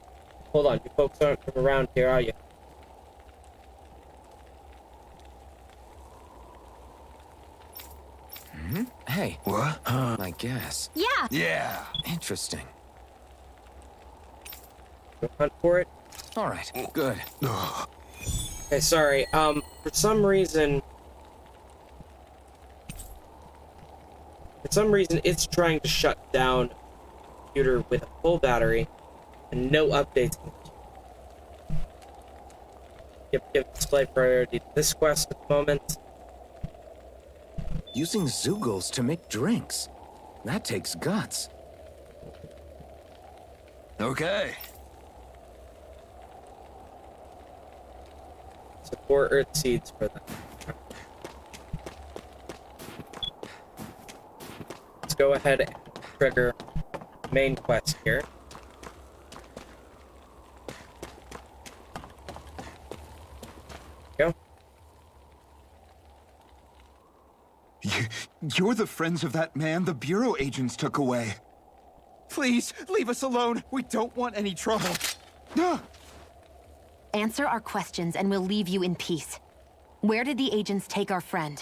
Hold on, you folks aren't from around here, are you? Hey. What? I guess. Yeah. Yeah. Interesting. Go hunt for it? Alright, good. Okay, sorry. For some reason, it's trying to shut down the computer with a full battery and no updates. Give display priority to this quest at the moment. Using Zeugles to make drinks. That takes guts. Okay. Support Earth Seeds for them. Let's go ahead and trigger main quest here. Go. You're the friends of that man the Bureau agents took away. Please, leave us alone. We don't want any trouble. Answer our questions and we'll leave you in peace. Where did the agents take our friend?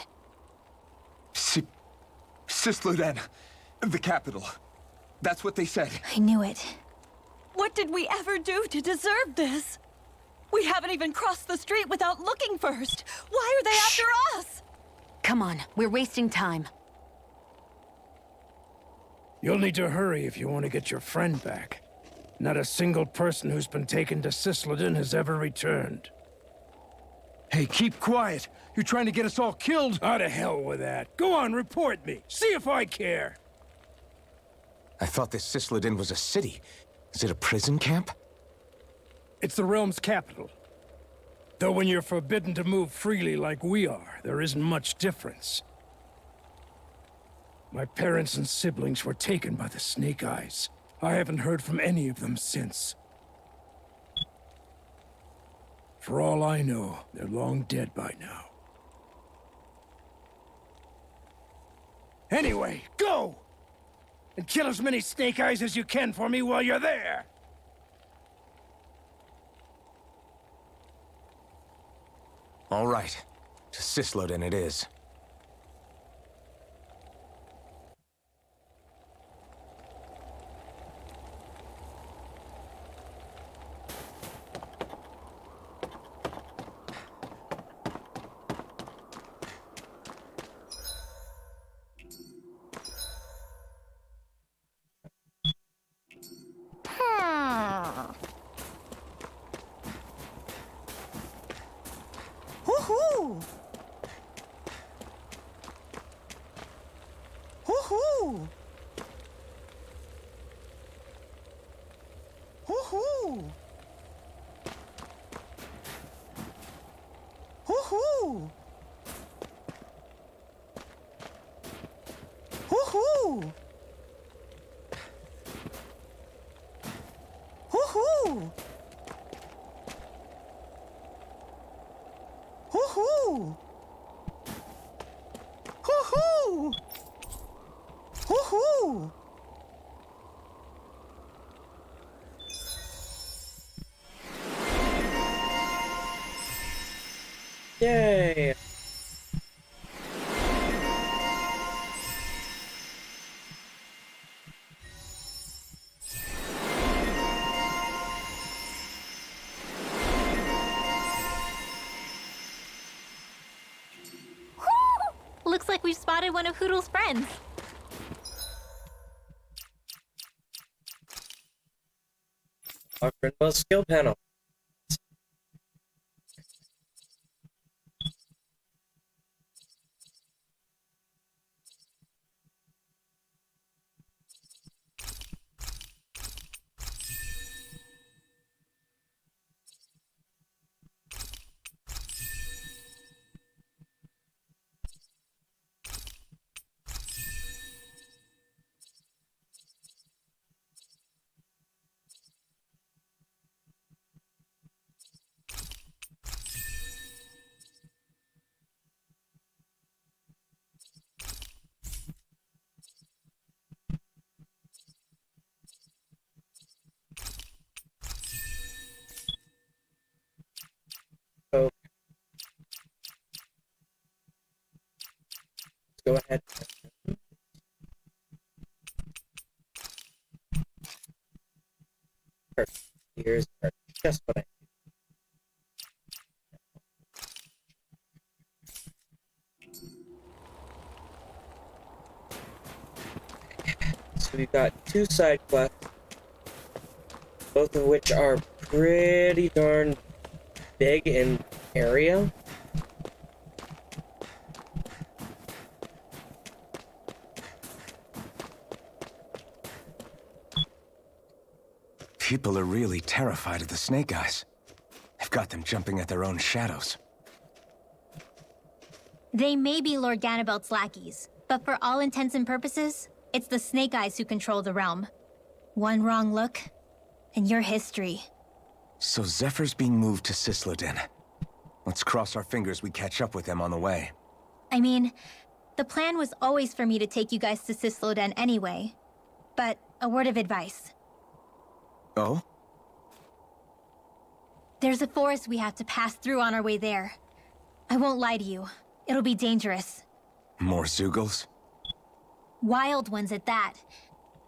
Cyslodia, the capital. That's what they said. I knew it. What did we ever do to deserve this? We haven't even crossed the street without looking first. Why are they after us? Come on, we're wasting time. You'll need to hurry if you want to get your friend back. Not a single person who's been taken to Cyslodia has ever returned. Hey, keep quiet. You're trying to get us all killed? Out of hell with that. Go on, report me. See if I care. I thought this Cyslodia was a city. Is it a prison camp? It's the realm's capital. Though when you're forbidden to move freely like we are, there isn't much difference. My parents and siblings were taken by the Snake Eyes. I haven't heard from any of them since. For all I know, they're long dead by now. Anyway, go! And kill as many Snake Eyes as you can for me while you're there! All right. To Cyslodia it is. Woohoo! Woohoo! Woohoo! Woohoo! Woohoo! Woohoo! Woohoo! Woohoo! Woohoo! Yay! Looks like we've spotted one of Hoodle's friends. Our Rinwell skill panel. go ahead. Perfect. Here's just what I So we've got 2 side quests, both of which are pretty darn big in area. People are really terrified of the Snake Eyes. They've got them jumping at their own shadows. They may be Lord Ganabelt's lackeys, but for all intents and purposes, it's the Snake Eyes who control the realm. One wrong look, and your history. So Zephyr's being moved to Cyslodia. Let's cross our fingers we catch up with him on the way. I mean, the plan was always for me to take you guys to Cyslodia anyway. But a word of advice. Oh? There's a forest we have to pass through on our way there. I won't lie to you. It'll be dangerous. More Zeugles? Wild ones at that.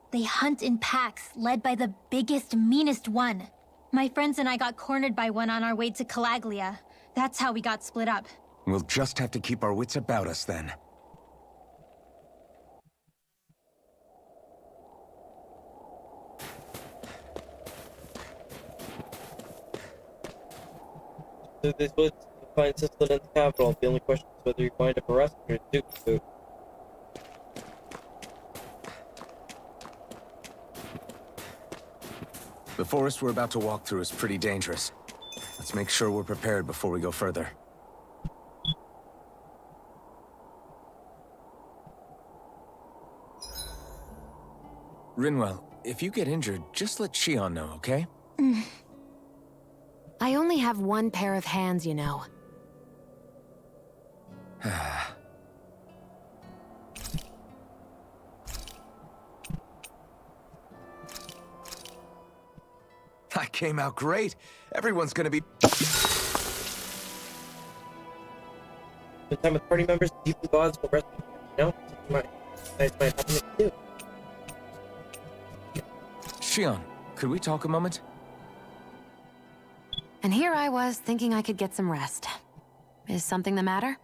They hunt in packs, led by the biggest, meanest one. My friends and I got cornered by one on our way to Calaglia. That's how we got split up. We'll just have to keep our wits about us then. So this was to find Cyslodian's capital. The only question is whether you wind up arrested or Duke. The forest we're about to walk through is pretty dangerous. Let's make sure we're prepared before we go further. Rinwell, if you get injured, just let Shionne know, okay? I only have one pair of hands, you know. That came out great. Everyone's gonna be... Spend time with party members, deep the gods will rest. No, you guys might happen to do. Shionne, could we talk a moment? And here I was, thinking I could get some rest. Is something the matter?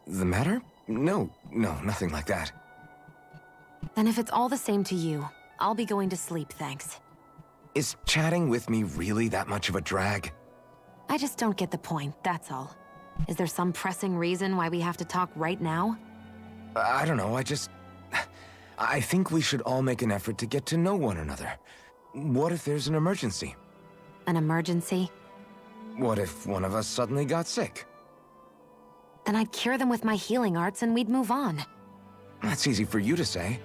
The matter? No, nothing like that. Then if it's all the same to you, I'll be going to sleep, thanks. Is chatting with me really that much of a drag? I just don't get the point, that's all. Is there some pressing reason why we have to talk right now? I don't know, I think we should all make an effort to get to know one another. What if there's an emergency? An emergency? What if one of us suddenly got sick? Then I'd cure them with my healing arts and we'd move on. That's easy for you to say.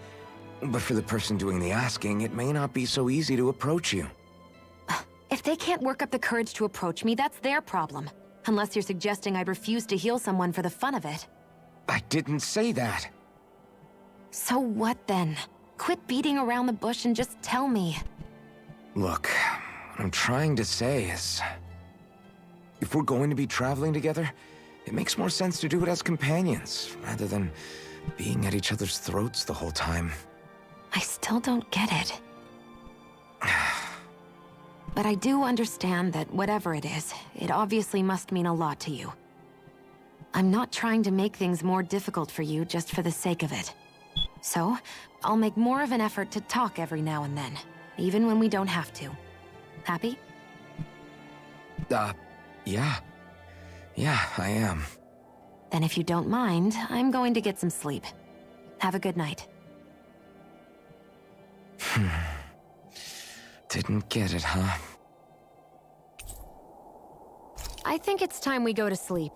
But for the person doing the asking, it may not be so easy to approach you. If they can't work up the courage to approach me, that's their problem. Unless you're suggesting I'd refuse to heal someone for the fun of it. I didn't say that. So what then? Quit beating around the bush and just tell me. Look, what I'm trying to say is... if we're going to be traveling together, it makes more sense to do it as companions, rather than being at each other's throats the whole time. I still don't get it. But I do understand that whatever it is, it obviously must mean a lot to you. I'm not trying to make things more difficult for you just for the sake of it. So, I'll make more of an effort to talk every now and then, even when we don't have to. Happy? Yeah. Yeah, I am. Then if you don't mind, I'm going to get some sleep. Have a good night. Didn't get it, huh? I think it's time we go to sleep.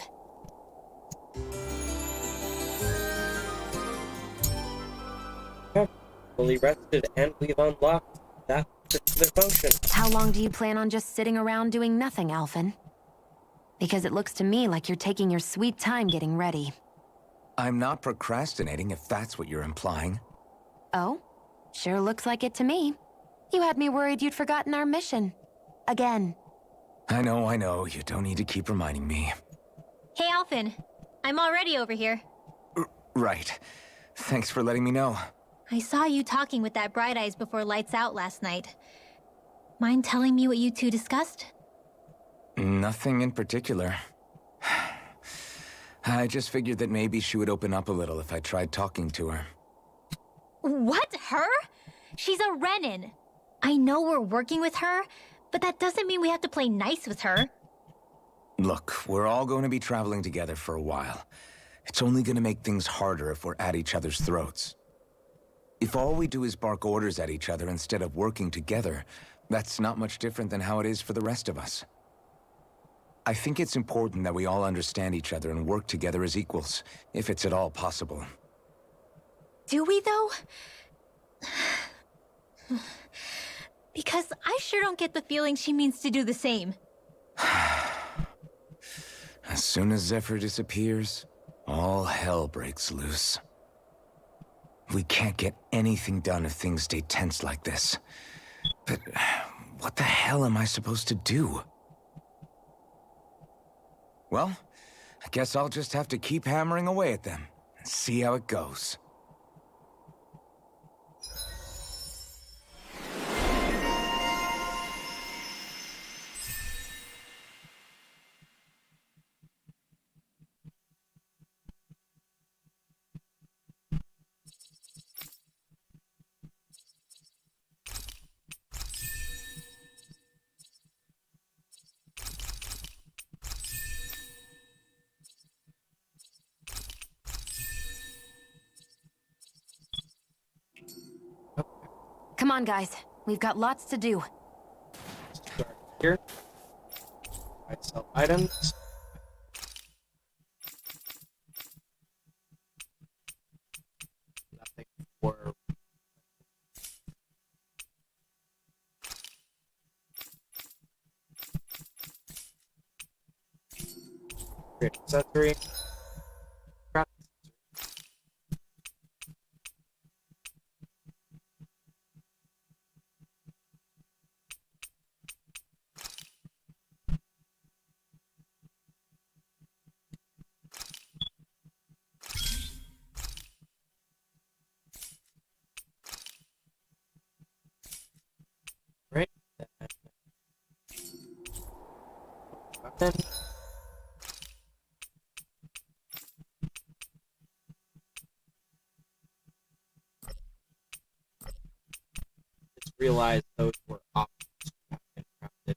Fully rested, and we've unlocked that particular function. How long do you plan on just sitting around doing nothing, Alphen? Because it looks to me like you're taking your sweet time getting ready. I'm not procrastinating, if that's what you're implying. Oh? Sure looks like it to me. You had me worried you'd forgotten our mission. Again. I know. You don't need to keep reminding me. Hey, Alphen. I'm already over here. Right. Thanks for letting me know. I saw you talking with that Bright Eyes before lights out last night. Mind telling me what you two discussed? Nothing in particular. I just figured that maybe she would open up a little if I tried talking to her. What? Her? She's a Renin. I know we're working with her, but that doesn't mean we have to play nice with her. Look, we're all going to be traveling together for a while. It's only going to make things harder if we're at each other's throats. If all we do is bark orders at each other instead of working together, that's not much different than how it is for the rest of us. I think it's important that we all understand each other and work together as equals, if it's at all possible. Do we, though? Because I sure don't get the feeling she means to do the same. As soon as Zephyr disappears, all hell breaks loose. We can't get anything done if things stay tense like this. But what the hell am I supposed to do? Well, I guess I'll just have to keep hammering away at them and see how it goes. Come on, guys. We've got lots to do. Start here. I sell items. Nothing for... Create accessory. Crap. Right. Weapon. Just realized those were options to have been crafted.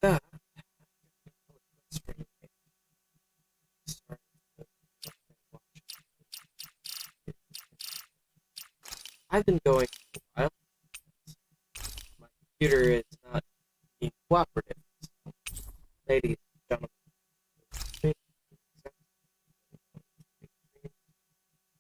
That. I've been going for a while. My computer is not being cooperative. So, ladies,